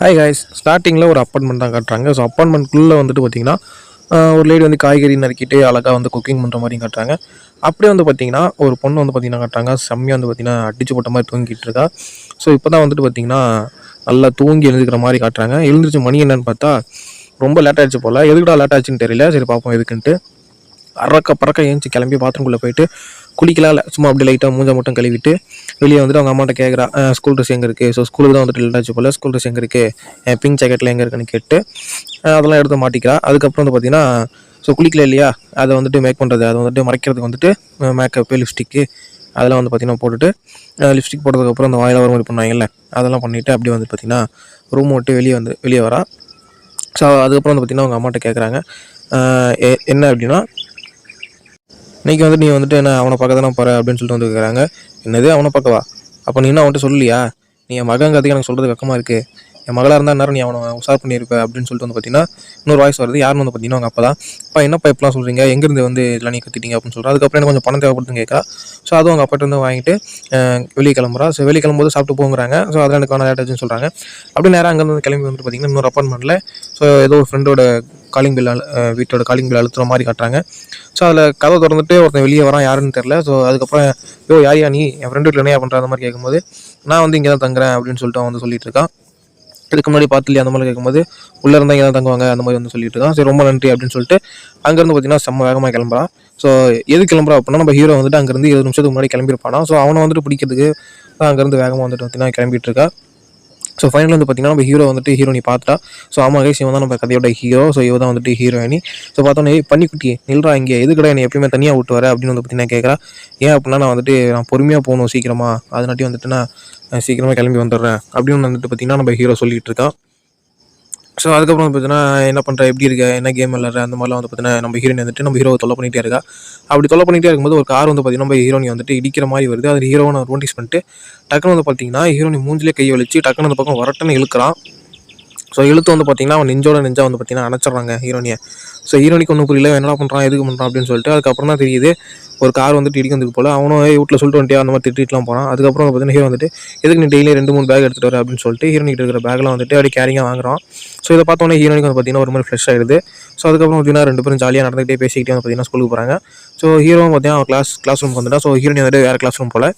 Hi guys, ஸ்டார்டிங்கில் ஒரு apartment தான் காட்டுறாங்க. ஸோ அப்பார்ட்மெண்ட்குள்ளே வந்துட்டு பார்த்தீங்கன்னா ஒரு லேடி வந்து காய்கறி நறுக்கிட்டு அழகாக வந்து குக்கிங் பண்ணுற மாதிரியும் காட்டுறாங்க. அப்படியே வந்து பார்த்தீங்கன்னா ஒரு பொண்ணு வந்து பார்த்தீங்கன்னா காட்டுறாங்க. செம்மையாக வந்து பார்த்தீங்கன்னா அடிச்சு போட்ட மாதிரி தூங்கிட்டு இருக்கா. ஸோ இப்போ தான் வந்துட்டு பார்த்தீங்கன்னா நல்லா தூங்கி எழுந்துக்கிற மாதிரி காட்டுறாங்க. எழுந்திரிச்சு மணி என்னன்னு பார்த்தா ரொம்ப லேட் ஆகிடுச்சு போல். எதுக்குடா லேட் ஆச்சுன்னு தெரியல. சரி பார்ப்போம் எதுக்குன்ட்டு அறக்க பறக்க ஏஞ்சி கிளம்பி பாத்ரூம்குள்ளே போயிட்டு குளிக்கலாம் இல்லை, சும்மா அப்படி லைட்டாக மூஞ்சை மட்டும் கழுவிட்டு வெளியே வந்துட்டு அவங்க அம்மாட்ட கேட்குறா, ஸ்கூல் ட்ரெஸ் எங்கே இருக்குது. ஸோ ஸ்கூலுக்கு தான் வந்துட்டு லேட்டாச்சு போல். ஸ்கூல் ட்ரெஸ் எங்கே இருக்குது, பிங்க் ஜாக்கெட்டில் எங்கே இருக்குன்னு கேட்டு அதெல்லாம் எடுத்து மாட்டிக்கிறா. அதுக்கப்புறம் வந்து பார்த்தீங்கன்னா ஸோ குளிக்கல இல்லையா, அதை வந்துட்டு மேக் பண்ணுறது, அதை வந்துட்டு மறைக்கிறதுக்கு வந்துட்டு மேக்கப்பு லிப்ஸ்டிக்கு அதெல்லாம் வந்து பார்த்திங்கன்னா போட்டுட்டு லிப்ஸ்டிக் போட்டதுக்கப்புறம் அந்த வாயில் வர மாதிரி பண்ணாங்கல்ல, அதெல்லாம் பண்ணிவிட்டு அப்படியே வந்து பார்த்திங்கன்னா ரூம் விட்டு வெளியே வரா. ஸோ அதுக்கப்புறம் வந்து பார்த்திங்கன்னா அவங்க அம்மாட்ட கேட்குறாங்க என்ன அப்படின்னா, இன்றைக்கி வந்துட்டு நீ வந்துட்டு என்ன அவனை பார்க்க தானே போகிற அப்படின்னு சொல்லிட்டு வந்து கேட்குறாங்க. என்னது அவனை பார்க்கவா? அப்போ நீ என்ன அவன்கிட்ட சொல்லலையா? நீ என் மகங்கிறதுக்கு எனக்கு சொல்கிறது வெக்கமாக இருக்குது. என் மகளாக இருந்தால் நேரம் நீ அவனை உஷார் பண்ணியிருப்ப அப்படின்னு சொல்லிட்டு வந்து பார்த்தீங்கன்னா இன்னொரு வாய்ஸ் வருது. யாருன்னு வந்து பார்த்தீங்கன்னா அவங்க அப்பா தான். அப்பா என்னப்பா இப்பெல்லாம் சொல்கிறீங்க, எங்கேருந்து வந்து இதெல்லாம் நீ கற்றுட்டீங்க அப்படின்னு சொல்கிறா. அதுக்கப்புறம் எனக்கு கொஞ்சம் பணம் தேவைப்படுதுன்னு கேட்கா. ஸோ அதுவும் அவங்க அப்பாட்ட வந்து வாங்கிட்டு வெளியே கிளம்புறா. ஸோ வெளியே கிளம்பும்போது சாப்பிட்டு போங்கிறாங்க. ஸோ அதெல்லாம் எனக்கு வேணா லேட்டாச்சுன்னு சொல்கிறாங்க. அப்படியே நேரம் அங்கேருந்து கிளம்பி வந்துட்டு பார்த்தீங்கன்னா இன்னொரு அப்பார்ட்மெண்ட்டில் ஸோ ஏதோ ஒரு ஃப்ரெண்டோட காலிங் பில் வீட்டோட காலிங் பில் அழுத்துற மாதிரி காட்டுறாங்க. ஸோ அதில் கதை திறந்துட்டு ஒருத்தன் வெளியே வரான், யாருன்னு தெரில. ஸோ அதுக்கப்புறம் யாரியா நீ, என் ஃப்ரெண்டு வீட்டில் என்னையா பண்ணுற அந்த மாதிரி கேட்கும்போது நான் வந்து இங்கே தான் தங்குறேன் அப்படின்னு சொல்லிட்டு அவன் வந்து சொல்லிட்டு இருக்கான். இதுக்கு முன்னாடி பார்த்துலையே அந்த மாதிரி கேட்கும்போது உள்ளே இருந்தால் இங்கே தான் தங்குவாங்க அந்த மாதிரி வந்து சொல்லிட்டு இருக்கான். சரி ரொம்ப நன்றி அப்படின்னு சொல்லிட்டு அங்கேருந்து பார்த்தீங்கன்னா செம்ம வேகமாக கிளம்புறான். ஸோ எது கிளம்புறா அப்படின்னா நம்ம ஹீரோ வந்துட்டு அங்கேருந்து 20 நிமிஷத்துக்கு முன்னாடி கிளம்பியிருப்பானா. ஸோ அவனை வந்துட்டு பிடிக்கிறதுக்கு அங்கேருந்து வேகமாக வந்துட்டு பார்த்தீங்கன்னா கிளம்பிட்டு இருக்கா. ஸோ ஃபைனல் வந்து பார்த்தீங்கன்னா நம்ம ஹீரோ வந்துட்டு ஹீரோனி பார்த்துட்டா. ஸோ ஆமாம் கைஸ், இவன் தான் நம்ம கதையோட ஹீரோ. ஸோ இவன் தான் வந்துட்டு ஹீரோயினி. ஸோ பார்த்தோன்னே பண்ணிக்குட்டி நில்றா, இங்கே எதுக்கடா என்னை எப்பயுமே தனியாக விட்டு வர அப்படின்னு வந்து பார்த்தீங்கன்னா கேட்குறா. ஏன் அப்படின்னா நான் பொறுமையாக போகணும் சீக்கிரமாக, அதனாட்டி வந்துட்டு நான் சீக்கிரமாக கிளம்பி வந்துடுறேன் அப்படின்னு வந்துட்டு பார்த்தீங்கன்னா நம்ம ஹீரோ சொல்லிகிட்டு இருக்கான். ஸோ அதுக்கப்புறம் வந்து பார்த்தீங்கன்னா என்ன பண்ணுற, எப்படி இருக்க, என்ன கேம் விளாட்ற அந்த மாதிரிலாம் வந்து பார்த்தீங்கன்னா நம்ம ஹீரோயின் வந்துட்டு நம்ம ஹீரோவை தொல்லை பண்ணிகிட்டே இருக்கா. அப்படி தொல்லை பண்ணிகிட்டே இருக்கும்போது ஒரு கார் வந்து பார்த்தீங்கன்னா நம்ம ஹீரோனி வந்துட்டு இடிக்கிற மாதிரி வருது. அது ஹீரோவை நான் நோட்டீஸ் பண்ணிட்டு டக்குன்னு வந்து பார்த்தீங்கன்னா ஹீரோனி மூஞ்சிலே கை வலிச்சு டக்குன்னு அந்த பக்கம் வரட்டுன்னு இழுக்கிறான். ஸோ இழுத்து வந்து பார்த்தீங்கன்னா அவன் நெஞ்சா வந்து பார்த்தீங்கன்னா அணைச்சிட்றாங்க ஹீரோனியை. ஸோ ஹீரோனிக்கு ஒன்றும் புரியல, என்னடா பண்ணுறான் எதுக்கு பண்ணுறான் அப்படின்னு சொல்லிட்டு. அதுக்கப்புறம் தான் தெரியுது ஒரு கார் வந்துட்டு இடிக்கிறதுக்கு போல். அவனும் வீட்டில் சொல்லிட்டு வந்துட்டியா அந்த மாதிரி திட்டிட்டுலாம் போகிறான். அதுக்கப்புறம் வந்து பார்த்தீங்கன்னா ஹீரோ வந்துட்டு எதுக்கு நீ டெய்லி 2-3 பேக் எடுத்துகிட்டு வர அப்படின்னு சொல்லிட்டு ஹீரோனிக்கிட்ட இருக்கிற பேக்லாம் வந்துட்டு அப்படி கேரிங்காக வாங்குறான். ஸோ இதை பார்த்தோன்னே ஹீரோனிக்கு வந்து பார்த்தீங்கன்னா ஒரு மாதிரி ஃப்ரெஷ் ஆகிடுது. ஸோ அதுக்கப்புறம் பார்த்தீங்கன்னா 2 பேரும் ஜாலியாக நடந்துகிட்டே பேசிக்கிட்டே வந்து பார்த்தீங்கன்னா ஸ்கூலுக்கு போகிறாங்க. ஸோ ஹீரோவும் பார்த்தீங்கன்னா கிளாஸ் ரூமுக்கு வந்துட்டா. ஸோ ஹீரோனி வந்துட்டு வேறு கிளாஸ் ரூம் போல்.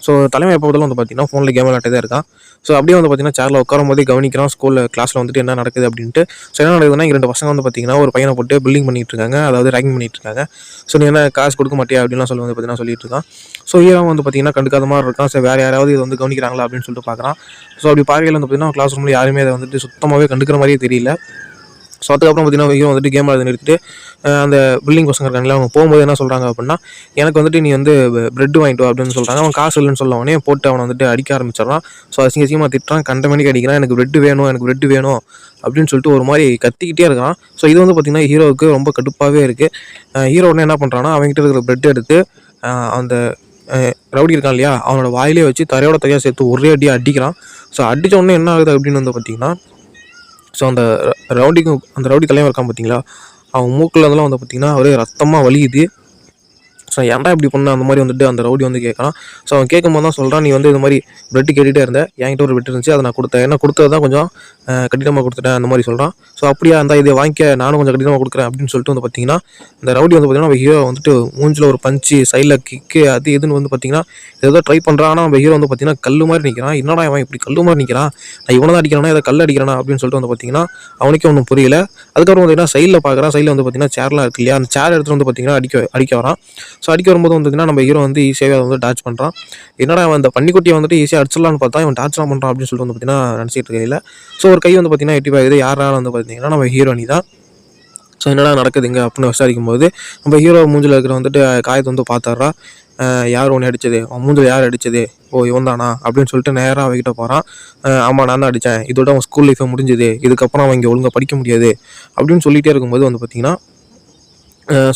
ஸோ தலைமை எப்போ வந்து பார்த்தீங்கன்னா ஃபோனில் கேம் விளையாட்டே தான் இருக்கான். ஸோ அப்படியே வந்து பார்த்தீங்கன்னா சேரில் உட்காரும் போதே கவனிக்கிறான் கிளாஸில் வந்துட்டு என்ன நடக்குது அப்படின்ட்டு. ஸோ என்ன நடக்குதுன்னா 2 பசங்க வந்து பார்த்தீங்கன்னா ஒரு பையனை போட்டு பில்டிங் பண்ணிட்டு இருக்காங்க, அதாவது ரேக்கிங் பண்ணிட்டு இருக்காங்க. ஸோ நீ என்ன காசு கொடுக்க மாட்டியா அப்படின்லாம் சொல்லி வந்து பார்த்தீங்கன்னா சொல்லிட்டு இருக்கான். ஸோ ஹீரோ வந்து பார்த்தீங்கன்னா கண்டுக்காத மாதிரி இருக்கான். ஸோ வேறு யாராவது இதை வந்து கவனிக்கிறாங்களா அப்படின்னு சொல்லிட்டு பார்க்குறான். ஸோ அப்படி பார்வையில் வந்து பார்த்தீங்கன்னா கிளாஸ் ரூமில் யாருமே அதை வந்துட்டு சுத்தமாகவே கண்டுக்கிற மாதிரியே தெரியல. ஸோ அதுக்கப்புறம் பார்த்தீங்கன்னா ஹீரோ வந்துட்டு கேம் ஆடுறது நிறுத்திட்டு அந்த பில்டிங் பசங்க இருக்காங்களா, அவங்க போகும்போது என்ன சொல்கிறாங்க அப்படின்னா, எனக்கு வந்துட்டு நீ வந்து பிரெட் வாங்கிட்டு வா அப்படின்னு சொல்கிறாங்க. அவன் காசு இல்லைன்னு சொல்லவனே போட்டு அவனை வந்துட்டு அடிக்க ஆரம்பிச்சிடறான். ஸோ அசிங்கமாக திட்டுறான், கண்டமணிக்கு அடிக்கிறான். எனக்கு பிரெட் வேணும் அப்படின்னு சொல்லிட்டு ஒரு மாதிரி கத்திக்கிட்டே இருக்கான். ஸோ இது வந்து பார்த்திங்கன்னா ஹீரோவுக்கு ரொம்ப கடுப்பாகவே இருக்குது. ஹீரோ உடனே என்ன பண்ணுறான்னா அவங்ககிட்ட இருக்கிற பிரெட் எடுத்து அந்த ரவுடி இருக்கான் இல்லையா, அவனோட வாயிலே வச்சு தரையாக சேர்த்து ஒரே அடியாக அடிக்கிறான். ஸோ அடித்த உடனே என்ன ஆகுது அப்படின்னு வந்து பார்த்திங்கன்னா, ஸோ அந்த ரவுடி தலைவன் இருக்கான் பார்த்தீங்களா, அவன் மூக்கில் அதெல்லாம் வந்து பார்த்திங்கன்னா ஒரே ரத்தமாக வலியுது. ஸோ ஏன்டா இப்படி பண்ண அந்த மாதிரி வந்துட்டு அந்த ரவுடி வந்து கேட்குறான். ஸோ அவன் கேட்கும்போது தான் சொல்கிறான், நீ வந்து இது மாதிரி பிரெட்டு கேட்டுகிட்டே இருந்தேன், என்கிட்ட ஒரு பிரெட் இருந்துச்சு, அதை நான் கொடுத்தேன், என்ன கொடுத்தது தான் கொஞ்சம் கடினமாக கொடுத்துட்டேன் அந்த மாதிரி சொல்கிறான். ஸோ அப்படியா இருந்தால் இதை வாங்கிக்க, நானும் கொஞ்சம் கடினமாக கொடுக்குறேன் அப்படின்னு சொல்லிட்டு வந்து பார்த்திங்கன்னா இந்த ரவுடி வந்து பார்த்திங்கன்னா நம்ம ஹீரோ வந்துட்டு மூஞ்சில் ஒரு பஞ்சு, சைடில் கிக்கு, அது எதுன்னு வந்து பார்த்திங்கன்னா ஏதோ ட்ரை பண்ணுறான். ஆனால் நம்ம ஹீரோ வந்து பார்த்திங்கன்னா கல் மாதிரி நிற்கிறான். என்னடா அவன் இப்படி கல் மாதிரி நிற்கிறான், நான் இவனை தான் அடிக்கிறானா ஏதோ கல் அடிக்கிறானா அப்படின்னு சொல்லிட்டு வந்து பார்த்திங்கன்னா அவனுக்கே ஒன்றும் புரியல. அதுக்கப்புறம் பார்த்திங்கன்னா சைடில் பார்க்குறான். சைடில் வந்து பார்த்திங்கன்னா சேர்லாம் இருக்கு இல்லையா, அந்த சேர் எடுத்துகிட்டு வந்து பார்த்திங்கன்னா அடிக்க வரான். ஸோ அடிக்க வரும்போது வந்துன்னா நம்ம ஹீரோ வந்து ஈஸியாகவே அதை வந்து டாச் பண்ணுறான். என்னடா அவன் அந்த பன்னிக்குட்டியை வந்துட்டு ஈஸியாக அடிச்சிடலான்னு பார்த்தா இவன் டாச்லாம் பண்ணுறான் அப்படின்னு சொல்லிட்டு வந்து பார்த்தீங்கன்னா நினச்சிட்டு இருக்கையில் ஸோ ஒரு கை வந்து பார்த்தீங்கன்னா எட்டி பார்க்குது. யாரால வந்து பார்த்தீங்கன்னா நம்ம ஹீரோனி தான். ஸோ என்னடா நடக்குதுங்க அப்படின்னு விசாரிக்கும்போது நம்ம ஹீரோ மூஞ்சில் இருக்கிற வந்துட்டு காயத்தை வந்து பார்த்துட்றா. யார் ஒன்று அடித்தது, அவன் மூஞ்சில் யார் அடித்தது, ஓ இவன் தானா அப்படின்னு சொல்லிட்டு நேராக அவகிட்ட போகிறான். ஆமாம் நான் தான் அடித்தேன், இதோட அவன் ஸ்கூல் லைஃபை முடிஞ்சுது, இதுக்கப்புறம் அவன் இங்கே ஒழுங்காக படிக்க முடியாது அப்படின்னு சொல்லிகிட்டே இருக்கும்போது வந்து பார்த்திங்கன்னா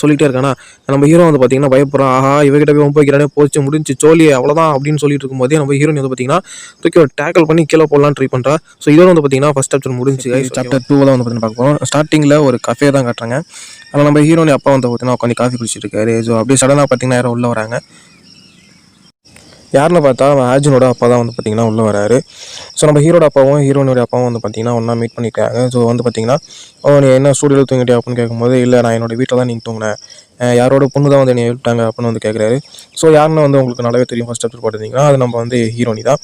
சொல்லிகிட்டே இருக்கானா நம்ம ஹீரோ வந்து பார்த்தீங்கன்னா பயப்படுறான். ஆஹா இவகிட்ட போய் வைக்கிறானே, போச்சு முடிஞ்சு சோழி அவ்வளோதான் அப்படின்னு சொல்லிட்டு இருக்கும்போதே நம்ம ஹீரோயின் வந்து பார்த்தீங்கன்னா தூக்கி ஒரு டேக்கிள் பண்ணி கீழே போடலான்னு ட்ரை பண்ணுறா. ஸோ இதோட வந்து பார்த்தீங்கன்னா ஃபஸ்ட் சாப்டர் முடிஞ்சு. சாப்டர் 2 தான் வந்து பார்த்தீங்கன்னா பார்க்க போகிறோம். ஸ்டார்டிங்கில் ஒரு கஃபே தான் காட்டுறாங்க. ஆனால் நம்ம ஹீரோனி அப்பா வந்து பார்த்தீங்கன்னா உட்காந்து காஃபி குடிச்சிட்டு இருக்காரு. ஸோ அப்படியே சடனாக பார்த்தீங்கன்னா யாரும் உள்ளே வராங்க. யாருன்னு பார்த்தா அர்ஜுனோட அப்பா தான் வந்து பார்த்தீங்கன்னா உள்ளே வராரு. ஸோ நம்ம ஹீரோட அப்பாவும் ஹீரோயினோட அப்பாவும் வந்து பார்த்தீங்கன்னா ஒன்றா மீட் பண்ணியிருக்காங்க. ஸோ வந்து பார்த்தீங்கன்னா, நீ என்ன ஸ்டூடியோவில் தூங்கிட்டியா அப்படின்னு கேட்கும்போது, இல்லை நான் என்னோட வீட்டில் தான் நீங்கள் தூங்கினேன், யாரோட பொண்ணு தான் வந்து என்னை எழுப்பிட்டாங்க அப்படின்னு வந்து கேட்குறாரு. ஸோ யாருன்னு வந்து உங்களுக்கு நல்லாவே தெரியும். ஃபஸ்ட் எபிசோட் பார்த்துருந்தீங்கன்னா அது நம்ம வந்து ஹீரோனி தான்.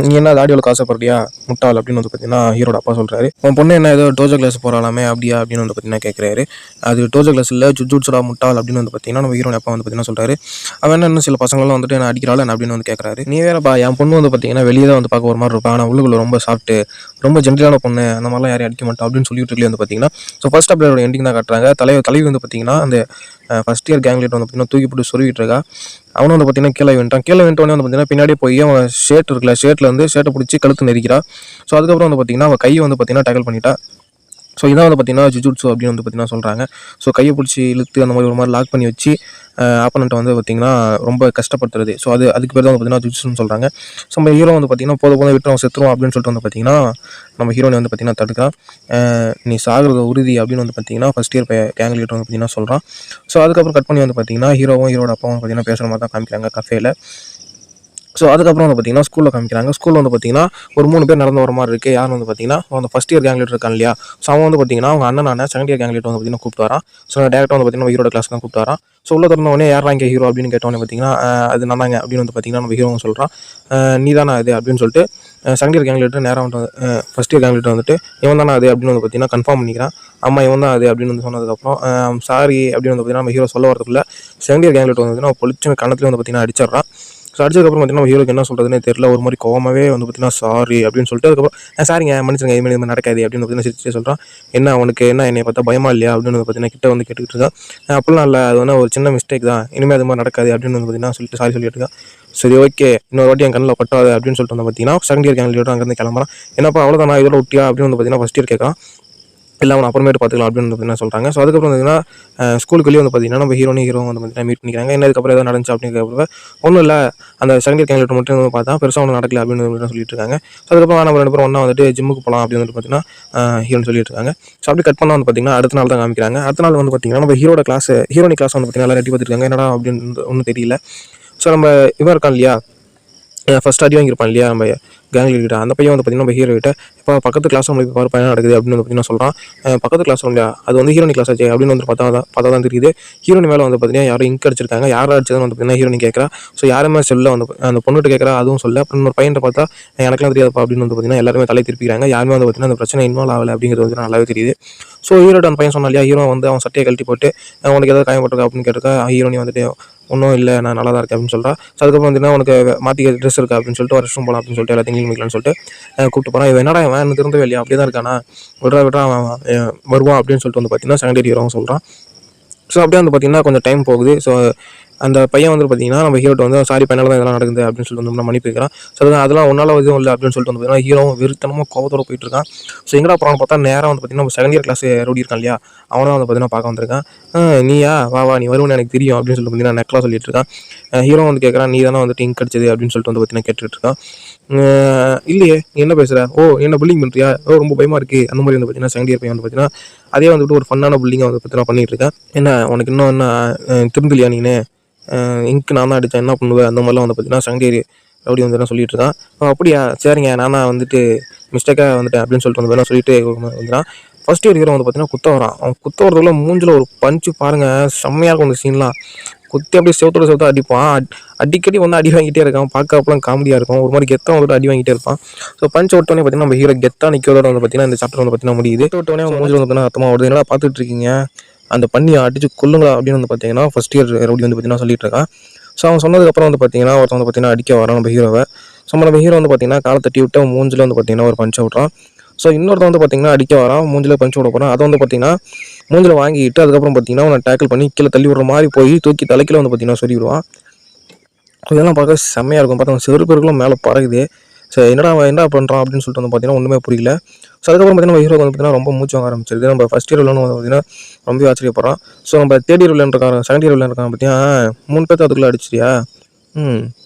நீ என்ன அது ஆடியோவில் ஆசைப்படுறியா முட்டாள் அப்படின்னு வந்து பார்த்தீங்கன்னா ஹீரோட அப்பா சொல்கிறாரு. உன் பொண்ணு என்ன ஏதோ டோஜோ கிளாஸ் போகிறாலாமே அப்படியா அப்படின்னு வந்து பார்த்தீங்கன்னா கேட்குறாரு. அது டோஜோ கிளாஸ் இல்லை ஜுட்ஜுட்ஸுடா முட்டாள் அப்படின்னு வந்து பார்த்தீங்கன்னா நம்ம ஹீரோட அப்பா வந்து பார்த்தீங்கன்னா சொல்கிறாரு. அவன் என்ன இன்னும் சில பசங்களாம் வந்துட்டு என்ன அடிக்கிறாள் அப்படின்னு வந்து கேட்குறாரு. நீ வேறப்பா என் பொண்ணு வந்து பார்த்தீங்கன்னா வெளியே தான் வந்து பார்க்க ஒரு மாதிரி இருப்பா, ஆனால் உள்ளுக்குள்ள ரொம்ப சாஃப்ட்டு, ரொம்ப ஜென்டிலான பொண்ணு, அந்த மாதிரிலாம் யாரையும் அடிக்க மாட்டோம் அப்படின்னு சொல்லிட்டு இருக்கலே வந்து பார்த்தீங்கன்னா. ஸோ ஃபர்ஸ்ட் அப்படியோட எண்டிங் தான் காட்டுறாங்க. தலைவி வந்து பார்த்தீங்கன்னா அந்த ஃபஸ்ட் இயர் கேங் லீடர் வந்து பார்த்தீங்கன்னா தூக்கி போட்டு சொருவிட்டு இருக்கா. அவனும் வந்து பார்த்தீங்கன்னா கீழே வந்துட்டோன்னே வந்து பார்த்தீங்கன்னா பின்னாடியே போய் அவன் ஷர்ட் இருக்குல்ல, ஷர்ட்டில் வந்து ஷர்ட்டை பிடிச்சி கழுத்து நெரிக்கிறா. ஸோ அதுக்கப்புறம் வந்து பார்த்தீங்கன்னா அவள் கையை வந்து பார்த்தீங்கன்னா டேக்கிள் பண்ணிட்டா. ஸோ இதான் வந்து பார்த்தீங்கன்னா ஜுஜுட்சு அப்படின்னு வந்து பார்த்தீங்கன்னா சொல்கிறாங்க. ஸோ கையை பிடிச்சி இழுத்து அந்த மாதிரி ஒரு மாதிரி லாக் பண்ணி வச்சு ஆப்பனண்ட்டை வந்து பார்த்தீங்கன்னா ரொம்ப கஷ்டப்படுத்துறது. ஸோ அதுக்கு பேர் தான் வந்து பார்த்தீங்கன்னா ஜுஜுட்சுன்னு சொல்கிறாங்க. ஸோ நம்ம ஹீரோ வந்து பார்த்தீங்கன்னா போதும் விட்டுரும் செத்துரும் அப்படின்னு சொல்லிட்டு வந்து பார்த்தீங்கன்னா நம்ம ஹீரோனை வந்து பார்த்தீங்கன்னா தடுக்கிறான். நீ சாகிறது உறுதி அப்படின்னு வந்து பார்த்தீங்கன்னா ஃபஸ்ட் இயர் கேங் லீடர் வந்து பார்த்தீங்கன்னா சொல்கிறான். ஸோ அதுக்கப்புறம் கட் பண்ணி வந்து பார்த்தீங்கன்னா ஹீரோட அப்பாவும் பார்த்தீங்கன்னா பேசுகிற மாதிரி தான் காமிக்கிறாங்க கஃபேல. ஸோ அதுக்கப்புறம் வந்து பார்த்தீங்கன்னா ஸ்கூலில் காமிக்கிறாங்க. ஸ்கூலில் வந்து பார்த்தீங்கன்னா ஒரு 3 பேர் நடந்து வர மாதிரி இருக்குது. யார் வந்து பார்த்தீங்கன்னா அந்த ஃபஸ்ட் இயர் கேங் லீடர் இருக்கான் இல்லையா. ஸோ அவன் வந்து பார்த்தீங்கன்னா அவங்க அண்ணனான செகண்ட் இயர் கேங் லீடர் வந்து பார்த்தீங்கன்னா கூப்பிட்டு வரான். ஸோ டேரக்டாக வந்து பார்த்தீங்கன்னா ஹீரோட கிளாஸ் தான் கூப்பிட்டு வரான். ஸோ உள்ள திறந்தவொடனே யாரா இங்கே ஹீரோ அப்படின்னு கேட்டவொடனே பார்த்தீங்கன்னா அது நான் தாங்க அப்படின்னு வந்து பார்த்தீங்கன்னா நம்ம ஹீரோ சொல்கிறான். நீ தானே அது அப்படின்னு சொல்லிட்டு செகண்ட் இயர் கேங் லீடர் நேராக வந்து ஃபஸ்ட் இயர் கேங் லீடர் வந்துட்டு இவன் தானே அது அப்படின்னு வந்து பார்த்தீங்கன்னா கன்ஃபார்ம் பண்ணிக்கிறான். அம்மா இவன் தான் அது அப்படின்னு வந்து சொன்னதுக்கப்புறம் சாரி அப்படின்னு வந்து பார்த்தீங்கன்னா நம்ம ஹீரோ சொல்ல வரதுக்குள்ள செகண்ட் இயர் கேங் லீடர் வந்து பார்த்தீங்கன்னா பொலிச்சு கணத்துல வந்து பார்த்தீங்கன்னா அடிச்சிடறான். ஸோ அடிச்சதுக்கப்புறம் பார்த்தீங்கன்னா ஹீரோக்கு என்ன சொல்கிறதுனே தெரியல. ஒரு மாதிரி கோவமாகவே வந்து பார்த்தீங்கன்னா சாரி அப்படின்னு சொல்லிட்டு அதுக்கப்புறம் சாரிங்க மன்னிச்சுங்க இதுமாதிரி நடக்காது அப்படின்னு பார்த்தீங்கன்னா சிரிச்சு சொல்கிறான். என்ன அவனுக்கு என்ன என்னை பார்த்தா பயமா இல்லையா அப்படின்னு பார்த்தீங்கன்னா கிட்ட வந்து கேட்டுக்கிட்டு இருக்கான். அப்படிலாம் இல்லை, அது வந்து ஒரு சின்ன மிஸ்டேக் தான், இனிமேல் அது மாதிரி நடக்காது அப்படின்னு வந்து பார்த்தீங்கன்னா சொல்லிட்டு சாரி சொல்லிட்டு இருக்கான். சரி ஓகே இன்னொரு வாட்டி என் கண்ணில் பட்டாது அப்படின்னு சொல்லிட்டு வந்து பார்த்தீங்கன்னா செகண்ட் இயர் கேங் லீடர் அங்கேருந்து கிளம்புறான். என்னப்பா அவ்வளோதான் நான் இதோட விட்டியா அப்படின்னு வந்து பார்த்தீங்கன்னா ஃபஸ்ட் இயர் கேட்கறான். இல்லை அவனை அப்புறமேட்டு பார்த்துக்கலாம் அப்படின்னு பார்த்தீங்கன்னா சொல்கிறாங்க. ஸோ அதுக்கப்புறம் பார்த்தீங்கன்னா ஸ்கூலுக்குள்ளேயே வந்து பார்த்தீங்கன்னா நம்ம ஹீரோ வந்து பார்த்தீங்கன்னா மீட் பண்ணிக்கிறாங்க. என்ன இதுக்கப்புறம் ஏதாவது நடந்துச்சு அப்படிங்கிறப்ப ஒன்றும் இல்லை, அந்த செகண்ட் இயர் கேண்டிடேட் மட்டும் வந்து பார்த்தா பெருசாக ஒன்றும் நடக்கல அப்படின்னு சொல்லிட்டு இருக்காங்க. ஸோ அதுக்கப்புறம் நம்ம 2 பேரும் ஒன்றா வந்துட்டு ஜிம்முக்கு போகலாம் அப்படின்னு வந்து பார்த்தீங்கன்னா ஹீரோன்னு சொல்லிட்டு இருக்காங்க. ஸோ அப்படி கட் பண்ணால் வந்து பார்த்தீங்கன்னா அடுத்த நாள் தான் காமிக்கிறாங்க. அடுத்த நாள் வந்து பார்த்தீங்கன்னா நம்ம ஹீரோட ஹீரோனி கிளாஸ் வந்து பார்த்தீங்கன்னா எல்லாம் ரெடி பார்த்துருக்காங்க. என்னடா அப்படின்னு ஒன்றும் தெரியல. ஸோ நம்ம இவன் இருக்கான் இல்லையா ஃபஸ்ட் அடி வாங்கியிருப்பான் இல்லையா நம்ம கேங் லீடர், அந்த பையன் வந்து பார்த்தீங்கன்னா நம்ம ஹீரோ கிட்ட இப்போ பக்கத்து கிளாஸ் நம்மளுக்கு பாரு பையன் நடக்குது அப்படின்னு வந்து பார்த்தீங்கன்னா சொல்கிறான். பக்கத்து கிளாஸ் இல்லையா அது வந்து ஹீரோனி கிளாஸ் ஆச்சு அப்படின்னு வந்து பார்த்தா தான் தெரியுது. ஹீரோனி மேலே வந்து பார்த்தீங்கன்னா யாரும் இங்க் அடிச்சிருக்காங்க. யாரும் அடிச்சதுன்னு வந்து பார்த்தீங்கன்னா ஹீரோனி கேட்குறா. ஸோ யாருமே சொல்ல வந்து அந்த பொண்ணுகிட்ட கேட்குறா, அதுவும் சொல்ல. அப்புறம் இன்னொரு பையன் பார்த்தா எனக்குலாம் தெரியாதுப்பா அப்படின்னு வந்து பார்த்தீங்கன்னா எல்லாருமே தலை திருப்பிக்கிறாங்க. யாருமே வந்து பார்த்தீங்கன்னா அந்த பிரச்சனை இன்வால்வ் ஆகலை அப்படிங்கிறது வந்து நல்லாவே தெரியுது. ஸோ ஹீரோட அந்த பையன் சொன்னா இல்லையா, ஹீரோ வந்து அவன் சட்டையை கழட்டி போட்டு உனக்கு ஏதாவது காயப்பட்டிருக்கா அப்படின்னு கேட்டிருக்கா. ஹீரோனி வந்துட்டு ஒன்றும் இல்லை நான் நல்லா தான் இருக்கேன் அப்படின்னு சொல்கிறா. ஸோ அதுக்கப்புறம் வந்துன்னா உனக்கு மாற்றிக்க ட்ரெஸ் இருக்கா அப்படின்னு சொல்லிட்டு ஒரு ரெஸ்ட்ரூம் போகலாம் அப்படின்னு சொல்லிட்டு எல்லாத்தையும் கிளீன் பண்ணிக்கலாம்னு சொல்லிட்டு கூப்பிட்டு போகிறான். இவன் என்னடா இவன் இன்னும் திருந்தவே இல்லையா அப்படியே தான் இருக்கானா, விட்றா அவன் வருவான் அப்படின்னு சொல்லிட்டு வந்து பார்த்தீங்கன்னா செகண்ட் இயர் ஹீரோவும் சொல்கிறான். ஸோ அப்படியே வந்து பார்த்தீங்கன்னா கொஞ்சம் டைம் போகுது. ஸோ அந்த பையன் வந்து பார்த்தீங்கன்னா நம்ம ஹீரோட்ட வந்து சாரி பையனால தான் இதெல்லாம் நடக்குது அப்படின்னு சொல்லிட்டு வந்து மன்னிப்பு கேட்குறான். ஸோ அதெல்லாம் ஒன்றால் எதுவும் இல்லை அப்படின்னு சொல்லிட்டு வந்து பார்த்தீங்கன்னா ஹீரோவும் வெறுத்தனமாக கோவத்தோட போயிட்டு இருக்கான். ஸோ எங்கடா போகிறான்னு பார்த்தா நேராக வந்து பார்த்தீங்கன்னா செகண்ட் இயர் கிளாஸ் ரோடி இருக்கான் இல்லையா, அவனை தான் வந்து பார்த்தீங்கன்னா பார்க்க வந்திருக்கான். நீயா வா நீ வருவன்னு எனக்கு தெரியும் அப்படின்னு சொல்லிட்டு பார்த்தீங்கன்னா நெக்லாம் சொல்லிட்டு இருக்கான். ஹீரோ வந்து கேட்குறான், நீ தானே வந்துட்டு இங்க் அடிச்சது அப்படின்னு சொல்லிட்டு வந்து பார்த்தீங்கன்னா கேட்டுட்டு இருக்கான். இல்லையே நீ என்ன பேசுகிற, என்ன புல்லிங் பண்ணுறியா, ரொம்ப பயமாக இருக்குது அந்த மாதிரி வந்து பார்த்தீங்கன்னா செகண்ட் இயர் பையன் வந்து பார்த்தீங்கன்னா அதே வந்துட்டு ஒரு ஃபன்னான புல்லிங்கை வந்து பார்த்தீங்கன்னா பண்ணிட்டு இருக்கேன். என்ன உனக்கு இன்னும் என்ன திருந்தலையா நீனு, இங்க் நான் தான் அடித்தேன் என்ன பண்ணுவேன் அந்த மாதிரிலாம் வந்து பார்த்தீங்கன்னா செகண்ட் இயர் ரவுடி வந்து என்ன சொல்லிட்டு இருக்கான். அப்படியா சரிங்க நானா வந்துட்டு மிஸ்டேக்காக வந்துட்டேன் அப்படின்னு சொல்லிட்டு வந்து வேணா சொல்லிட்டு வந்துடான். ஃபர்ஸ்ட் இயர் ஹீரோ வந்து பார்த்தீங்கன்னா குத்த வரான். அவன் குத்த வரதுக்குள்ள மூஞ்சில் ஒரு பஞ்சு பாருங்கள் செம்மையாக இருக்கும் அந்த சீன்லாம். குத்தி அப்படியே செவத்தோட அடிப்பான். அடிக்கடி வந்து அடி வாங்கிட்டே இருக்கான். பார்க்கப்பலாம் காமெடியாக இருக்கும். ஒரு மாதிரி கெத்தாக வந்துட்டு அடி வாங்கிட்டே இருப்பான். ஸோ பஞ்ச் விட்டோன்னே பார்த்தீங்கன்னா நம்ம ஹீரோ கெத்தாக நிற்கிறதோட வந்து பார்த்தீங்கன்னா இந்த சாப்டர் வந்து பார்த்தீங்கன்னா முடியுது. விட்டோடனே அவன் மூஞ்சில் வந்து பார்த்தீங்கன்னா அர்த்தமாக வருது, என்னடா பார்த்துட்டு இருக்கீங்க அந்த பண்ணியை அடிச்சு கொல்லுங்களா அப்படின்னு வந்து பார்த்தீங்கன்னா ஃபஸ்ட் இயர் ரவுடி வந்து பார்த்தீங்கன்னா சொல்லிட்டு இருக்கான். ஸோ அவன் சொன்னதுக்கப்புறம் வந்து பார்த்தீங்கன்னா ஒருத்தன் வந்து பார்த்தீங்கன்னா அடிக்க வரான் நம்ம ஹீரோவை. ஸோ நம்ம ஹீரோ வந்து பார்த்தீங்கன்னா காலை தட்டி விட்டு அவன் மூஞ்சில் வந்து பார்த்தீங்கன்னா ஒரு பஞ்சை விட்றான். ஸோ இன்னொருத்தன் வந்து பார்த்தீங்கன்னா அடிக்க வரான், மூஞ்சில் பஞ்சு விட போகிறான். அதை வந்து பார்த்தீங்கன்னா மூஞ்சில் வாங்கிட்டு அதுக்கப்புறம் பார்த்தீங்கன்னா அவனை டேக்கிள் பண்ணி கீழே தள்ளி விடுற மாதிரி போய் தூக்கி தலைக்கில் வந்து பார்த்தீங்கன்னா சொல்லி விடுவான். இதெல்லாம் பார்க்க செம்மையாக இருக்கும். பார்த்தா செருப்பெருக்குலாம் மேலே பறகுது. ஸோ என்ன பண்ணுறான் அப்படின்னு சொல்லிட்டு வந்து பார்த்தீங்கன்னா ஒன்றுமே புரியல. ஸோ அதுக்கப்புறம் பார்த்தீங்கன்னா ஹீரோ வந்து பார்த்தீங்கன்னா ரொம்ப மூச்சு வாங்க ஆரம்பிச்சிருது. நம்ம ஃபஸ்ட் இயர் வந்து பார்த்தீங்கன்னா ரொம்ப ஆச்சரியப்படுறான். ஸோ நம்ம தேர்ட் இயர் விளையாண்டுருக்காங்க செகண்ட் இயர் விளையாண்டுருக்காங்க பார்த்தீங்கன்னா 3 பேர்த்து அதுக்குள்ளே அடிச்சிட்டியா,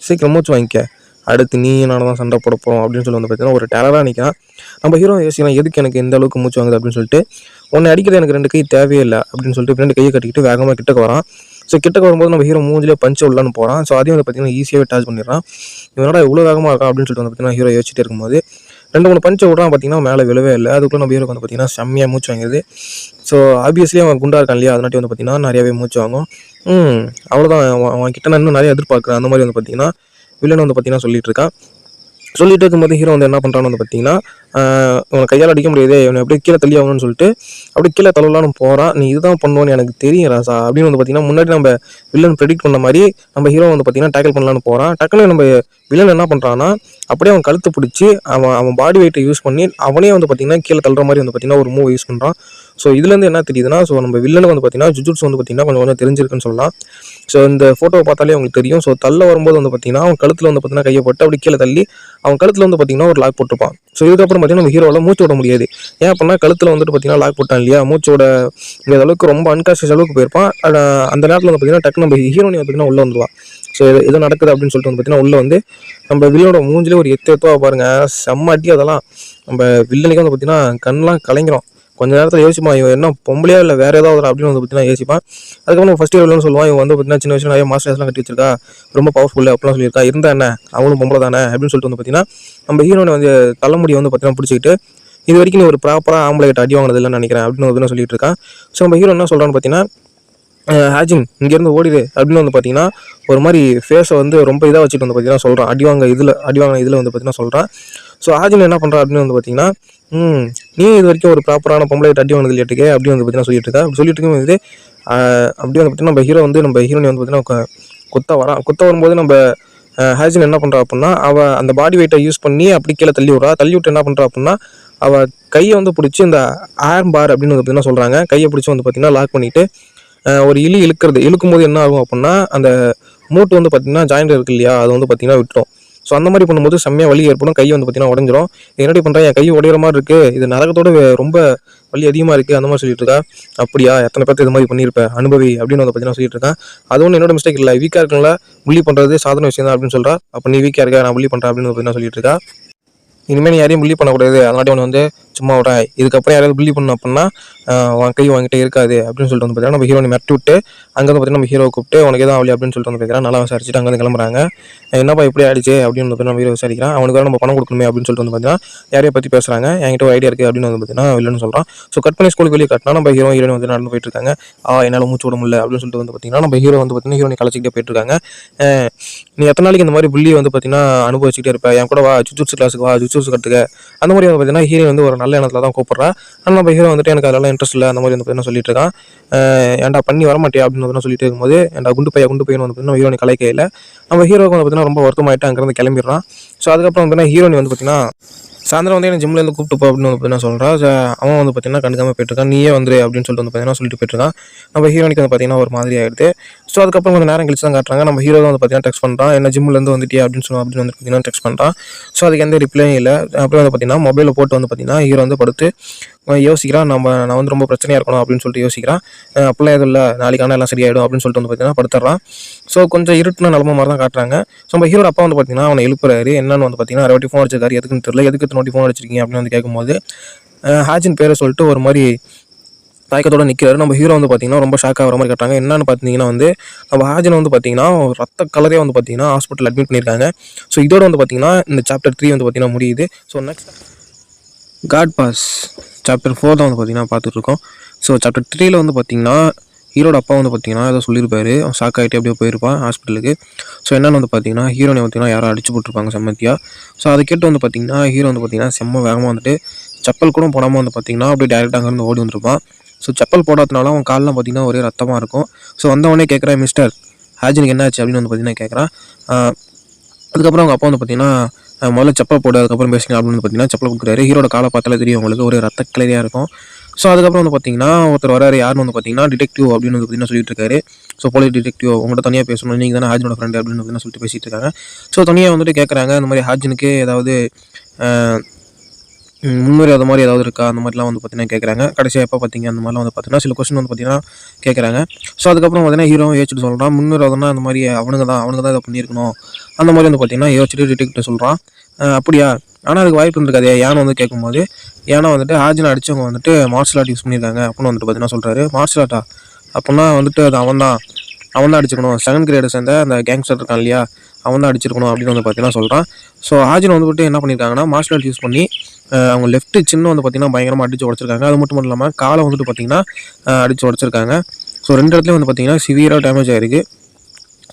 சீக்கிரம் மூச்சு வாங்கிக்க, அடுத்து நீ நான் தான் சண்டை போட போகிறோம் அப்படின்னு சொல்லி வந்து பார்த்தீங்கன்னா ஒரு டேலராக நிற்கான். நம்ம ஹீரோ யோசிக்கலாம் எதுக்கு எனக்கு இந்த அளவுக்கு மூச்சு வாங்குது அப்படின்னு சொல்லிட்டு, உன்னை அடிக்கிறது எனக்கு 2 கை தேவையே இல்லை அப்படின்னு சொல்லிட்டு 2 கையை கட்டிக்கிட்டு வேகமாக கிட்டக்கு வரான். ஸோ கிட்டக்க வரும்போது நம்ம ஹீரோ மூஞ்சிலே பஞ்சு விடலான்னு போகிறான். ஸோ அதையும் வந்து பார்த்தீங்கன்னா ஈஸியாகவே டாச் பண்ணிடுறான். இவனோட இவ்வளோ வேகமாக இருக்கான் அப்படின்னு சொல்லிட்டு வந்து பார்த்தீங்கன்னா ஹீரோ யோசிச்சுட்டு இருக்கும்போது 2-3 பஞ்சை விட்றான். பார்த்தீங்கன்னா மேலே விழவே இல்லை. அதுக்குள்ளே நம்ம ஹீரோக்கு வந்து பார்த்தீங்கன்னா செம்மையாக மூச்சு வாங்கிடுது. ஸோ ஆப்வியஸ்லி அவன் குண்டா இருக்கான் இல்லையா, அதனாட்டி வந்து பார்த்தீங்கன்னா நிறையாவே மூச்சு வாங்கும். அவ்வளோதான், அவன் கிட்ட நான் இன்னும் நிறைய எதிர்பார்க்குறேன் அந்த மாதிரி வந்து பார்த்தீங்கன்னா வில்லன் வந்து பார்த்தீங்கன்னா சொல்லிட்டு இருக்கான். சொல்லிட்டு இருக்கும்போது ஹீரோ வந்து என்ன பண்ணுறான்னு வந்து பார்த்தீங்கன்னா இவனை கையால் அடிக்க முடியாது, இவனை அப்படியே கீழே தள்ளி ஆகணும்னு சொல்லிட்டு அப்படியே கீழே தள்ளலான்னு போகிறான். நீ இதுதான் பண்ணுவோன்னு எனக்கு தெரியும் ராசா அப்படின்னு வந்து பார்த்தீங்கன்னா முன்னாடி நம்ம வில்லன் ப்ரெடிக்ட் பண்ண மாதிரி நம்ம ஹீரோ வந்து பார்த்தீங்கன்னா டேக்கிள் பண்ணலான்னு போகிறான். டக்குன்னு நம்ம வில்லன் என்ன பண்ணுறான்னா அப்படியே அவன் கழுத்து பிடிச்சி அவன் பாடி வெயிட்டை யூஸ் பண்ணி அவனே வந்து பார்த்தீங்கன்னா கீழே தள்ளுற மாதிரி வந்து பார்த்தீங்கன்னா ஒரு மூவ் யூஸ் பண்ணுறான். ஸோ இதுலேருந்து என்ன தெரியுதுன்னா, ஸோ நம்ம வில்லனுக்கு வந்து பார்த்தீங்கன்னா ஜுஜுட்சு வந்து பார்த்தீங்கன்னா கொஞ்சம் தெரிஞ்சிருக்குன்னு சொல்லலாம். ஸோ இந்த ஃபோட்டோவை பார்த்தாலே அவங்களுக்கு தெரியும். ஸோ தள்ள வரும்போது வந்து பார்த்தீங்கன்னா அவன் கழுத்தில் வந்து பார்த்தீங்கன்னா கையை போட்டு அப்படி கீழே தள்ளி அவன் கழுத்தில் வந்து பார்த்தீங்கன்னா ஒரு லாக் போட்டிருப்பான். ஸோ இதுக்கப்புறம் பார்த்தீங்கன்னா நம்ம ஹீரோவில் மூச்சு விட முடியாது. ஏன் அப்படின்னா கழுத்தில் வந்துட்டு பார்த்தீங்கன்னா லாக் போட்டான் இல்லையா, மூச்சோட இந்த அளவுக்கு ரொம்ப அன்கான்ஷியஸ் அளவுக்கு போயிருப்பான். அந்த நேரத்தில் வந்து பார்த்தீங்கன்னா டக்குனு நம்ம ஹீரோனி பார்த்தீங்கன்னா உள்ளே வந்துடுவான். ஸோ இது நடக்குது அப்படின்னு சொல்லிட்டு வந்து பார்த்தீங்கன்னா உள்ளே வந்து நம்ம வில்லனோட மூஞ்சிலே ஒரு எத்துவா பாருங்க, செம்ம அடி. அதெல்லாம் நம்ம வில்லனுக்கே வந்து பார்த்தீங்கன்னா கண்ணெலாம் கலங்கிறோம். கொஞ்ச நேரத்தில் யோசிப்பான், இவன் என்ன பொம்பளையா இல்லை வேறு ஏதாவது அப்படின்னு வந்து பார்த்தீங்கன்னா யோசிப்பான். அதுக்கப்புறம் ஃபஸ்ட் இயர் சொல்லுவான், இவன் வந்து பார்த்தீங்கன்னா சின்ன வயசுல நிறைய மாஸ்டர்ஸ்லாம் கட்டி வச்சிருக்கா, ரொம்ப பவர்ஃபுல் அப்படிலாம் சொல்லியிருக்கா, இருந்தா என்ன அவனும் பொம்பளை தானே அப்படின்னு சொல்லிட்டு வந்து பார்த்தீங்கன்னா நம்ம ஹீரோனை வந்து தலைமுடியை வந்து பார்த்தீங்கன்னா பிடிச்சிக்கிட்டு இது வரைக்கும் நீ ஒரு ப்ராப்பராக ஆம்பளை கிட்ட அடி வாங்கினது இல்லைன்னு நினைக்கிறேன் அப்படின்னு வந்து சொல்லிட்டு இருக்கான். ஸோ நம்ம ஹீரோ என்ன சொல்கிறான்னு பார்த்தீங்கன்னா ஹாஜின் இங்கேருந்து ஓடிடு அப்படின்னு வந்து பார்த்தீங்கன்னா ஒரு மாதிரி ஃபேஸை வந்து ரொம்ப இதாக வச்சுட்டு வந்து பார்த்தீங்கன்னா சொல்கிறான். அடி வாங்கின இதில் வந்து பார்த்தீங்கன்னா சொல்கிறான். ஸோ ஹாஜின் என்ன பண்ணுறா அப்படின்னு வந்து பார்த்தீங்கன்னா நீ இது வரைக்கும் ஒரு ப்ராப்பரான பொம்பளை அடி வாங்கினது இல்லையாட்டுக்கே அப்படின்னு வந்து பார்த்தீங்கன்னா சொல்லிட்டு இருக்கா. சொல்லிட்டு இருக்கும் இது அப்படியே வந்து பார்த்தீங்கன்னா நம்ம ஹீரோ வந்து நம்ம ஹீரோனி வந்து பார்த்தீங்கன்னா குத்த வரும்போது நம்ம ஹாஜின் என்ன பண்ணுறா அப்படின்னா அவள் அந்த பாடி வெயிட்டை யூஸ் பண்ணி அப்படி கீழே தள்ளி விட்டு என்ன பண்ணுறா அப்படின்னா அவள் கையை வந்து பிடிச்சி இந்த ஆர்ம் பார் அப்படின்னு வந்து பார்த்தீங்கன்னா சொல்கிறாங்க. கையை பிடிச்சி வந்து பார்த்தீங்கன்னா லாக் பண்ணிவிட்டு ஒரு இழுக்கும்போது என்ன ஆகும் அப்படின்னா அந்த மூட்டு வந்து பார்த்தீங்கன்னா ஜாயிண்ட் இருக்கு இல்லையா, அது வந்து பார்த்தீங்கன்னா விட்டுரும். ஸோ அந்த மாதிரி பண்ணும்போது செம்மையாக வலி ஏற்படும், கை வந்து பார்த்தீங்கன்னா உடஞ்சிரும். என்னடி பண்ணுறேன், என் கை உடையிற மாதிரி இருக்குது, இது நரகத்தோட ரொம்ப வலி அதிகமாக இருக்குது அந்த மாதிரி சொல்லிட்டு இருக்கா. அப்படியா, எத்தனை பேர்த்து இது மாதிரி பண்ணியிருப்பேன், அனுபவி அப்படின்னு வந்து பார்த்தீங்கன்னா சொல்லிட்டு இருக்கேன். அது ஒன்றும் என்னோட மிஸ்டேக் இல்லை, வீக்காக இருக்குங்களா புள்ளி பண்ணுறது சாதாரண விஷயம் தான் அப்படின்னு சொல்கிறா. அப்போ நீ வீக்காக இருக்க, நான் புள்ளி பண்ணுறேன் அப்படின்னு பார்த்தீங்கன்னா சொல்லிட்டு இருக்கா. இனிமேல் நீ யாரையும் புள்ளி பண்ணக்கூடாது, அதனாட்டி அவனை வந்து சும்மா விட, இதுக்கப்புறம் யாராவது புள்ளி பண்ணணும் அப்படின்னா உன் கை வாங்கிட்டே இருக்காது அப்படின்னு சொல்லிட்டு வந்து பார்த்தீங்கன்னா நம்ம ஹீரோனை மிரட்டி விட்டு அங்கே வந்து பார்த்தீங்கன்னா நம்ம ஹீரோவை கூப்பிட்டு உனக்கு எதாவது ஆகலை அப்படின்னு சொல்லிட்டு வந்து பார்த்தீங்கன்னா நல்லா விசாரிச்சுட்டு அங்கே வந்து கிளம்புறாங்க. என்னப்பா இப்படி ஆயிடுச்சு அப்படின்னு வந்து நம்ம ஹீரோ விசாரிக்கிறான். அவனுக்கு நம்ம பணம் கொடுக்கணுமே அப்படின்னு சொல்லிட்டு வந்து பார்த்தீங்கன்னா யாரையை பற்றி பேசுகிறாங்க, என்கிட்ட ஒரு ஐடியா இருக்குது அப்படின்னு வந்து பார்த்தீங்கன்னா இல்லைன்னு சொல்கிறான். ஸோ கட் பண்ணி ஸ்கூலுக்கு வெளியே கட்டினா நம்ம ஹீரோயின் வந்து நடந்து போயிட்டு இருக்காங்க. என்னால் மூச்சு விட முடியல அப்படின்னு சொல்லிட்டு வந்து பார்த்தீங்கன்னா நம்ம ஹீரோ வந்து பார்த்தீங்கன்னா ஹீரோனை கலைச்சிக்கிட்டே போயிட்டு இருக்காங்க. நீ எத்தனை நாளைக்கு இந்த மாதிரி புள்ளி வந்து பார்த்தீங்கன்னா அனுபவிச்சுக்கிட்டே இருப்பேன், என் கூட வா ஜுஜுட்சு கிளாஸுக்கு வா, ஜுஜுட்சு கற்றுக்க அந்த மாதிரி வந்து பார்த்தீங்கன்னா ஹீரோ வந்து ஒரு நல்ல எண்ணத்தில் தான் கூப்பிட்றா. ஆனால் நம்ம ஹீரோ வந்துட்டு எனக்கு அதெல்லாம் இன்ட்ரெஸ்ட் இல்லை அந்த மாதிரி வந்து பார்த்தீங்கன்னா சொல்லிட்டு இருக்கான். ஏன்டா பண்ணி வரமாட்டியா அப்படின்னு வந்து சொல்லிட்டு இருக்கும்போது ஏன்டா குண்டு பையன் வந்து பார்த்தீங்கன்னா ஹீரோனி கலைக்கையில் நம்ம ஹீரோக்கு வந்து பார்த்தீங்கன்னா ரொம்ப வருத்தமாயிட்டு அங்கேருந்து கிளம்பிடுறான். ஸோ அதுக்கப்புறம் வந்து ஹீரோனி வந்து பார்த்தீங்கன்னா சாயந்தரம் வந்து என்ன ஜிம்லேருந்து கூப்பிட்டு போ அப்படின்னு வந்து பார்த்தீங்கன்னா சொல்கிறான். அவன் வந்து பார்த்தீங்கன்னா கண்டுக்காமல் போயிட்டுருக்கான். நீயே வந்துரு அப்படின்னு சொல்லிட்டு வந்து பார்த்தீங்கன்னா சொல்லிட்டு போயிட்டுருக்கான். நம்ம ஹீரோனிக்கு வந்து பார்த்தீங்கன்னா ஒரு மாதிரி ஆகிடுது. ஸோ அதுக்கப்புறம் கொஞ்சம் நேரம் கழிச்சு தான் காட்டுறாங்க. நம்ம ஹீரோ வந்து பார்த்தீங்கன்னா டெக்ஸ்ட் பண்ணுறான், என்ன ஜிம்லேருந்து வந்துட்டியா அப்படின்னு வந்து பார்த்தீங்கன்னா டெக்ஸ்ட் பண்ணுறான். ஸோ அதுக்கு எந்த ரிப்ளையும் இல்லை. அப்புறம் வந்து பார்த்தீங்கன்னா மொபைலில் போட்டு வந்து பார்த்தீங்கன்னா ஹீரோ வந்து படுத்து யோசிக்கிறான், நான் வந்து ரொம்ப பிரச்சனையாக இருக்கணும் அப்படின்னு சொல்லிட்டு யோசிக்கிறான். அப்படிலாம் எதுவும் இல்லை, நாளைக்கான எல்லாம் சரியாயிடும் அப்படின்னு சொல்லிட்டு வந்து பார்த்தீங்கன்னா படுத்துறான். ஸோ கொஞ்சம் இருட்டுன நிலமை மாதிரி தான் காட்டுறாங்க. ஸோ நம்ம ஹீரோ அப்பா வந்து பார்த்தீங்கன்னா அவனை எழுப்புறாரு. என்னன்னு வந்து பார்த்தீங்கன்னா ரெண்டு வாட்டி ஃபோன் அடிச்சிருக்காரு, எதுக்குன்னு தெரியல, எதுக்கு நோட்டி ஃபோன் அடிச்சிருக்கீங்க அப்படின்னு வந்து கேட்கும்போது ஹாஜின் பேரை சொல்லிட்டு ஒரு மாதிரி தயக்கத்தோட நிற்கிறாரு. நம்ம ஹீரோ வந்து பார்த்தீங்கன்னா ரொம்ப ஷாக் ஆகிற மாதிரி காட்டுறாங்க. என்னன்னு பார்த்தீங்கன்னா வந்து நம்ம ஹாஜின் வந்து பார்த்தீங்கன்னா ரத்த கலரே வந்து பார்த்தீங்கன்னா ஹாஸ்பிட்டல் அட்மிட் பண்ணியிருக்காங்க. ஸோ இதோட வந்து பார்த்தீங்கன்னா இந்த சாப்டர் 3 வந்து பார்த்தீங்கன்னா முடியுது. ஸோ நெக்ஸ்ட் காட் பாஸ் சாப்டர் 4 தான் வந்து பார்த்தீங்கன்னா பார்த்துட்ருக்கோம். ஸோ சாப்டர் 3ல் வந்து பார்த்தீங்கன்னா ஹீரோட அப்பா வந்து பார்த்தீங்கன்னா ஏதோ சொல்லியிருப்பாரு, ஷாக் ஆகிட்டே அப்படியே போயிருப்பான் ஹாஸ்பிட்டலுக்கு. ஸோ என்னென்னு வந்து பார்த்தீங்கன்னா ஹீரோனை பார்த்தீங்கன்னா யாரும் அடிச்சு போட்டிருப்பாங்க செம்மத்தியாக. ஸோ அதை கேட்டு வந்து பார்த்தீங்கன்னா ஹீரோ வந்து பார்த்தீங்கன்னா செம்ம வேகமாக வந்துட்டு செப்பல் கூட போடாமல் வந்து பார்த்தீங்கன்னா அப்படியே டேரெக்டாக அங்கேருந்து ஓடி வந்துருப்பான். ஸோ செப்பல் போடாதனால அவன் காலெலாம் பார்த்தீங்கன்னா ஒரே ரத்தமாக இருக்கும். ஸோ வந்தவொடனே கேட்குறேன், மிஸ்டர் ஹாஜினுக்கு என்ன ஆச்சு அப்படின்னு வந்து பார்த்தீங்கன்னா கேட்குறான். அதுக்கப்புறம் அவங்க அப்பா வந்து பார்த்தீங்கன்னா முதல்ல செப்பல் போடு அதுக்கப்புறம் பேசுங்க அப்படின்னு வந்து பார்த்தீங்கன்னா செப்பல் கொடுக்குறாரு. ஹீரோட காலை பார்த்தாலே தெரியும் உங்களுக்கு ஒரு ரத்த கிளறியாக இருக்கும். ஸோ அதுக்கப்புறம் வந்து பார்த்தீங்கன்னா ஒருத்தர் வராரு, யாருன்னு வந்து பார்த்தீங்கன்னா டிடெக்டிவ் அப்படின்னு வந்து பார்த்தீங்கன்னா சொல்லிட்டு இருக்காரு. ஸோ போலீஸ் டிடெக்டிவ் உங்கள்கிட்ட தனியாக பேசணும், நீங்கள் தானே ஹாஜினோட ஃப்ரெண்டு அப்படின்னு வந்து சொல்லிட்டு பேசிட்டு இருக்காங்க. ஸோ தனியாக வந்துட்டு கேட்குறாங்க, இந்த மாதிரி ஹாஜினுக்கு ஏதாவது முன்னுரை அது மாதிரி ஏதாவது இருக்கா அந்த மாதிரிலாம் வந்து பார்த்தீங்கன்னா கேட்குறாங்க. கடைசியாக எப்போ பார்த்தீங்க அந்த மாதிரிலாம் வந்து பார்த்தீங்கன்னா சில கொஸ்டின் வந்து பார்த்தீங்கன்னா கேட்குறாங்க. ஸோ அதுக்கப்புறம் பார்த்தீங்கன்னா ஹீரோ யோசிச்சுட்டு சொல்கிறான், முன்னுரைனா அந்த மாதிரி அவனுங்க தான் இதை பண்ணியிருக்கணும் அந்த மாதிரி வந்து பார்த்தீங்கன்னா யோசிச்சுட்டு டிடெக்டிவ் சொல்கிறான். அப்படியா, ஆனால் அதுக்கு வாய்ப்பு இருந்திருக்காது ஏன்னு வந்து கேட்கும்போது, ஏன்னா வந்துட்டு ஹாஜினை அடித்தவங்க வந்துட்டு மார்ஷல் ஆர்ட் யூஸ் பண்ணியிருக்காங்க அப்படின்னு வந்துட்டு பார்த்தீங்கன்னா சொல்கிறாரு. மார்ஷல் ஆர்ட்டா அப்படின்னா வந்துட்டு அது அவன் தான் அவன் தான் அடிச்சிருக்கணும், செகண்ட் கிரேடை சேர்ந்த அந்த கேங்ஸ்டர் இருக்கான் இல்லையா, அவன் தான் அடிச்சிருக்கணும் அப்படின்னு வந்து பார்த்தீங்கன்னா சொல்கிறான். ஸோ ஹாஜின் வந்துட்டு என்ன பண்ணியிருக்காங்கன்னா மார்ஷல் ஆர்ட் யூஸ் பண்ணி அவங்க லெஃப்ட் சின்ன வந்து பார்த்தீங்கன்னா பயங்கரமாக அடிச்சு உடச்சிருக்காங்க. அது மட்டும் இல்லாமல் காலை வந்துட்டு பார்த்தீங்கன்னா அடிச்சு உடச்சிருக்காங்க. ஸோ 2 இடத்துலையும் வந்து பார்த்தீங்கன்னா சிவியராக டேமேஜ் ஆயிருக்கு.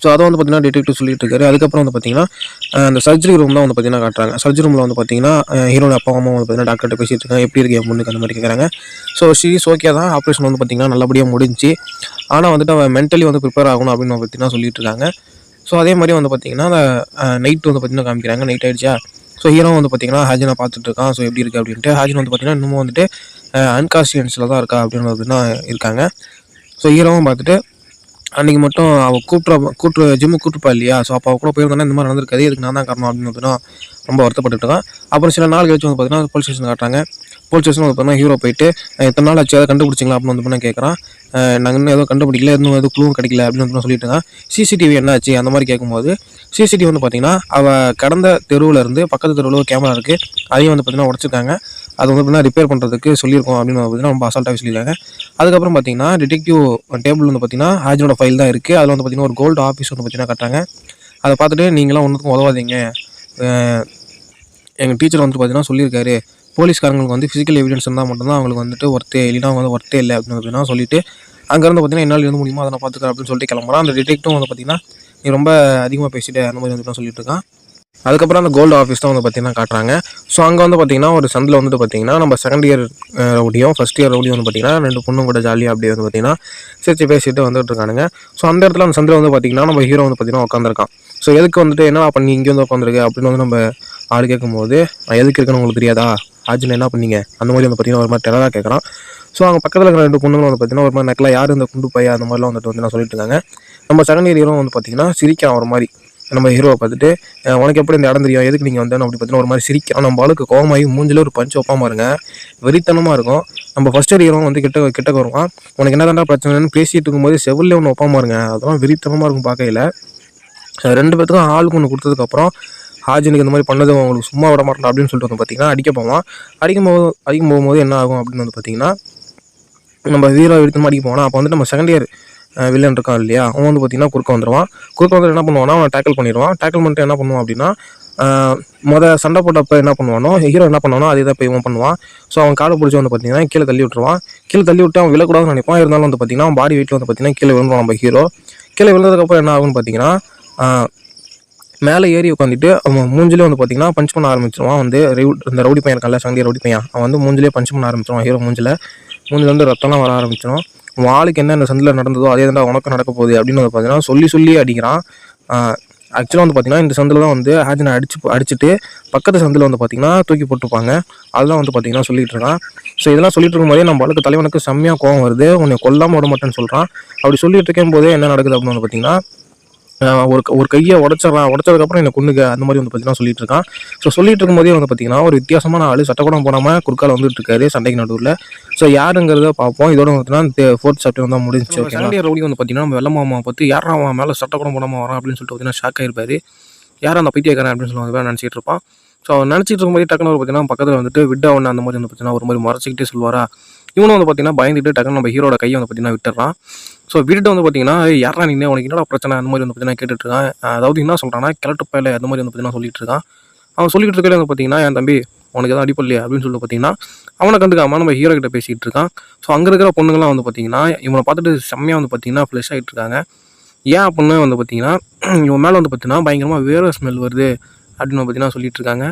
ஸோ அதை வந்து பார்த்தீங்கன்னா டிடெக்டிவ் சொல்லிட்டு இருக்காரு. அதுக்கப்புறம் வந்து பார்த்தீங்கன்னா அந்த சர்ஜரி ரூம் தான் வந்து பார்த்தீங்கன்னா காட்டுறாங்க. சர்ஜரி ரூமில் வந்து பார்த்தீங்கன்னா ஹீரோட அப்பா அம்மா வந்து பார்த்தீங்கன்னா டாக்டர்கிட்ட பேசிட்டு இருக்காங்க, எப்படி இருக்கு என் பொண்ணுக்கு அந்த மாதிரி கேட்குறாங்க. ஸோ ஷீஸ் ஓகே தான், ஆப்ரேஷன் வந்து பார்த்தீங்கன்னா நல்லபடியாக முடிஞ்சு. ஆனால் வந்துட்டு அவன் மென்டலி வந்து ப்ரிப்பேர் ஆகணும் அப்படின்னு பார்த்தீங்கன்னா சொல்லிட்டு இருக்காங்க. ஸோ அதே மாதிரி வந்து பார்த்தீங்கன்னா நைட் வந்து பார்த்தீங்கன்னா காமிக்கிறாங்க. நைட் ஆயிடுச்சா. ஸோ ஹீரோ வந்து பார்த்தீங்கன்னா ஹாஜினை பார்த்துட்டு இருக்கான். ஸோ எப்படி இருக்குது அப்படின்ட்டு. ஹாஜின் வந்து பார்த்தீங்கன்னா இன்னமும் வந்துட்டு அன்கான்ஷியன்ஸில் தான் இருக்கா அப்படின்னு பார்த்தீங்கன்னா இருக்காங்க. ஸோ ஹீரோவும் பார்த்துட்டு அன்றைக்கி மட்டும் அவள் ஜிம்முக்கு கூப்பிட்டுப்பா இல்லையா. ஸோ அப்போ அவள் கூட போயிருந்தானே இந்த மாதிரி நடந்திருக்காது, இதுக்கு நான் தான் காரணம் அப்படின்னு பார்த்தீங்கன்னா ரொம்ப வருத்தப்பட்டு இருக்கான். அப்புறம் சில நாள் கழிச்சு வந்து பார்த்தீங்கன்னா போலீஸ் ஸ்டேஷன் காட்டுறாங்க. போலீஸ் ஸ்டேஷன் வந்து பார்த்தீங்கன்னா ஹீரோ போயிட்டு எத்தனை நாள் ஆச்சு, அதை கண்டுபிடிச்சிங்களா அப்படின்னு வந்து பார்த்தீங்கன்னா கேட்குறான். நாங்கள் இன்னும் எதுவும் கண்டுபிடிக்கல, இன்னும் எதுவும் க்ளூவும் கிடைக்கல அப்படின்னு வந்து சொல்லிட்டு இருக்கான். சிசிடிவி என்ன ஆச்சு அந்த மாதிரி கேட்கும்போது சிசிடிவி வந்து பார்த்தீங்கன்னா அவள் கடந்த தெருவில் இருந்து பக்கத்து தெருவில் ஒரு கேமரா இருக்குது, அதையும் வந்து பார்த்தீங்கன்னா உடச்சிருக்காங்க. அது வந்து பார்த்தீங்கன்னா ரிப்பேர் பண்ணுறதுக்கு சொல்லியிருக்கோம் அப்படின்னு பார்த்தீங்கன்னா ரொம்ப அசால்ட்டாகவே சொல்லியிருக்காங்க. அதுக்கப்புறம் பார்த்தீங்கன்னா டிடெக்டிவ் டேபிள் வந்து பார்த்தீங்கன்னா ஹாஜனோட ஃபைல் தான் இருக்குது. அதில் வந்து பார்த்தீங்கன்னா ஒரு கோல்டு ஆஃபீஸ் வந்து பார்த்தீங்கன்னா கட்டுறாங்க. அதை பார்த்துட்டு நீங்களாம் ஒன்றுக்கும் உதவாதீங்க, எங்கள் டீச்சர் வந்து பார்த்தீங்கன்னா சொல்லியிருக்காரு, போலீஸ்காரங்களுக்கு வந்து ஃபிசிக்கல் எவிடன்ஸ் இருந்தால் மட்டும்தான் அவங்களுக்கு வந்துட்டு ஒர்த்தே, இல்லைனா அவங்க வந்து ஒர்த்தே இல்லை அப்படின்னு பார்த்தீங்கன்னா சொல்லிட்டு அங்கேருந்து பார்த்தீங்கன்னா என்னால் எது முடியுமோ அதை நான் பார்த்துக்கிறேன் அப்படின்னு சொல்லிட்டு கிளம்புறான். அந்த டிடெக்டிவும் வந்து பார்த்தீங்கன்னா நீ ரொம்ப அதிகமாக பேசிட்டு அந்த மாதிரி வந்து சொல்லிட்டு இருக்கான். அதுக்கப்புறம் அந்த கோல்டு ஆஃபீஸ் தான் வந்து பார்த்தீங்கன்னா காட்டுறாங்க. ஸோ அங்கே வந்து பார்த்தீங்கன்னா ஒரு சந்தில் வந்துட்டு பார்த்தீங்கன்னா நம்ம செகண்ட் இயர் ரவுடியும் ஃபஸ்ட் இயர் ரவுடியும் வந்து பார்த்தீங்கன்னா 2 பொண்ணும் கூட ஜாலியாக அப்படியே வந்து பார்த்தீங்கன்னா சிரிச்சு பேசிட்டு வந்துட்டு இருக்கானுங்க. ஸோ அந்த இடத்துல அந்த சந்தில் வந்து பார்த்தீங்கன்னா நம்ம ஹீரோ வந்து பார்த்தீங்கன்னா உட்காந்துருக்கான். ஸோ எதுக்கு வந்துட்டு என்ன பண்ணி இங்கே வந்து உட்காந்துருக்கு அப்படின்னு வந்து நம்ம ஆள் கேட்கும்போது நான் எதுக்கு இருக்குன்னு உங்களுக்கு தெரியாதா, ஆஜில் என்ன பண்ணீங்க அந்த மாதிரி வந்து பார்த்தீங்கன்னா ஒரு மாதிரி டெரராக கேட்குறான். ஸோ அவங்க பக்கத்தில் இருக்கிற 2 பொண்ணுங்களும் வந்து பார்த்தீங்கன்னா ஒரு மாதிரி நக்கலாக யார் இந்த குண்டு பையா அந்த மாதிரிலாம் வந்துட்டு வந்து நான் சொல்லிட்டு இருக்காங்க. நம்ம செகண்ட் இயர் ஹீரோ வந்து பார்த்தீங்கன்னா சிரிக்கான் ஒரு மாதிரி. நம்ம ஹீரோவை பார்த்துட்டு உனக்கு எப்படி இந்த இடம் தெரியும், எதுக்கு நீங்கள் வந்தேன்னு அப்படி பார்த்தீங்கன்னா ஒரு மாதிரி சிரிக்கிறான். நம்ம ஆளுக்கு கோவமாகி மூஞ்சில் ஒரு பஞ்சு வைப்பாம பாருங்க, வெறித்தனமாக இருக்கும். நம்ம ஃபர்ஸ்ட் இயர் ஹீரோ வந்து கிட்ட வருவான், உனக்கு என்ன தாண்டா பிரச்சனைன்னு பேசிட்டு இருக்கும்போது செவிலில் ஒன்று வைப்பாம பாருங்க, அதெல்லாம் வெறித்தனமாக இருக்கும் பார்க்கையில். 2 பேத்துக்கும் ஆளுக்கு ஒன்று கொடுத்ததுக்கப்புறம் ஹாஜினுக்கு இந்த மாதிரி பண்ணது அவங்களுக்கு சும்மா விட மாட்டேன் அப்படின்னு சொல்லிட்டு வந்து பார்த்தீங்கன்னா அடிக்க போவான். அடிக்கும் போகும்போது என்ன ஆகும் அப்படின்னு வந்து பார்த்தீங்கன்னா நம்ம ஹீரோ எடுத்து அடிக்க போவானா. அப்போ வந்துட்டு நம்ம செகண்ட் இயர் வில்லன் இருக்கான் இல்லையா, அவன் வந்து பார்த்தீங்கன்னா குறுக்க வந்துடுவான். வந்து என்ன பண்ணுவான்னா அவன் டேக்கிள் பண்ணிடுவான். டேக்கிள் பண்ணிட்டு என்ன பண்ணுவான் அப்படின்னா சண்டை போட்டப்போ என்ன பண்ணுவானோ ஹீரோ என்ன பண்ணுவானோ அதே தான் போய் இவன் பண்ணுவான். ஸோ அவன் காலை பிடிச்சி வந்து பார்த்தீங்கன்னா கீழே தள்ளி விட்டுருவான். கீழே தள்ளி விட்டு அவன் விழக்கூடாதுன்னு நினைப்பான். இருந்தாலும் வந்து பார்த்தீங்கன்னா அவன் பாடி வெயிட்டில் வந்து பார்த்தீங்கன்னா கீழே விழுந்துருவான். நம்ம ஹீரோ கீழே விழுந்ததுக்கப்புறம் என்ன ஆகும்னு பார்த்தீங்கன்னா மேலே ஏறி உட்காந்துட்டு அவன் மூஞ்சிலே வந்து பார்த்தீங்கன்னா பஞ்ச் பண்ண ஆரம்பிச்சிருவான். வந்து இந்த ரவுடி பையன் இருக்கான்ல, சண்டிய ரவுடி பையன், அவன் வந்து மூஞ்சிலே பஞ்ச் பண்ண ஆரம்பிச்சிருவான். ஹீரோ மூஞ்சில் வந்து ரத்தம்லாம் வர ஆரம்பிச்சிடும். உன் ஆளுக்கு என்ன இந்த சந்தில் நடந்ததோ அதே தான் உனக்கும் நடக்க போகுது அப்படின்னு வந்து பார்த்தீங்கன்னா சொல்லி அடிக்கிறான். ஆக்சுவலாக வந்து பார்த்தீங்கன்னா இந்த சந்தில் தான் வந்து ஹாஜனை அடிச்சுட்டு பக்கத்து சந்தில் வந்து பார்த்தீங்கன்னா தூக்கி போட்டுருப்பாங்க. அதெல்லாம் வந்து பார்த்தீங்கன்னா சொல்லிட்டு இருக்கான். ஸோ இதெல்லாம் சொல்லிட்டு இருக்கும்போதே நம்ம ஆளுக்கு தலைவனுக்கு செம்மையாக கோவம் வருது. உன்னை கொல்லாமல் விட மாட்டேன்னு சொல்கிறான். அப்படி சொல்லிட்டு இருக்கும் போதே என்ன நடக்குது அப்படின்னு வந்து பார்த்தீங்கன்னா ஒரு கையை உடச்சதுக்கப்புறம் என்னை கொண்டுங்க அந்த மாதிரி வந்து பார்த்தீங்கன்னா சொல்லிட்டு இருக்கான். ஸோ சொல்லிட்டு இருக்கும்போதே வந்து பார்த்தீங்கன்னா ஒரு வித்தியாசமான ஆள் சட்டக்கூடம் போடாமல் குறுக்கால வந்துட்டு இருக்காரு சண்டைக்கு நடுவில். ஸோ யாருங்கிறத பார்ப்போம். இதோட பார்த்தீங்கன்னா 4th சாப்டர் வந்து முடிஞ்சிச்சு. செகண்ட் இயர் ரவுடி வந்து பார்த்தீங்கன்னா நம்ம வெள்ள மாமா பார்த்து யாரா அவன் மேலே சட்டக்கூடம் போடாமல் வரான் அப்படின்னு சொல்லிட்டு பார்த்தீங்கன்னா ஷாக் ஆயிருப்பாரு. யாரும் அந்த பைத்தியக்காரன் அப்படின்னு சொல்லி நினச்சிட்டு இருப்பான். ஸோ அவன் நினச்சிட்டு இருக்கும்போது டக்குனு பார்த்தீங்கன்னா பக்கத்தில் வந்துட்டு விட்டா ஒன்று அந்த மாதிரி வந்து பார்த்தீங்கன்னா ஒரு மாதிரி முறைச்சிக்கிட்டே சொல்லுவாரா. இவனும் வந்து பார்த்தீங்கன்னா பயந்துட்டு டக்குனு நம்ம ஹீரோட கையை வந்து பார்த்தீங்கன்னா விட்டுறான். ஸோ வீட்டு வந்து பார்த்தீங்கன்னா யாரா நீ உனக்கு என்னடா பிரச்சனை அந்த மாதிரி வந்து பார்த்தீங்கன்னா கேட்டுட்டு இருக்கான். அதாவது என்ன சொல்கிறான்னா கிழட்டு பையில அந்த மாதிரி வந்து பார்த்தீங்கன்னா சொல்லிட்டு இருக்கான். அவன் சொல்லிட்டு இருக்கல வந்து பார்த்தீங்கன்னா என் தம்பி உனக்கு எதாவது அடிப்படலையா அப்படின்னு சொல்லிட்டு பார்த்தீங்கன்னா அவனை கண்டுக்காம நம்ம ஹீரோ கிட்ட பேசிகிட்டு இருக்கான். ஸோ அங்கே இருக்கிற பொண்ணுங்களாம் வந்து பார்த்தீங்கன்னா இவனை பார்த்துட்டு செம்மையாக வந்து பார்த்தீங்கன்னா ஃப்ளஷ் ஆகிட்டு இருக்காங்க. ஏன் அப்படின்னு வந்து பார்த்தீங்கன்னா இவன் மேலே வந்து பார்த்தீங்கன்னா பயங்கரமாக வேறு ஸ்மெல் வருது அப்படின்னு பார்த்தீங்கன்னா சொல்லிட்டு இருக்காங்க.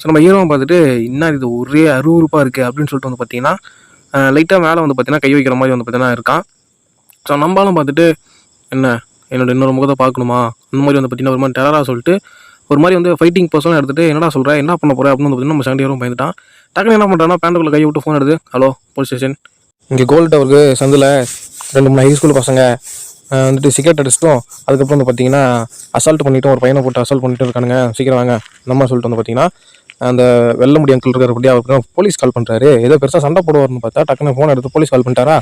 ஸோ நம்ம ஹீரோவை பார்த்துட்டு என்ன இது ஒரே அருவருப்பாக இருக்குது அப்படின்னு சொல்லிட்டு வந்து பார்த்தீங்கன்னா லைட்டாக மேலே வந்து பார்த்தீங்கன்னா கை வைக்கிற மாதிரி வந்து பார்த்தீங்கன்னா இருக்கான். ஸோ நம்மளும் பார்த்துட்டு என்ன என்னோட இன்னொரு முகத்தை பார்க்கணுமா அந்த மாதிரி வந்து பார்த்தீங்கன்னா ஒரு மாதிரி டெரராக சொல்லிட்டு ஒரு மாதிரி வந்து ஃபைட்டிங் பர்சனாக எடுத்துகிட்டு என்னடா சொல்கிறேன் என்ன பண்ண போகிறேன் அப்படின்னு வந்து பார்த்தீங்கன்னா நம்ம செகண்ட் இயரும் பயந்துட்டான். டக்குனு என்ன பண்ணுறான்னா பேண்ட்டுக்குள்ளே கை விட்டு ஃபோன் எடுத்து ஹலோ போலீஸ் ஸ்டேஷன், இங்கே கோல்டு டவருக்கு சந்தில் 2-3 ஹை ஸ்கூல் பசங்க வந்துட்டு சிகரெட் அடிச்சிட்டோம். அதுக்கப்புறம் வந்து பார்த்தீங்கன்னா அசால்ட் பண்ணிவிட்டு ஒரு பையனை போட்டு அசால்ட் பண்ணிட்டு இருக்கானுங்க, சீக்கிரம் வாங்க இந்த மாதிரி சொல்லிட்டு வந்து பார்த்தீங்கன்னா அந்த வெள்ள முடி அங்கிள் இருக்கிறபடி அவருக்கு போலீஸ் கால் பண்ணுறாரு. ஏதோ பெருசாக சண்டை போடுவார்னு பார்த்தா டக்குனு ஃபோன் எடுத்து போலீஸ் கால் பண்ணிட்டாரா.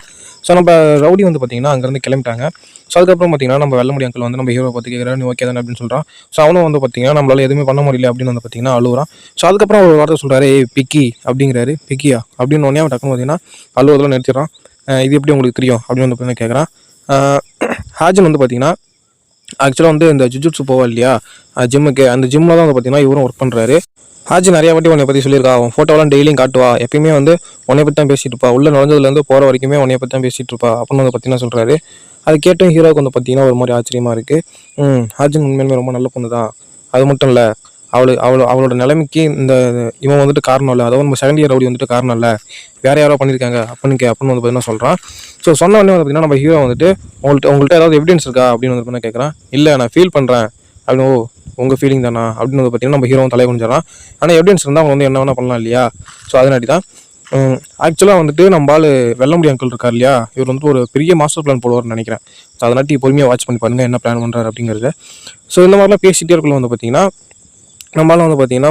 ஸோ நம்ம ரவுடி வந்து பார்த்தீங்கன்னா அங்கேருந்து கிளம்பிட்டாங்க. ஸோ அதுக்கப்புறம் பார்த்தீங்கன்னா நம்ம வெள்ள முடி அங்கிள் வந்து நம்ம ஹீரோ பார்த்து கேட்குறாரு, நீ ஓகே தானே அப்படின்னு சொல்கிறான். ஸோ அவனும் வந்து பார்த்தீங்கன்னா நம்மளால எதுவுமே பண்ண முடியல அப்படின்னு வந்து பார்த்தீங்கன்னா அழுகுறான். ஸோ அதுக்கப்புறம் ஒரு வார்த்தை சொல்கிறாரு, பிக்கி அப்படிங்கிறாரு. பிக்கியா அப்படின்னு ஒன்றே அவன் டக்குன்னு பார்த்தீங்கன்னா அழுவதெல்லாம் நிறுத்திடுறான். இது எப்படி உங்களுக்கு தெரியும் அப்படின்னு வந்து பார்த்தீங்கன்னா கேட்குறான். ஹாஜன் வந்து பார்த்தீங்கன்னா ஆக்சுவலாக வந்து இந்த ஜுஜுட்ஸு போவா இல்லையா ஜிம்முக்கு, அந்த ஜிம்மில் தான் வந்து பார்த்தீங்கன்னா இவரும் ஒர்க் பண்ணுறாரு. ஹாஜி நிறையா வாட்டி உன்னை பற்றி சொல்லியிருக்கா, அவன் ஃபோட்டோலாம் டெய்லியும் காட்டுவா, எப்பயுமே வந்து உன்னை பற்றி தான் பேசிகிட்டு இருப்பா, உள்ள நுழைஞ்சதுலேருந்து போகிற வரைக்குமே உன்னை பற்றி தான் பேசிகிட்டு இருப்பா அப்படின்னு வந்து பார்த்தீங்கன்னா சொல்கிறாரு. அது கேட்டும் ஹீரோவுக்கு வந்து பார்த்தீங்கன்னா ஒரு மாதிரி ஆச்சரியமாக இருக்குது. ஹாஜின் உண்மையிலுமே ரொம்ப நல்ல பொண்ணு தான், அது மட்டும் இல்லை அவளோட நிலைமைக்கு இந்த இவன் வந்துட்டு காரணம் இல்லை, அதாவது நம்ம செகண்ட் இயர் ரவுடி வந்துட்டு காரணம் இல்லை, வேறு யாரோ பண்ணியிருக்காங்க அப்படின்னு வந்து பார்த்தீங்கன்னா சொல்கிறான். ஸோ சொன்ன உடனே வந்து பார்த்தீங்கன்னா நம்ம ஹீரோ வந்துட்டு உங்கள்கிட்ட ஏதாவது எவிடன்ஸ் இருக்கா அப்படின்னு வந்து பார்த்தீங்கன்னா கேட்குறான். இல்லை நான் ஃபீல் பண்ணுறேன் அப்படின்னு. ஓ உங்கள் ஃபீலிங் தானா அப்படின்னு வந்து பார்த்தீங்கன்னா நம்ம ஹீரோவும் தலையை குனிஞ்சிடறான். ஆனால் எவிடன்ஸ் இருந்தால் அவங்க வந்து என்ன வேணால் பண்ணலாம் இல்லையா. ஸோ அதனாடி தான் ஆக்சுவலாக வந்துட்டு நம்ம ஆள் வெள்ளமுடி அங்கிள் இருக்கார் இல்லையா, இவர் வந்துட்டு ஒரு பெரிய மாஸ்டர் பிளான் போடுவார்னு நினைக்கிறேன். ஸோ அதனாட்டி பொறுமையாக வாட்ச் பண்ணி பாருங்கள் என்ன பிளான் பண்ணுறாரு அப்படிங்கிறது. ஸோ இந்த மாதிரிலாம் பேசிகிட்டே இருக்குள்ள வந்து பார்த்தீங்கன்னா நம்மளால வந்து பார்த்தீங்கன்னா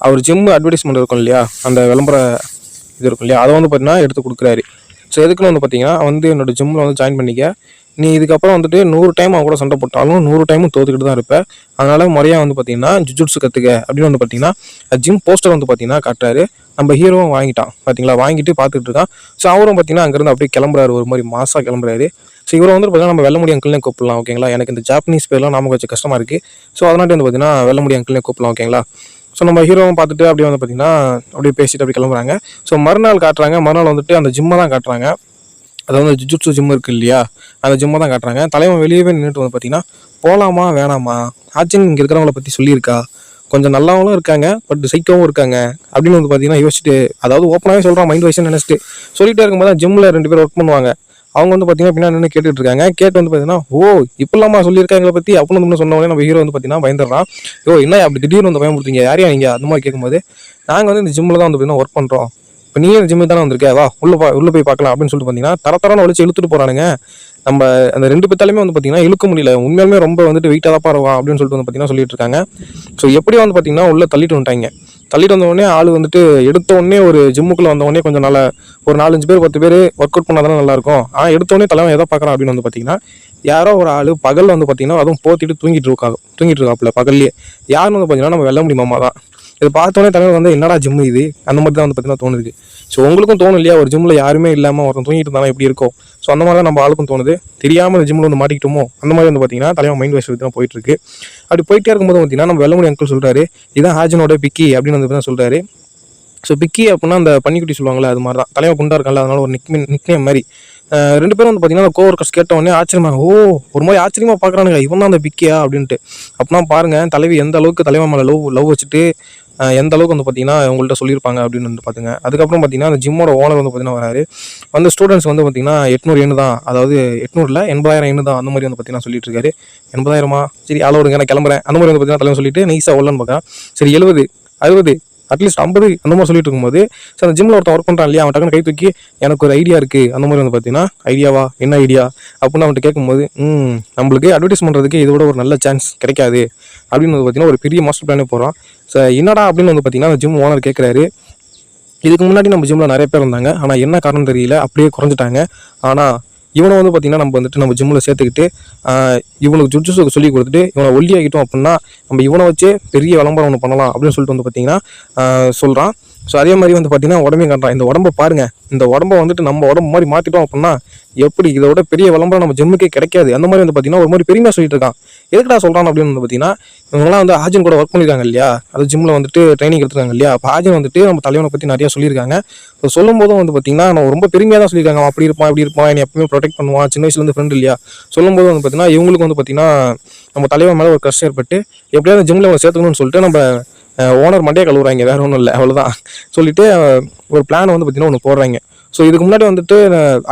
அவர் ஜிம் அட்வர்டைஸ்மெண்ட் இருக்கும் இல்லையா, அந்த விளம்பர இது இருக்கும் இல்லையா, அதை வந்து பார்த்தீங்கன்னா எடுத்து கொடுக்குறாரு. ஸோ எதுக்குன்னு வந்து பார்த்தீங்கன்னா வந்து என்னோடய ஜிம்மில் வந்து ஜாயின் பண்ணிக்க, நீ இதுக்கப்புறம் வந்துட்டு 100 டைம் அவன் கூட சண்டை போட்டாலும் 100 டைமும் தோத்துக்கிட்டு தான் இருப்பேன், அதனால் முறையாக வந்து பார்த்தீங்கன்னா ஜுஜுட்ஸு கற்றுக்க அப்படின்னு வந்து பார்த்தீங்கன்னா ஜிம் போஸ்டர் வந்து பார்த்தீங்கன்னா காட்டுறாரு. நம்ம ஹீரோவும் வாங்கிட்டான் பார்த்தீங்களா, வாங்கிட்டு பார்த்துட்டு இருக்கான். ஸோ அவரும் பார்த்தீங்கன்னா அங்கேருந்து அப்படியே கிளம்புறாரு, ஒரு மாதிரி மாசாக கிளம்புறாரு. ஸோ இவரை வந்து பார்த்தீங்கன்னா நம்ம வெள்ளமுடி அங்கிள்னே கூப்பிடலாம் ஓகேங்களா. எனக்கு இந்த ஜாப்பனீஸ் பேர்லாம் நமக்கு வச்சு கஷ்டமாக இருக்குது. ஸோ அதனால வந்து பார்த்தீங்கன்னா வெள்ளமுடி அங்கிள்னே கூப்பிடலாம் ஓகேங்களா. ஸோ நம்ம ஹீரோவும் பார்த்துட்டு அப்படியே வந்து பார்த்தீங்கன்னா அப்படியே பேசிட்டு அப்படி கிளம்புறாங்க. ஸோ மறுநாள் காட்டுறாங்க. மறுநாள் வந்துட்டு அந்த ஜிம்மை தான் காட்டுறாங்க. அதாவது ஜுஜுட்ஸு ஜிம் இருக்குது இல்லையா, அந்த ஜிம்மை தான் காட்டுறாங்க. தலைவன் வெளியவே நின்றுட்டு வந்து பார்த்தீங்கன்னா போகலாமா வேணாமா, ஆச்சின் இங்கே இருக்கிறவங்கள பற்றி சொல்லியிருக்கா, கொஞ்சம் நல்லாவும் இருக்காங்க பட் சைக்காவும் இருக்காங்க அப்படின்னு வந்து பார்த்தீங்கன்னா யோசிச்சுட்டு, அதாவது ஓப்பனாகவே சொல்கிறான் மைண்ட் வைஸ்ன்னு நினச்சிட்டு சொல்லிகிட்டே இருக்கும்போது தான் ஜிம்மில் 2 பேர் ஒர்க் பண்ணுவாங்க. அவங்க வந்து பார்த்தீங்கன்னா பின்னாடி நின்று கேட்டுட்டு இருக்காங்க. கேட்டு வந்து பார்த்தீங்கன்னா ஓ இப்படிலாமா சொல்லியிருக்காங்க எங்களை பற்றி அப்படின்னு வந்து சொன்ன உடனே நம்ம ஹீரோ வந்து பார்த்தீங்கன்னா பயந்துடுறான். என்ன அப்படி திடீர்னு வந்து பயன்படுத்திங்க, யாரையா நீங்கள் அந்த மாதிரி கேட்கும்போது, நாங்கள் வந்து இந்த ஜிம்மில் தான் வந்து பார்த்தீங்கன்னா ஒர்க் பண்ணுறோம், இப்போ நீயே ஜிம்மு தானே வந்திருக்கே, வா உள்ளே போய் பார்க்கலாம் அப்படின்னு சொல்லிட்டு பார்த்தீங்கன்னா தரன்னு வலிச்சு இழுத்துட்டு போகிறானுங்க. நம்ம அந்த 2 பேத்தாலுமே வந்து பார்த்தீங்கன்னா இழுக்க முடியல, உண்மையாலுமே ரொம்ப வந்துட்டு வெயிட்டாக தான் பாருவா அப்படின்னு சொல்லிட்டு வந்து பார்த்தீங்கன்னா சொல்லிட்டு இருக்காங்க. ஸோ எப்படியும் வந்து பார்த்தீங்கன்னா உள்ளே தள்ளிட்டு வந்துட்டாங்க. தள்ளிட்டு வந்தோடனே ஆள் வந்துட்டு எடுத்த உடனே ஒரு ஜிம்முக்குள்ளே வந்தவொடனே கொஞ்சம் நல்லா ஒரு 4-5 பேர் 10 பேர் ஒர்க் அவுட் பண்ணால் தானே நல்லாயிருக்கும். எடுத்தோடனே தலைவன் எதை பார்க்குறான் அப்படின்னு வந்து பார்த்தீங்கன்னா யாரோ ஒரு ஆள் பகலில் வந்து பார்த்தீங்கன்னா அதுவும் போத்திட்டு தூங்கிட்டு இருக்காப்புல பகல்லையே. யாருன்னு வந்து பார்த்தீங்கன்னா நம்ம வெள்ள முடியுமாமா தான். இதை பார்த்தோன்னே தலைவர் வந்து என்னடா ஜிம்மு இது அந்த மாதிரி தான் வந்து பார்த்தீங்கன்னா தோணுது. ஸோ உங்களுக்கும் தோணும் இல்லையா, ஒரு ஜிம்மில் யாருமே இல்லாமல் ஒருத்தன் தூங்கிட்டு இருந்தாலும் எப்படி இருக்கும். ஸோ அந்த மாதிரி தான் நம்ம ஆளுக்கும் தோணுது. தெரியாமல் இந்த ஜிம்மில் வந்து மாட்டிக்கிட்டோமோ அந்த மாதிரி வந்து பார்த்தீங்கன்னா தலைவன் மைண்ட் வைஸ் தான் போயிட்டு இருக்கு. அப்படி போயிட்டே இருக்கும்போது பார்த்தீங்கன்னா நம்ம வெள்ளமுடி அங்கிள் சொல்கிறாரு, இதான் ஹாஜனோட பிக்கி அப்படின்னு வந்து தான் சொல்கிறாரு. ஸோ பிக்கி அப்படின்னா அந்த பன்னிக்குட்டி சொல்லுவாங்களே அது மாதிரி தான், தலைவன் குண்டா இருக்கான்ல அதனால ஒரு நிக்நேம் மாதிரி. 2 பேரும் வந்து பார்த்தீங்கன்னா கோவர்க்கர்ஸ் கேட்ட உடனே ஆச்சரியமாக ஒரு மாதிரி ஆச்சரியமாக பார்க்குறானுங்க, இவன் தான் அந்த பிக்கியா அப்படின்ட்டு. அப்படின்னா பாருங்கள் தலைவி எந்த அளவுக்கு தலைவன் மேலே லவ் வச்சுட்டு எந்த அளவுக்கு வந்து பார்த்தீங்கன்னா உங்கள்கிட்ட சொல்லியிருப்பாங்க அப்படின்னு வந்து பார்த்துங்க. அதுக்கப்புறம் பார்த்தீங்கன்னா அந்த ஜிம்மோட ஓனர் வந்து பார்த்தீங்கன்னா வராரு. வந்து ஸ்டூடெண்ட்ஸ் வந்து பார்த்தீங்கன்னா 800 எண்ணு தான், அதாவது 800 80,000 எண்ணு தான் அந்த மாதிரி வந்து பார்த்தீங்கன்னா சொல்லிட்டு இருக்காரு. 80,000 சரி ஆள விடுங்க நான் கிளம்புறேன் அந்த மாதிரி வந்து பார்த்தீங்கன்னா தலைவன் சொல்லிட்டு நைஸாக உள்ளன்னு பார்க்குறான். சரி 70 60 அட்லீஸ்ட் 50 அந்த மாதிரி சொல்லிட்டு இருக்கும்போது ஸோ அந்த ஜிம்மில் ஒருத்தன் ஒர்க் பண்ணுறான் இல்லையா, அவன் டக்குன்னு கை தூக்கி எனக்கு ஒரு ஐடியா இருக்குது அந்த மாதிரி வந்து பார்த்தீங்கன்னா ஐடியாவா என்ன ஐடியா அப்படின்னு அவன்கிட்ட கேட்கும்போது நம்மளுக்கு அட்வர்டைஸ் பண்ணுறதுக்கு இதோட ஒரு நல்ல சான்ஸ் கிடைக்காது அப்படின்னு வந்து பார்த்தீங்கன்னா ஒரு பெரிய மாஸ்டர் பிளானே போகிறான். ஸோ என்னடா அப்படின்னு வந்து பார்த்தீங்கன்னா அந்த ஜிம் ஓனர் கேட்குறாரு. இதுக்கு முன்னாடி நம்ம ஜிம்மில் நிறைய பேர் இருந்தாங்க, ஆனால் என்ன காரணம் தெரியல அப்படியே குறைஞ்சிட்டாங்க. ஆனால் இவனை வந்து பார்த்தீங்கன்னா நம்ம வந்துட்டு நம்ம ஜிம்மில் சேர்த்துக்கிட்டு இவனுக்கு ஜுட்ஜுஸுக்கு சொல்லி கொடுத்துட்டு இவனை ஒல்லியாகிட்டோம் அப்படின்னா நம்ம இவனை வச்சே பெரிய விளம்பரம் ஒன்று பண்ணலாம் அப்படின்னு சொல்லிட்டு வந்து பார்த்தீங்கன்னா சொல்கிறான். ஸோ அதே மாதிரி வந்து பார்த்தீங்கன்னா உடம்பே காட்டுறான், இந்த உடம்பை பாருங்கள், இந்த உடம்பை வந்துட்டு நம்ம உடம்பு மாதிரி மாற்றிட்டோம் அப்படின்னா எப்படி இதோட பெரிய விளம்பரம் நம்ம ஜிம்முக்கே கிடைக்காது அந்த மாதிரி வந்து பார்த்தீங்கன்னா ஒரு மாதிரி பெருமையாக சொல்லிட்டு இருக்கான். எதுக்குடா சொல்கிறான் அப்படின்னு வந்து பார்த்தீங்கன்னா இவங்களாம் வந்து ஆஜன் கூட ஒர்க் பண்ணியிருக்காங்க இல்லையா, அது ஜிம்மில் வந்துட்டு ட்ரைனிங் எடுத்துருக்காங்க இல்லையா, அப்போ ஆஜன் வந்துட்டு நம்ம தலைவனை பற்றி நிறையா சொல்லியிருக்காங்க. ஸோ சொல்லும் போதும் வந்து பார்த்தீங்கன்னா நான் ரொம்ப பெருமையாக தான் சொல்லியிருக்காங்க, அவன் அப்படி இருப்பான் இப்படி இருப்பான் என்னை எப்பவுமே ப்ரொடெக்ட் பண்ணுவான், சின்ன வயசுலேருந்து ஃப்ரெண்ட் இல்லையா. சொல்லும்போது வந்து பார்த்தீங்கன்னா இவங்களுக்கு வந்து பார்த்தீங்கன்னா நம்ம தலைவன் மேலே ஒரு க்ரஷ் ஏற்பட்டு எப்படியாவது ஜிம்மில் அவங்க சேர்த்துக்கணும்னு சொல்லிட்டு நம்ம ஓனர் மண்டையை கழுவுறாங்க, வேறு ஒன்றும் இல்லை அவ்வளோதான். சொல்லிட்டு ஒரு பிளான் வந்து பார்த்தீங்கன்னா ஒன்று போடுறாங்க. ஸோ இதுக்கு முன்னாடி வந்துட்டு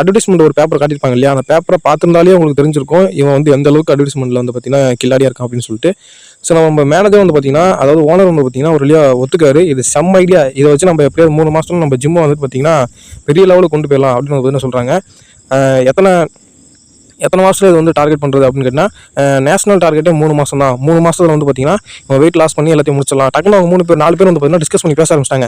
அட்வர்டைஸ்மெண்ட் ஒரு பேப்பர் காட்டியிருப்பாங்க இல்லையா, அந்த பேப்பரை பார்த்துருந்தாலே உங்களுக்கு தெரிஞ்சிருக்கும் இவன் வந்து எந்த அளவுக்கு அட்வர்டைஸ்மெண்ட்டில் வந்து பார்த்தீங்கன்னா கில்லாடியாக இருக்கான் அப்படின்னு சொல்லிட்டு. ஸோ நம்ம மேனேஜர் வந்து பார்த்தீங்கன்னா அதாவது ஓனர் வந்து பார்த்தீங்கன்னா ஒரு வழியாக ஒத்துக்காரு, இது செம்ம ஐடியா, இதை வச்சு நம்ம எப்படியாவது 3 மாதத்துல நம்ம ஜிம்மை வந்து பார்த்தீங்கன்னா பெரிய லெவலுக்கு கொண்டு போயிடலாம் அப்படின்னு வந்து சொல்கிறாங்க. எத்தனை மாதத்தில் இது வந்து டார்கெட் பண்ணுறது அப்படின்னு கேட்டால் நேஷனல் டார்கெட்டே 3 மாதம் தான். 3 மாதத்தில் வந்து பார்த்தீங்கன்னா இவன் வெயிட் லாஸ் பண்ணி எல்லாத்தையும் முடிச்சிடலாம். டக்குனு அவங்க 4 பேர் வந்து பார்த்தீங்கன்னா டிஸ்கஸ் பண்ணி பேச ஆரம்பிச்சிட்டாங்க.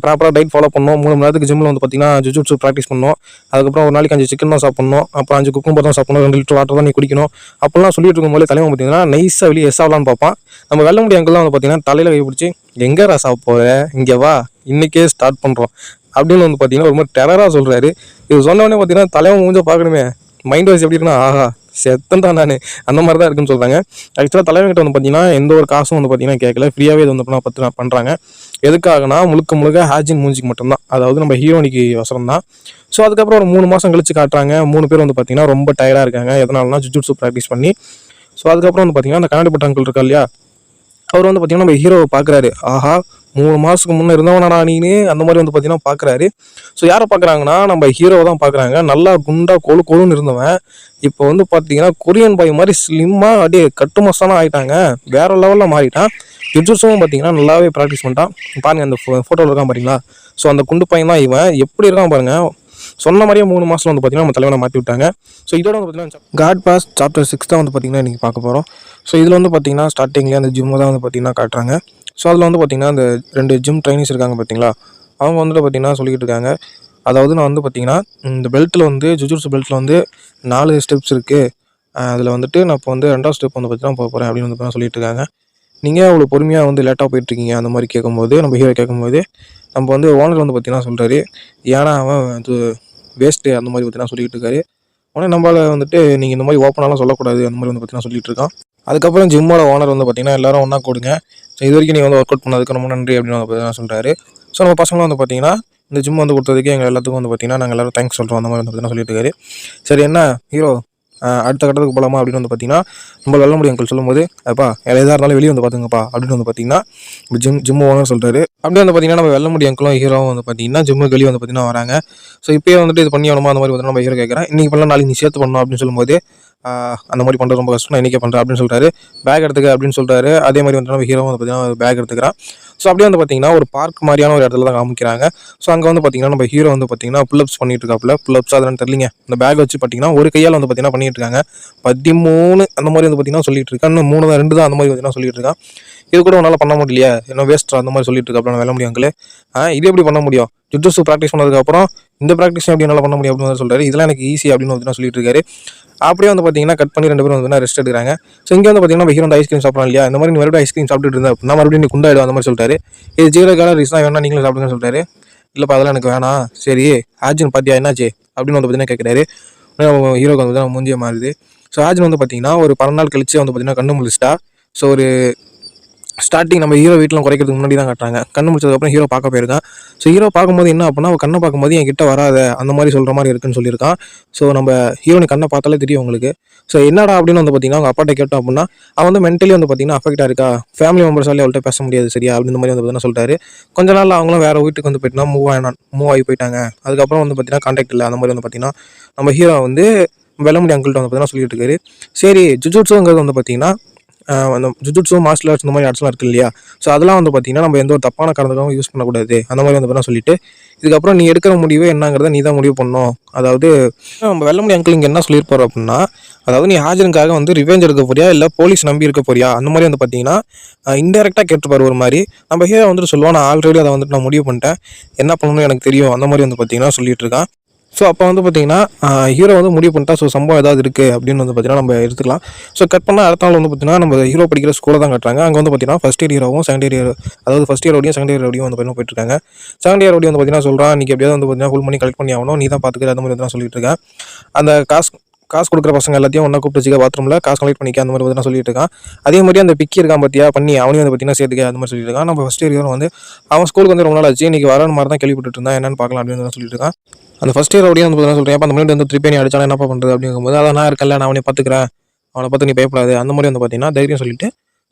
ப்ராப்பராக டயட் ஃபாலோ பண்ணணும், 3 மணி நேரத்துக்கு ஜிம்மில் வந்து பார்த்தீங்கன்னா ஜுஜுட்ஸு ப்ராக்டிஸ் பண்ணணும், அதுக்கப்புறம் ஒரு நாளைக்கு 5 சிக்கன் தான் சாப்பிடணும், அப்புறம் 5 குக்கும்பர் தான் சாப்பிடணும், 2 லிட்டர் வாட்டர் தான் நீ குடிக்கணும் அப்படிலாம் சொல்லிட்டு இருக்கும்போது தலைவன் பார்த்தீங்கன்னா நைஸாக வெளியே ஆகலான்னு பார்ப்பான். நம்ம வெள்ளமுடி அங்கிள் தான் வந்து பார்த்தீங்கன்னா தலையில் கை பிடிச்சி எங்கே ராசா போகிற இங்கே வா இன்றைக்கே ஸ்டார்ட் பண்ணுறோம் அப்படின்னு வந்து பார்த்தீங்கன்னா ஒரு மாதிரி டெரராக சொல்கிறாரு. இது சொன்னவொடனே பார்த்தீங்கன்னா தலைவன் மூஞ்ச பார்க்கணுமே, மைண்ட் வாய்ஸ் எப்படி இருக்குன்னா, ஆஹா செத்தன் தான் நான், அந்த மாதிரி தான் இருக்குன்னு சொல்கிறாங்க. ஆக்சுவலாக தலைவன்கிட்ட வந்து பார்த்தீங்கன்னா எந்த ஒரு காசும் வந்து பார்த்தீங்கன்னா கேட்கல, ஃப்ரீயாகவே இது வந்து பற்றி பண்ணுறாங்க. எதுக்காகனா முழுக்க முழுக்க ஹாஜின் மூஞ்சிக்கு மட்டும்தான், அதாவது நம்ம ஹீரோனிக்கு வசரம் தான். ஸோ அதுக்கப்புறம் ஒரு 3 மாதம் கழிச்சு காட்டுறாங்க. 3 பேர் வந்து பார்த்தீங்கன்னா ரொம்ப டயர்டாக இருக்காங்க. எதனாலனா ஜுஜுட்சு ப்ராக்டிஸ் பண்ணி. ஸோ அதுக்கப்புறம் வந்து பார்த்தீங்கன்னா அந்த கண்ணாடி போட்ட அங்கிள் இருக்கா இல்லையா, அவர் வந்து பார்த்தீங்கன்னா நம்ம ஹீரோவை பார்க்குறாரு. ஆஹா 3 மாதத்துக்கு முன்னே இருந்தவனா நீனு, அந்த மாதிரி வந்து பார்த்தீங்கன்னா பார்க்குறாரு. ஸோ யாரை பார்க்குறாங்கன்னா நம்ம ஹீரோவை தான் பார்க்குறாங்க. நல்லா குண்டா கொழு கொழுன்னு இருந்தவன் இப்போ வந்து பார்த்தீங்கன்னா கொரியன் பாய் மாதிரி ஸ்லிம்மாக அப்படியே கட்டு மசானா ஆகிட்டாங்க. வேற லெவலில் மாறிட்டான். ஜுஜுட்சுவும் பார்த்தீங்கன்னா நல்லாவே ப்ராக்டிஸ் பண்ணிட்டான். பாருங்கள் அந்த ஃபோட்டோவில் இருக்கான் பாருங்களா. ஸோ அந்த குண்டு பையன் தான் இவன். எப்படி இருக்கான் பாருங்கள். சொன்ன மாதிரியே 3 மாதம் வந்து பார்த்தீங்கன்னா நம்ம தலைவனை மாற்றி விட்டாங்க. ஸோ இதோட வந்து பார்த்தீங்கன்னா காட் பாஸ் சாப்டர் 6 தான் வந்து பார்த்தீங்கன்னா இன்றைக்கி பார்க்க போகிறோம். ஸோ இதில் வந்து பார்த்தீங்கன்னா ஸ்டார்டிங்லேயே அந்த ஜிம்மை தான் வந்து பார்த்தீங்கன்னா காட்டுறாங்க. ஸோ அதில் வந்து பார்த்தீங்கன்னா அந்த 2 ஜிம் ட்ரைனிஸ் இருக்காங்க பார்த்தீங்களா, அவங்க வந்துட்டு பார்த்தீங்கன்னா சொல்லிக்கிட்டு இருக்காங்க. அதாவது நான் வந்து பார்த்தீங்கன்னா இந்த பெல்ட்டில் வந்து ஜுஜுட்சு பெல்ட்டில் வந்து 4 ஸ்டெப்ஸ் இருக்குது. அதில் வந்துட்டு நான் இப்போ வந்து 2வது ஸ்டெப் வந்து பார்த்தீங்கன்னா போக போகிறேன் அப்படின்னு வந்து சொல்லிட்டு இருக்காங்க. நீங்கள் அவ்வளோ பொறுமையாக வந்து லேட்டாக போயிட்டுருக்கீங்க அந்த மாதிரி கேட்கும்போது, நம்ம ஹீரோ கேட்கும்போது நம்ம வந்து ஓனர் வந்து பார்த்தீங்கன்னா சொல்கிறாரு, ஏன்னா அவன் அது வேஸ்ட்டு அந்த மாதிரி பார்த்தீங்கன்னா சொல்லிட்டு இருக்காரு. உடனே நம்மளால் வந்துட்டு நீங்கள் இந்த மாதிரி ஓப்பனாலாம் சொல்லக்கூடாது அந்த மாதிரி வந்து பார்த்தீங்கன்னா சொல்லிட்டு இருக்கான். அதுக்கப்புறம் ஜிம்மோட ஓனர் வந்து பார்த்தீங்கன்னா எல்லாரும் ஒன்றா கூடுங்க. ஸோ இது வரைக்கும் நீங்கள் வந்து ஒர்க் அவுட் பண்ணதுக்கு ரொம்ப நன்றி அப்படின்னு வந்து பார்த்தீங்கன்னா சொல்கிறாரு. ஸோ நம்ம பசங்களும் வந்து பார்த்தீங்கன்னா இந்த ஜிம் வந்து கொடுத்ததுக்கு எங்கள் எல்லாத்துக்கும் வந்து பார்த்தீங்கன்னா நாங்கள் எல்லோரும் தேங்க்ஸ் சொல்கிறோம் அந்த மாதிரி வந்து பார்த்தீங்கன்னா சொல்லிட்டு இருக்காரு. சரி என்ன ஹீரோ அடுத்த கட்டத்துக்கு போகலாமா அப்படின்னு வந்து பார்த்தீங்கன்னா நம்ம வெல்ல முடியும் அங்கிள் சொல்லும்போது, அப்பா எதாக இருந்தாலும் வெளியே வந்து பார்த்துங்கப்பா அப்படின்னு வந்து பார்த்தீங்கன்னா ஜிம்மு ஓனர் சொல்கிறாரு. அப்படியே வந்து பார்த்தீங்கன்னா நம்ம வெல்ல முடியும் அங்கிளும் ஹீரோவும் வந்து பார்த்தீங்கன்னா ஜிம்முக்கு வெளியே வந்து பார்த்தீங்கன்னா வராங்க. ஸோ இப்போயே வந்துட்டு இது பண்ணி ஆகணுமா அந்த மாதிரி பார்த்தீங்கன்னா நம்ம ஹீரோ கேட்குறேன். இன்றைக்கி பண்ணலாம் நாளைக்கு நீ சேர்த்து பண்ணணும் அப்படின்னு சொல்லும்போது, அந்த மாதிரி பண்ணுறது ரொம்ப கஷ்டம், நான் இன்றைக்கே பண்ணுறேன் அப்படின்னு சொல்கிறாரு. பேக் எடுத்துக்க அப்படின்னு சொல்கிறாரு. அதே மாதிரி வந்து நம்ம ஹீரோ வந்து பார்த்தீங்கன்னா பேக் எடுத்துக்கிறான். ஸோ அப்படியே வந்து பார்த்தீங்கன்னா ஒரு பார்க் மாதிரியான ஒரு இடத்துல தான் காமிக்கிறாங்க. ஸோ அங்கே வந்து பார்த்தீங்கன்னா நம்ம ஹீரோ வந்து பார்த்தீங்கன்னா புல்லப்ஸ் பண்ணிட்டு இருக்காப்புல. புல்லப்ஸ் அதெல்லாம் தெரியலிங்க, இந்த பேக் வச்சு பார்த்தீங்கன்னா ஒரு கையால் வந்து பார்த்தீங்கன்னா பண்ணிட்டு இருக்காங்க. 13 அந்த மாதிரி வந்து பார்த்தீங்கன்னா சொல்லிட்டு இருக்கான். இன்னும் 3 தான் 2 தான் அந்த மாதிரி பார்த்தீங்கன்னா சொல்லிட்டு இருக்கான். இது கூட உன்னால் பண்ண முடியலையா, என்ன வேஸ்ட் அந்த மாதிரி சொல்லிட்டு இருக்காப்புல. நான் வெல்ல முடியும் அங்கிள், இது எப்படி பண்ண முடியும், ஜுஜுட்சு ப்ராக்டிஸ் பண்ணதுக்கப்புறம் இந்த ப்ராக்டிஸ் எப்படி என்னால் பண்ண முடியும் அப்படின்னு சொல்கிறாரு. இதெல்லாம் எனக்கு ஈஸி அப்படின்னு வந்து சொல்லிட்டு இருக்காரு. அப்படியே வந்து பார்த்தீங்கன்னா கட் பண்ணி 2 பேரும் வந்து ரெஸ்ட் எடுக்கிறாங்க. ஸோ இங்கே வந்து பார்த்தீங்கன்னா நம்ம ஹீரோ வந்து ஐஸ்கிரீம் சாப்பிடலாம் இல்லையா, இந்த மாதிரி நீ மறுபடியும் ஐஸ்கிரீம் சாப்பிட்டு இருந்தா அப்படின்னா மறுபடியும் நீ குண்டாயிடும் அந்த மாதிரி சொல்லிட்டாரு. இது 0 கேலரிஸ் தான், வேணா நீங்களும் சாப்பிடுங்கன்னு சொல்லிட்டாரு. இல்லைப்பா அதெல்லாம் எனக்கு வேணாம். சரி ஆர்ஜுன் பார்த்தியா என்னாச்சு அப்படின்னு வந்து பார்த்தீங்கன்னா கேட்குறாரு. ஹீரோக்கு வந்து மூஞ்சிய மாறுது. ஸோ ஆர்ஜுன் வந்து பார்த்தீங்கன்னா ஒரு 12 நாள் கழிச்சு வந்து பார்த்தீங்கன்னா கண்ணு முழிச்சிட்டா. ஸோ ஒரு ஸ்டார்டிங் நம்ம ஹீரோ வீட்டில் குறைக்கிறதுக்கு முன்னாடி தான் காட்டுறாங்க. கண்ணு முடிச்சதுக்கப்புறம் ஹீரோ பார்க்க போயிருக்கான். ஸோ ஹீரோ பார்க்கும்போது என்ன அப்படின்னா அவள் கண்ணை பார்க்கும்போது என் கிட்ட வராத அந்த மாதிரி சொல்கிற மாதிரி இருக்குன்னு சொல்லியிருக்கான். ஸோ நம்ம ஹீரோனி கண்ணை பார்த்தாலே தெரியும் உங்களுக்கு. ஸோ என்னடா அப்படின்னு வந்து பார்த்தீங்கன்னா அவங்க அப்பாட்ட கேட்டோம் அப்படின்னா அவன் வந்து மென்டலி வந்து பார்த்தீங்கன்னா அஃபெக்டாக இருக்கா, ஃபேமிலி மெம்பர்ஸாலே அவள்கிட்ட பேச முடியாது சரியா அப்படின்னு மாதிரி வந்து பார்த்தீங்கன்னா சொல்லிட்டாரு. கொஞ்ச நாள் அவங்களும் வேறு வீட்டுக்கு வந்து போயிட்டுனா மூவ் ஆகி போயிட்டாங்க. அதுக்கப்புறம் வந்து பார்த்தீங்கன்னா கான்டாக்ட் இல்லை அந்த மாதிரி வந்து பார்த்தீங்கன்னா நம்ம ஹீரோ வந்து வெல்லமுடி அங்கிள்கிட்ட வந்து பார்த்தீங்கன்னா சொல்லிட்டு இருக்காரு. சரி ஜுஜுட்சுங்கிறது வந்து பார்த்தீங்கன்னா அந்த ஜுஜுட்சு மார்ஷல் ஆர்ட்ஸ் இந்த மாதிரி ஆர்ட்ஸ்லாம் இருக்குது இல்லையா, ஸோ அதெல்லாம் வந்து பார்த்தீங்கன்னா நம்ம எந்த ஒரு தப்பான காரணத்துக்காகவும் யூஸ் பண்ணக்கூடாது அந்த மாதிரி வந்து பார்த்தீங்கன்னா சொல்லிட்டு, இதுக்கப்புறம் நீ எடுக்கிற முடிவு என்னங்கிறத நீ தான் முடிவு பண்ணணும். அதாவது நம்ம வெல்லமுடி அங்கிள் இங்கே என்ன சொல்லியிருப்பார் அப்படின்னா, அதாவது நீ ஹாஜனுக்காக வந்து ரிவெஞ்ச் எடுக்க போறியா இல்லை போலீஸ் நம்பி இருக்க போறியா அந்த மாதிரி வந்து பார்த்தீங்கன்னா இன்டெரக்டாக கேட்டுப்பார் ஒரு மாதிரி. நம்ம ஹீரோ வந்துட்டு சொல்லுவான், நான் ஆல்ரெடி அதை வந்துட்டு நான் முடிவு பண்ணிட்டேன், என்ன பண்ணணும்னு எனக்கு தெரியும் அந்த மாதிரி வந்து பார்த்தீங்கன்னா சொல்லிட்டு இருக்கான். ஸோ அப்போ வந்து பார்த்தீங்கன்னா ஹீரோ வந்து முடிவு பண்ணிட்டா. ஸோ சம்பவம் ஏதாவது இருக்குது அப்படின்னு வந்து பார்த்தீங்கன்னா நம்ம எடுத்துக்கலாம். ஸோ கட் பண்ணால் அடுத்த நாள் வந்து பார்த்தீங்கன்னா நம்ம ஹீரோ படிக்கிற ஸ்கூலில் தான் காட்டுறாங்க. அங்கே வந்து பார்த்தீங்கன்னா ஃபஸ்ட் இயர் ஹீரோவும் செகண்ட் இயர், அதாவது ஃபஸ்ட் இயர் ஓடியும் செகண்ட் இயர் ஓடியும் வந்து பார்த்தீங்கன்னா போயிட்டுருக்காங்க. செகண்ட் இயர் ஓடி வந்து பார்த்தீங்கன்னா சொல்கிறான், இன்றைக்கி எப்படியாவது வந்து பார்த்தீங்கன்னா ஃபுல் பண்ணி கலெக்ட் பண்ணி ஆகணும், நீ தான் பார்த்துக்கிற அந்த மாதிரி வந்து சொல்லிட்டு இருக்கேன். அந்த காசு கொடுக்குற பசங்க எல்லாத்தையும் ஒன்றா கூப்பிட்டு வச்சுக்க, பாத்ரூமில் காசு கலெக்ட் பண்ணிக்க அந்த மாதிரி வந்து சொல்லிட்டு இருக்கான். அதே மாதிரி அந்த பிக்கி இருக்கான் பார்த்தியா பண்ணி, அவனையும் வந்து பார்த்தீங்கன்னா சேர்த்துக்க அந்த மாதிரி சொல்லிட்டு இருக்கான். நம்ம ஃபஸ்ட் இயர் வந்து அவன் ஸ்கூலுக்கு வந்து ரொம்ப நாள் ஆச்சு, இன்றைக்கி வரணும் மாதிரி தான் கேள்விப்பட்டு இருந்தான், என்னன்னு பார்க்கலாம் அப்படின்னு வந்து சொல்லிட்டு இருக்கான். அந்த ஃபஸ்ட் இயர் அப்படியே வந்து பார்த்தீங்கன்னா சொல்கிறேன், அப்போ அந்த மாதிரி வந்து திருப்பி நீ அடிச்சாலும் என்ன பண்ணுறது அப்படிங்கும்போது, அதான் நான் இருக்கல நான் அவனை பார்த்துக்கிறேன், அவனை பார்த்து நீ பயப்படாது அந்த மாதிரி வந்து பார்த்தீங்கன்னா தைரியம் சொல்லிட்டு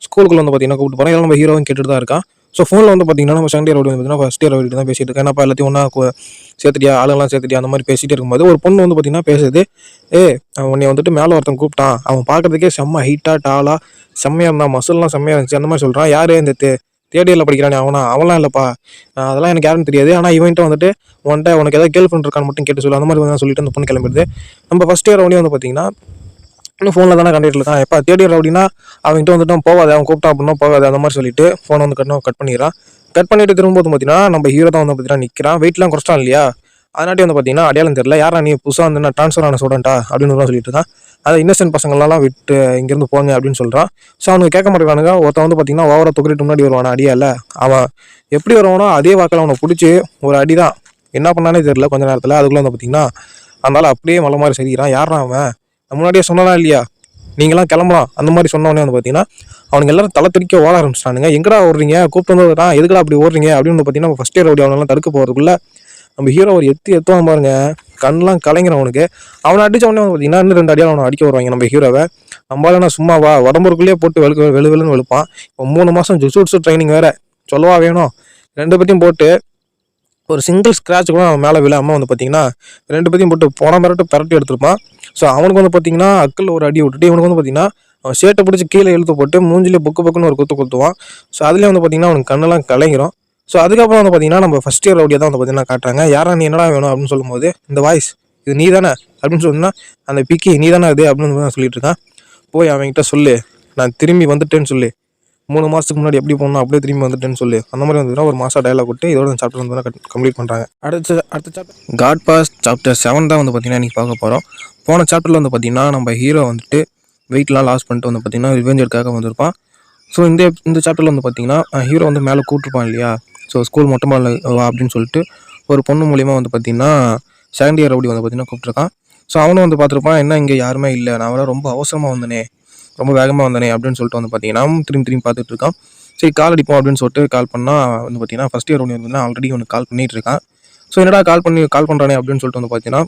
ஸ்கூலுக்குள்ள வந்து பார்த்தீங்கன்னா கூப்பிட்டு போகிறேன். எல்லாம் நம்ம ஹீரோவும் கேட்டுட்டு தான் இருக்கான். ஸோ ஃபோனில் வந்து பார்த்தீங்கன்னா நம்ம செகண்ட் இயர் வந்து பார்த்தீங்கன்னா ஃபஸ்ட் இயர் தான் பேசிட்டு இருக்கேன். என்னப்பா எல்லாத்தையும் ஒன்றா சேர்த்துட்டியா, ஆளுங்களாம் சேர்த்துட்டியா அந்த மாதிரி பேசிகிட்டே இருக்கும்போது ஒரு பொண்ணு வந்து பார்த்தீங்கன்னா பேசுது, உன்னை வந்துட்டு மேலே ஒருத்தன் கூப்பிட்டான், அவன் பார்க்கறதுக்கே செம்ம ஹைட்டாக டாலாக செம்மையாக இருந்தான், மசில்லாம் செம்மையாக இருந்துச்சு அந்த மாதிரி சொல்கிறான். யார் இந்த தேர்ட் இயரில் படிக்கிறானே அவன்லாம் இல்லைப்பா, அதெல்லாம் எனக்கு யாருன்னு தெரியாது, ஆனால் இவன்ட்டு வந்துட்டு உனக்கு ஏதாவது கேர்ள் ஃப்ரெண்ட் இருக்கான்னு மட்டும் கேட்டு சொல்லு அந்த மாதிரி வந்து சொல்லிட்டு அந்த பொண்ணு கிளம்பிடுது. நம்ம ஃபஸ்ட் இயர் வந்து பார்த்தீங்கன்னா இன்னும் ஃபோனில் தானே கண்டிட்டு இருக்கான். எப்போ தேர்ட் இயர் அப்படின்னா அவன்கிட்ட வந்துட்டு போகாது, அவன் கூப்பிட்டான் அப்படின்னா போகாது அந்த மாதிரி சொல்லிட்டு ஃபோனை வந்து கட் பண்ணிடுறான். கட் பண்ணிட்டு திரும்பவும் பார்த்தீங்கன்னா நம்ம ஹீரோ தான் வந்து பார்த்தீங்கன்னா நிற்கிறான். வெயிட்லாம் குறைச்சிட்டான் இல்லையா, அதனாட்டி வந்து பார்த்தீங்கன்னா அடையாளம் தெரியல, யாரா நீ புதுசாக வந்து நான் ட்ரான்ஸ்ஃபர் ஆன ஸ்டூடெண்ட்டா அப்படின்னு தான் சொல்லிட்டு இருக்கான். அதை இன்னசென்ட் பசங்களெல்லாம் விட்டு இங்கேருந்து போங்க அப்படின்னு சொல்கிறான். ஸோ அவனுக்கு கேட்க மாட்டேங்கிறானுங்க. ஒருத்தன் வந்து பார்த்தீங்கன்னா ஓவராக தொகுதிட்டு முன்னாடி வருவான் அடியால, அவன் எப்படி வருவானோ அதே வாக்கில் அவனை பிடிச்சி ஒரு அடி தான், என்ன பண்ணானே தெரியல கொஞ்ச நேரத்தில். அதுக்குள்ளே வந்து பார்த்தீங்கன்னா அதனால அப்படியே மலை மாதிரி சரிக்கிறான். யாரா அவன், நான் முன்னாடியே சொன்னனா இல்லையா, நீங்களாம் கிளம்பலாம் அந்த மாதிரி சொன்னோடனே வந்து பார்த்தீங்கன்னா அவனுங்க எல்லாரும் தலை தெறிக்க ஓட ஆரம்பிச்சிட்டானுங்க. எங்கடா ஓடுறீங்க, கூப்பிட்டு வந்து எதுக்கடா அப்படி ஓடுறீங்க அப்படின்னு வந்து பார்த்தீங்கன்னா ஃபர்ஸ்ட் இயர் ரவுடி அவனெல்லாம் தடுக்க போகிறதுக்குள்ள நம்ம ஹீரோ ஒரு எத்துவான் பாருங்க, கண்ணெலாம் கலைஞர் அவனுக்கு. அவனை அடிச்ச உடனே வந்து பார்த்தீங்கன்னா இன்னும் 2 அடியால் அவனை அடிக்க வருவாங்க நம்ம ஹீரோவை. நம்மளால சும்மாவா உடம்புக்குள்ளேயே போட்டு வெளுன்னு வெளுப்பான். இப்போ 3 மாதம் ஜுட்சு ட்ரைனிங் வேற சொல்லவா வேணும். 2 பேத்தையும் போட்டு ஒரு சிங்கிள் ஸ்க்ராட்ச் கூட அவன் மேலே விழாமல் வந்து பார்த்தீங்கன்னா 2 பேத்தையும் போட்டு போன மிரட்டு எடுத்திருப்பான். ஸோ அவனுக்கு வந்து பார்த்தீங்கன்னா அக்கில் ஒரு அடி விட்டுட்டு இவனுக்கு வந்து பார்த்தீங்கன்னா அவன் ஷேட்டை பிடிச்சி கீழே இழுத்து போட்டு மூஞ்சிலே புக்குன்னு ஒரு குத்துவான். ஸோ அதுலேயே வந்து பார்த்தீங்கன்னா அவனுக்கு கண்ணெல்லாம் கலைஞ்சிரும். ஸோ அதுக்கப்புறம் வந்து பார்த்தீங்கன்னா நம்ம ஃபஸ்ட் இயர் ரவுடியாக தான் வந்து பார்த்தீங்கன்னா காட்டுறாங்க. யாரா நீ என்னடா வேணும் அப்படின்னு சொல்லும்போது இந்த வாய்ஸ் இது நீ தானே அப்படின்னு சொன்னால் அந்த பிக்கி நீ தானே அது அப்படின்னு தான் சொல்லிட்டு இருக்கான். போய் அவன்கிட்ட சொல்லு நான் திரும்பி வந்துட்டேன்னு சொல்லு, 3 மாதத்துக்கு முன்னாடி எப்படி போனோம் அப்படியே திரும்பி வந்துட்டேன்னு சொல்லு. அந்த மாதிரி வந்து ஒரு மாதம் டைலாக் விட்டு இதோட சாப்டர் வந்து கம்ப்ளீட் பண்ணுறாங்க. அடுத்த சாப்டர் காட் பாஸ் சாப்டர் 7 தான் வந்து பார்த்தீங்கன்னா இன்றைக்கி பார்க்க போகிறோம். போன சாப்டரில் வந்து பார்த்தீங்கன்னா நம்ம ஹீரோ வந்துட்டு வெயிட்லாம் லாஸ் பண்ணிட்டு வந்து பார்த்தீங்கன்னா ரிவெஞ்சருக்காக வந்திருப்பான். ஸோ இந்த சாப்டரில் வந்து பார்த்தீங்கன்னா ஹீரோ வந்து மேலே கூப்பிட்டுருப்பான் இல்லையா. ஸோ ஸ்கூல் மொட்டை மாடல வா அப்படின்னு சொல்லிட்டு ஒரு பொண்ணு மூலிமா வந்து பார்த்தீங்கன்னா செகண்ட் இயர் ரவுடி வந்து பார்த்தீங்கன்னா கூப்பிட்ருக்கான். ஸோ அவனும் வந்து பார்த்துருப்பான், என்ன இங்கே யாருமே இல்லை, நான் அவளை ரொம்ப அவசரமாக வந்தனே, ரொம்ப வேகமாக வந்தனே அப்படின்னு சொல்லிட்டு வந்து பார்த்தீங்கன்னா திரும்பி பார்த்துட்டு இருக்கான். சரி கால் அடிப்போம் அப்படின்னு சொல்லிட்டு கால் பண்ணால் வந்து பார்த்தீங்கன்னா ஃபஸ்ட் இயர் ரவுடி வந்து ஆல்ரெடி அவனுக்கு கால் பண்ணிகிட்டு இருக்கான். ஸோ என்னடா கால் பண்ணுறானே அப்படின்னு சொல்லிட்டு வந்து பார்த்தீங்கன்னா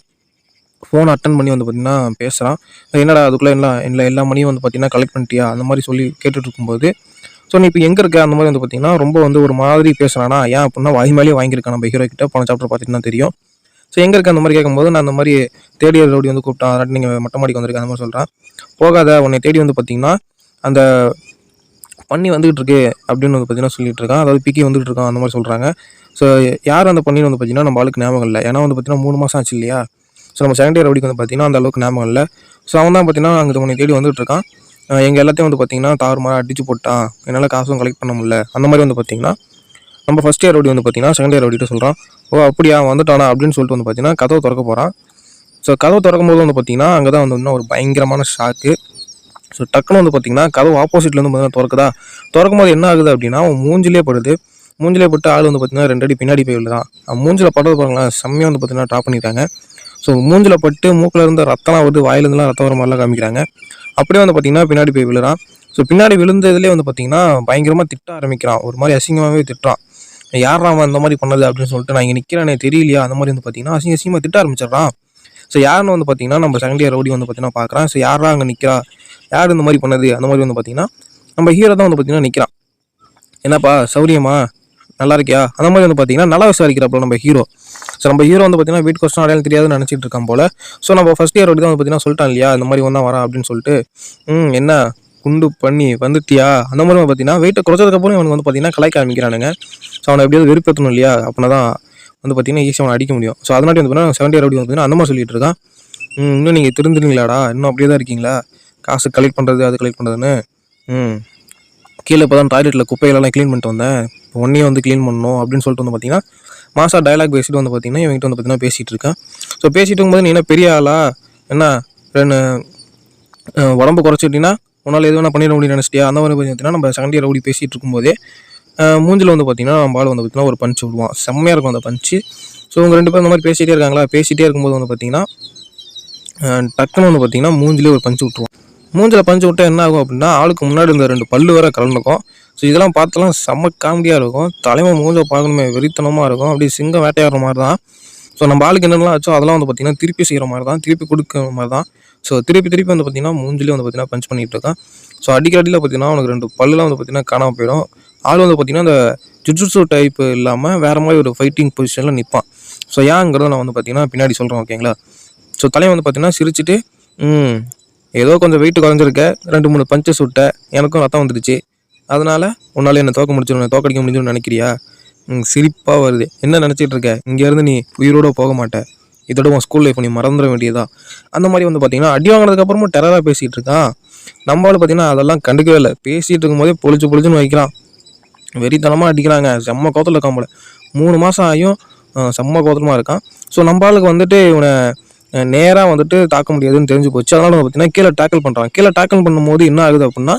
ஃபோன் அட்டன் பண்ணி வந்து பார்த்தீங்கன்னா பேசுகிறான். என்னடா அதுக்குள்ளே எல்லா மணியும் வந்து பார்த்தீங்கன்னா கலெக்ட் பண்ணிட்டியா அந்த மாதிரி சொல்லி கேட்டுட்டு இருக்கும்போது ஸோ நீ இப்போ எங்கே இருக்க அந்த மாதிரி வந்து பார்த்தீங்கன்னா ரொம்ப வந்து ஒரு மாதிரி பேசுகிறானா. ஏன் அப்படின்னா வாய் மேலேயே வாங்கியிருக்கான் நம்ம ஹீரோ கிட்ட. போன சாப்டர் பார்த்துட்டு தான் தெரியும். ஸோ எங்கே இருக்க அந்த மாதிரி கேட்கும்போது நான் அந்த மாதிரி தேர்ட் இயர் ரவுடி வந்து கூப்பிட்டான், அதாட்டி நீங்கள் மொட்டை மாடிக்கு வந்திருக்கேன் அந்த மாதிரி சொல்கிறேன். போகாத, உன்னை தேடி வந்து பார்த்தீங்கன்னா அந்த பண்ணி வந்துகிட்டு இருக்கு அப்படின்னு வந்து பார்த்தீங்கன்னா சொல்லிட்டு இருக்கான். அதாவது பிக்கி வந்துகிட்டு இருக்கான் அந்த மாதிரி சொல்கிறாங்க. ஸோ யார் அந்த பண்ணின்னு வந்து பார்த்தீங்கன்னா நம்ம ஆளுக்கு ஞாபகம் இல்லை. ஏன்னா வந்து பார்த்தீங்கன்னா 3 மாதம் ஆச்சு இல்லையா. ஸோ நம்ம செகண்ட் இயர் ரவுடிக்கு வந்து பார்த்தீங்கன்னா அந்த அளவுக்கு ஞாபகம் இல்லை. ஸோ அவன் தான் பார்த்தீங்கன்னா அங்கே உன்னை தேடி வந்துட்டு இருக்கான், எங்கள் எல்லாத்தையும் வந்து பார்த்தீங்கன்னா தாறுமாறாக அடிச்சு போட்டான், என்னால் காசும் கலெக்ட் பண்ண முடியல அந்த மாதிரி வந்து பார்த்தீங்கன்னா நம்ம ஃபஸ்ட் இயர் ரவுடி வந்து பார்த்தீங்கன்னா செகண்ட் இயர் ரவுடிட்டு சொல்கிறான். ஓ அப்படியா வந்துட்டானா அப்படின்னு சொல்லிட்டு வந்து பார்த்தீங்கன்னா கதவை திறக்க போகிறான். ஸோ கதவை திறக்கும் போது வந்து பார்த்தீங்கன்னா அங்கே தான் வந்து இன்னும் ஒரு பயங்கரமான ஷாக்கு. ஸோ டக்குன்னு வந்து பார்த்தீங்கன்னா கதவு ஆப்போசிட்லேருந்து பார்த்தீங்கன்னா திறக்கும் போது என்ன ஆகுது அப்படின்னா அவன் மூஞ்சிலே பட்டு ஆள் வந்து பார்த்தீங்கன்னா 2 அடி பின்னாடி போய் விழுதான். அவன் மூஞ்சில் படுறது பாருங்களேன், செம்மையாக வந்து பார்த்தீங்கன்னா ட்ராப் பண்ணியிருக்காங்க. ஸோ மூஞ்சில் பட்டு மூக்கில் இருந்து ரத்தம்லாம் வருது, வாயிலேருந்துலாம் ரத்தம் வர மாதிரிலாம் காமிக்கிறாங்க. அப்படியே வந்து பார்த்தீங்கன்னா பின்னாடி போய் விழுறான். ஸோ பின்னாடி விழுந்ததுலேயே வந்து பார்த்தீங்கன்னா பயங்கரமாக திட்ட ஆரம்பிக்கிறான், ஒரு மாதிரி அசிங்கமாகவே திட்டுறான். யாரா அவன் அந்த மாதிரி பண்ணது அப்படின்னு சொல்லிட்டு நான் இங்கே நிற்கிறேனே தெரியலையா அந்த மாதிரி வந்து பார்த்தீங்கன்னா அசிங்கமாக திட்ட ஆரம்பிச்சிடுறான். ஸோ யாருன்னு வந்து பார்த்தீங்கன்னா நம்ம செகண்ட் இயர் ரவுடி வந்து பார்த்தீங்கன்னா பார்க்குறான். ஸோ யாரா அங்கே நிற்கிறா, யார் இந்த மாதிரி பண்ணது அந்த மாதிரி வந்து பார்த்தீங்கன்னா நம்ம ஹீரோ தான் வந்து பார்த்தீங்கன்னா நிற்கிறான். என்னப்பா சௌரியமா, நல்லா இருக்கியா அந்த மாதிரி வந்து பார்த்தீங்கன்னா நல்லா விசாரிக்கிறப்போ நம்ம ஹீரோ. ஸோ நம்ம ஹீரோ வந்து பார்த்தீங்கன்னா வீட்டு கொஸ்டின் அடையாளம் தெரியாதுன்னு நினச்சிட்டு இருக்கான் போல. ஸோ நம்ம ஃபஸ்ட் இயர் ரவுடி தான் வந்து பார்த்தீங்கன்னா சொல்லிட்டான் இல்லையா இந்த மாதிரி வந்தான் வரா அப்படின்னு சொல்லிட்டு. என்ன குண்டு பண்ணி வந்துட்டியா அந்த மாதிரி வந்து பார்த்தீங்கன்னா வெயிட்டை குறைச்சதுக்கப்புறம் இவனுக்கு வந்து பார்த்தீங்கன்னா கலாய்க்க ஆரம்பிக்கிறானுங்க. ஸோ அவனை எப்படியாவது வெறுப்பேற்றணும் இல்லையா, அப்படின்னா தான் வந்து பார்த்தீங்கன்னா ஈஸியாக அவனை அடிக்க முடியும். ஸோ அதனால வந்து பார்த்தீங்கன்னா செகண்ட் இயர் ரவுடி வந்து பார்த்தீங்கன்னா அந்த மாதிரி சொல்லிட்டு இருக்கான். இன்னும் நீங்கள் திருந்துறீங்களாடா, இன்னும் அப்படியே தான் இருக்கீங்களா, காசு கலெக்ட் பண்ணுறது அது கலெக்ட் பண்ணுறதுன்னு. கீழே இப்போ தான் டாய்லெட்டில் குப்பைகளெல்லாம் க்ளீன் பண்ணிட்டு வந்தேன், இப்போ ஒன்றையும் வந்து க்ளீன் பண்ணணும் அப்படின்னு சொல்லிட்டு வந்து பார்த்தீங்கன்னா மாசா டைலாக் பேசிட்டு வந்து பார்த்தீங்கன்னா இவங்ககிட்ட வந்து பார்த்தீங்கன்னா பேசிகிட்டு இருக்கேன். ஸோ பேசிட்டு இருக்கும்போது நீ என்ன பெரிய ஆளா, என்ன உடம்பு குறைச்சிட்டிங்கன்னா உன்னால் எது வேணா பண்ணிட முடியும்னு நினச்சிட்டியா அந்த மாதிரி பார்த்தீங்கன்னா நம்ம செகண்ட் இயர் ரவுடி பேசிகிட்டு இருக்கும்போதே மூஞ்சில் வந்து பார்த்தீங்கன்னா நம்ம ஆள் வந்து பார்த்தீங்கன்னா ஒரு பஞ்சு விடுவான், செம்மையாக இருக்கும் அந்த பஞ்சு. ஸோ இவங்க 2 பேரும் இந்த மாதிரி பேசிகிட்டே இருக்காங்களா, பேசிகிட்டே இருக்கும்போது வந்து பார்த்தீங்கன்னா டக்குன்னு வந்து பார்த்தீங்கன்னா மூஞ்சிலே ஒரு பஞ்சு விட்டுருவான். மூஞ்சில் பஞ்சு விட்டால் என்ன ஆகும் அப்படின்னா ஆளுக்கு முன்னாடி இந்த 2 பல்லு வேற கலந்துக்கும். ஸோ இதெல்லாம் பார்த்தலாம் செம்ம காமெடியாக இருக்கும். தலைமை மூஞ்ச பார்க்கணுமே வெறித்தனமாக இருக்கும், அப்படி சிங்கம் வேட்டையாடுற மாதிரி தான். ஸோ நம்ம ஆளுக்கு என்னென்னலாம் ஆச்சோ அதெல்லாம் வந்து பார்த்தீங்கன்னா திருப்பி செய்கிற மாதிரி தான், திருப்பி கொடுக்குற மாதிரி தான். ஸோ திருப்பி வந்து பார்த்தீங்கன்னா மூஞ்சிலே வந்து பார்த்தீங்கன்னா பஞ்ச் பண்ணிகிட்டு இருக்கான். ஸோ அடிக்கடியில் பார்த்தீங்கன்னா அவனுக்கு 2 பல்லுலாம் வந்து பார்த்தீங்கன்னா காணாமல் போயிடும். ஆள் வந்து பார்த்தீங்கன்னா அந்த ஜுட்சு டைப்பு இல்லாமல் வேறு மாதிரி ஒரு ஃபைட்டிங் பொசிஷனில் நிற்பான். ஸோ ஏங்கிறத நான் வந்து பார்த்தீங்கன்னா பின்னாடி சொல்கிறேன் ஓகேங்களா. ஸோ தலையை வந்து பார்த்தீங்கன்னா சிரிச்சுட்டு ஏதோ கொஞ்சம் வெயிட் குறைஞ்சிருக்க, 2-3 பஞ்சஸ் விட்ட, எனக்கும் ரத்தம் வந்துடுச்சு, அதனால் உன்னால் என்னை தோக்கடிக்க முடிஞ்சுன்னு நினைக்கிறியா. சிரிப்பாக வருது, என்ன நினச்சிட்டு இருக்க, இங்கேருந்து நீ உயிரோடு போக மாட்டேன், இதோட உன் ஸ்கூல் லைஃப் நீ மறந்துட வேண்டியதா அந்த மாதிரி வந்து பார்த்தீங்கன்னா அடி வாங்கினதுக்கப்புறமும் டெரராக பேசிகிட்டு இருக்கான். நம்மளால் பார்த்தீங்கன்னா அதெல்லாம் கண்டுக்கவே இல்லை, பேசிகிட்டு இருக்கும்போதே பொழிச்சுன்னு வைக்கிறான், வெறித்தனமாக அடிக்கிறாங்க, செம்ம கோத்தில் இருக்கான் போல. 3 மாதம் ஆகியும் செம்ம கோத்தலமாக இருக்கான். ஸோ நம்மளுக்கு வந்துட்டு இவனை நேராக வந்துட்டு தாக்க முடியாதுன்னு தெரிஞ்சு போச்சு. அதனால வந்து பார்த்தீங்கன்னா கீழே டேக்கிள் பண்ணுறான். கீழே டேக்கிள் பண்ணும்போது என்ன ஆகுது அப்படின்னா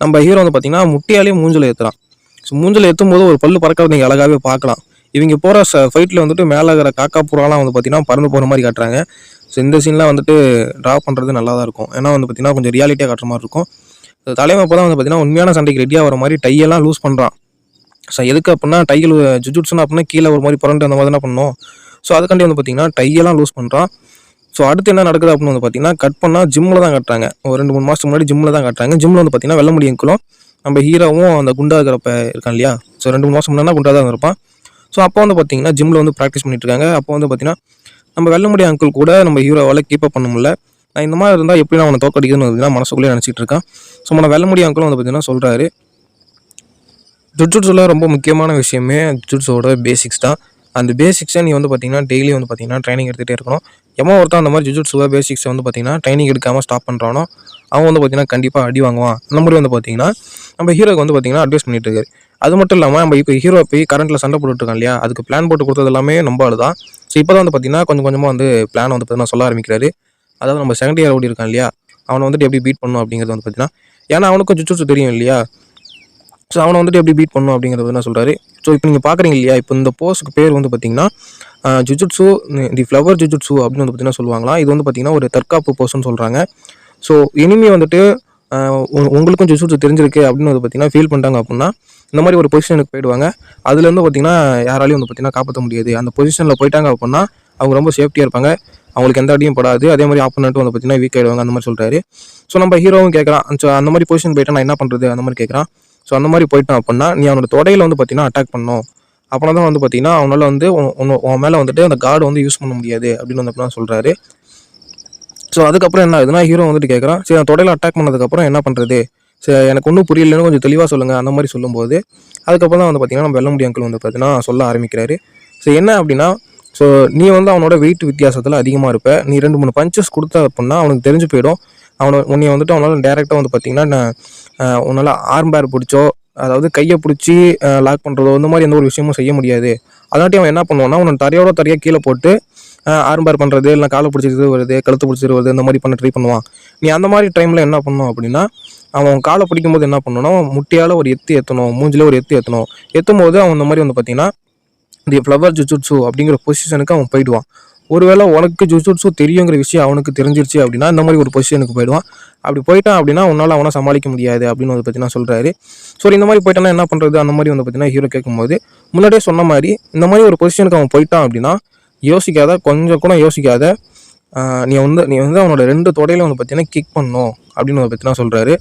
நம்ம ஹீரோ வந்து பார்த்தீங்கன்னா முட்டியாலேயே மூஞ்சில் ஏற்றுறான். ஸோ மூஞ்சில் ஏற்றும் போது ஒரு பல்லு பறக்கிறது நீங்கள் அழகாகவே பார்க்கலாம். இவங்க போகிற ஃபைட்டில் வந்துட்டு மேலே இருக்கிற காக்கா புறாலாம் வந்து பார்த்தீங்கன்னா பறந்து போகிற மாதிரி காட்டுறாங்க. ஸோ இந்த சீன்லாம் வந்துட்டு ட்ரா பண்ணுறது நல்லா தான் இருக்கும். ஏன்னா வந்து பார்த்தீங்கன்னா கொஞ்சம் ரியாலிட்டியாக காட்டுற மாதிரி இருக்கும். தலைவன் அப்போ தான் வந்து பார்த்தீங்கன்னா உண்மையான சண்டைக்கு ரெடியாக வர மாதிரி டையெல்லாம் லூஸ் பண்ணுறான். ஸோ எதுக்கு அப்படின்னா டையில் ஜுஜுட்சுனா அப்படின்னா கீழே ஒரு மாதிரி புரண்டு அந்த மாதிரி தான் பண்ணணும். ஸோ அதுக்காண்டி வந்து பார்த்தீங்கன்னா டையெல்லாம் லூஸ் பண்ணுறான். ஸோ அடுத்து என்ன நடக்குது அப்படின்னு வந்து பார்த்தீங்கன்னா கட் பண்ணால் ஜிம்மில் தான் காட்டுறாங்க. ஒரு 2-3 மாதத்துக்கு முன்னாடி ஜிம்மில் தான் காட்டுறாங்க. ஜிம்மில் வந்து பார்த்தீங்கன்னா வெள்ள முடியங்களும் நம்ம ஹீரோவும் அந்த குண்டா இருக்கிறப்ப இருக்கான் இல்லையா. ஸோ 2-3 மாதம் முன்னாடி குண்டா தான் இருப்பான். ஸோ அப்போ வந்து பார்த்தீங்கன்னா ஜிம்மில் வந்து ப்ராக்டிஸ் பண்ணிட்டு இருக்காங்க. அப்போ வந்து பார்த்தீங்கன்னா நம்ம வெள்ள முடிய அங்கிள் கூட நம்ம ஹீரோவால் கீப் அப் பண்ண முடியல. நான் இந்த மாதிரி இருந்தால் எப்படி நான் அவனை தோக்கடிக்குதுன்னு பார்த்தீங்கன்னா மனசுக்குள்ளே நினச்சிட்டு இருக்கேன். ஸோ நம்ம வெள்ள முடிய அங்கிளும் வந்து பார்த்தீங்கன்னா சொல்கிறாரு, ஜுட்சுட்சுல ரொம்ப முக்கியமான விஷயமே ஜுட்சுவோட பேசிக்ஸ் தான். அந்த பேசிக்ஸை நீ வந்து பார்த்தீங்கன்னா டெய்லி வந்து பார்த்தீங்கன்னா ட்ரைனிங் எடுத்துகிட்டே இருக்கணும். ஒருத்தன் அந்த மாதிரி ஜுஜுட்சுவ பேசிக்ஸை வந்து பார்த்தீங்கன்னா ட்ரைனிங் எடுக்காமல் ஸ்டாப் பண்ணுறானோ அவன் வந்து பார்த்தீங்கன்னா கண்டிப்பாக அடி வாங்குவான். அந்த மாதிரி வந்து பார்த்தீங்கன்னா நம்ம ஹீரோக்கு வந்து பார்த்தீங்கன்னா அட்வைஸ் பண்ணிட்டு இருக்காரு. அது மட்டும் இல்லாமல் நம்ம இப்போ ஹீரோ போய் கரண்ட்டில் சண்டை போட்டுருக்கான் இல்லையா, அதுக்கு பிளான் போட்டு கொடுத்தது எல்லாமே நம்ம ஆளு தான். ஸோ இப்போ தான் வந்து பார்த்தீங்கன்னா கொஞ்சம் கொஞ்சமாக வந்து பிளான் வந்து பார்த்தீங்கன்னா சொல்ல ஆரம்பிக்கிறாரு. அதாவது நம்ம செகண்ட் இயர் ஓடி இருக்கான் இல்லையா, அவனை வந்துட்டு எப்படி பீட் பண்ணணும் அப்படிங்கிறது வந்து பார்த்தீங்கன்னா, ஏன்னா அவனுக்கும் ஜுஜுட்சு தெரியும் இல்லையா. ஸோ அவனை வந்துட்டு எப்படி பீட் பண்ணணும் அப்படிங்கிறது என்ன சொல்கிறாரு. ஸோ இப்போ நீங்கள் பார்க்குறீங்க இல்லையா, இப்போ இந்த போஸ்க்கு பேர் வந்து பார்த்தீங்கன்னா ஜுஜுட்சு தி ஃப்ளவர் ஜுஜுட்சு அப்படின்னு வந்து பார்த்தீங்கன்னா சொல்லுவாங்களாம். இது வந்து பார்த்தீங்கன்னா ஒரு தற்காப்பு போஸ்ன்னு சொல்கிறாங்க. ஸோ இனிமே வந்துட்டு உங்களுக்கும் ஜுஜுட்சு தெரிஞ்சிருக்கு அப்படின்னு வந்து பார்த்தீங்கன்னா ஃபீல் பண்ணிட்டாங்க அப்படின்னா இந்த மாதிரி ஒரு பொசிஷனுக்கு போயிடுவாங்க. அதுலேருந்து பார்த்தீங்கன்னா யாராலையும் வந்து பார்த்தீங்கன்னா காப்பாற்ற முடியாது. அந்த பொசிஷனில் போயிட்டாங்க அப்படின்னா அவங்க ரொம்ப சேஃப்டியாக இருப்பாங்க. அவங்களுக்கு எந்த அடியும் படாது. அதே மாதிரி ஆப்போனண்ட்டும் வந்து பார்த்தீங்கன்னா வீக் ஆகிடுவாங்க அந்த மாதிரி சொல்கிறாரு. ஸோ நம்ம ஹீரோவும் கேட்குறான், ஸோ அந்த மாதிரி பொசிஷன் போயிட்டா நான் என்ன பண்ணுறது அந்த மாதிரி கேட்குறான். ஸோ அந்த மாதிரி போயிட்டான் அப்படின்னா நீ அவனோட தொடையில் வந்து பார்த்தீங்கன்னா அட்டாக் பண்ணணும். அப்படின்னா தான் வந்து பார்த்தீங்கன்னா அவனால் வந்து உன் மேலே வந்துட்டு அந்த கார்டு வந்து யூஸ் பண்ண முடியாது அப்படின்னு வந்து அப்படின்னா சொல்கிறாரு. ஸோ அதுக்கப்புறம் என்ன ஆகுதுன்னா ஹீரோ வந்துட்டு கேட்குறான், சரி நான் தொடையில் அட்டாக் பண்ணதுக்கப்புறம் என்ன பண்ணுறது, சரி எனக்கு ஒன்றும் புரியலன்னு கொஞ்சம் தெளிவாக சொல்லுங்கள் அந்த மாதிரி சொல்லும்போது அதுக்கப்புறம் தான் வந்து பார்த்தீங்கன்னா நம்ம வெள்ள முடி அங்கிள் வந்து பார்த்தீங்கன்னா சொல்ல ஆரம்பிக்கிறாரு. ஸோ என்ன அப்படின்னா, ஸோ நீ வந்து அவனோட வெயிட் வித்தியாசத்தில் அதிகமாக இருப்ப. நீ 2-3 பஞ்சஸ் கொடுத்த அப்படின்னா அவனுக்கு தெரிஞ்சு போயிடும். உன்னை வந்துட்டு அவனால் டேரெக்டாக வந்து பார்த்தீங்கன்னா உன்னால் ஆர்ம் பேர் பிடிச்சோ, அதாவது கையை பிடிச்சி லாக் பண்ணுறதோ இந்த மாதிரி எந்த ஒரு விஷயமும் செய்ய முடியாது. அதாட்டி அவன் என்ன பண்ணுவான்னா உன்னை தரையாக கீழே போட்டு ஆர்ம் பேர் பண்ணுறது, இல்லை காலை பிடிச்சிட்டு வருது, கழுத்து பிடிச்சிட்டு வருது, இந்த மாதிரி பண்ண ட்ரை பண்ணுவான். நீ அந்த மாதிரி டைமில் என்ன பண்ணணும் அப்படின்னா, அவன் காலை பிடிக்கும் போது என்ன பண்ணணும், முட்டியால் ஒரு ஏற்றணும், மூஞ்சில் ஒரு ஏற்றணும். ஏற்றும் போது அவன் இந்த மாதிரி வந்து பார்த்தீங்கன்னா தி ஃப்ளவர் ஜுஜுட்சு அப்படிங்கிற பொசிஷனுக்கு அவன் போயிடுவான். ஒருவேளை உனக்கு ஜுஜுட்சு தெரியுங்கிற விஷயம் அவனுக்கு தெரிஞ்சிருச்சு அப்படின்னா இந்த மாதிரி ஒரு பொசிஷனுக்கு போயிடுவான். அப்படி போயிட்டான் அப்படின்னா உன்னால் அவனை சமாளிக்க முடியாது அப்படின்னு வந்து பார்த்தீங்கன்னா சொல்கிறாரு. ஸோ இந்த மாதிரி போயிட்டானா என்ன பண்ணுறது அந்த மாதிரி வந்து பார்த்தீங்கன்னா ஹீரோ கேட்கும்போது முன்னாடியே சொன்ன மாதிரி இந்த மாதிரி ஒரு பொசிஷனுக்கு அவன் போயிட்டான் அப்படின்னா யோசிக்காத, கொஞ்சம் கூட யோசிக்காத, நீ வந்து அவனோட 2 தொடையில வந்து பார்த்தீங்கன்னா கிக் பண்ணணும் அப்படின்னு வந்து பார்த்தீங்கன்னா சொல்கிறாரு.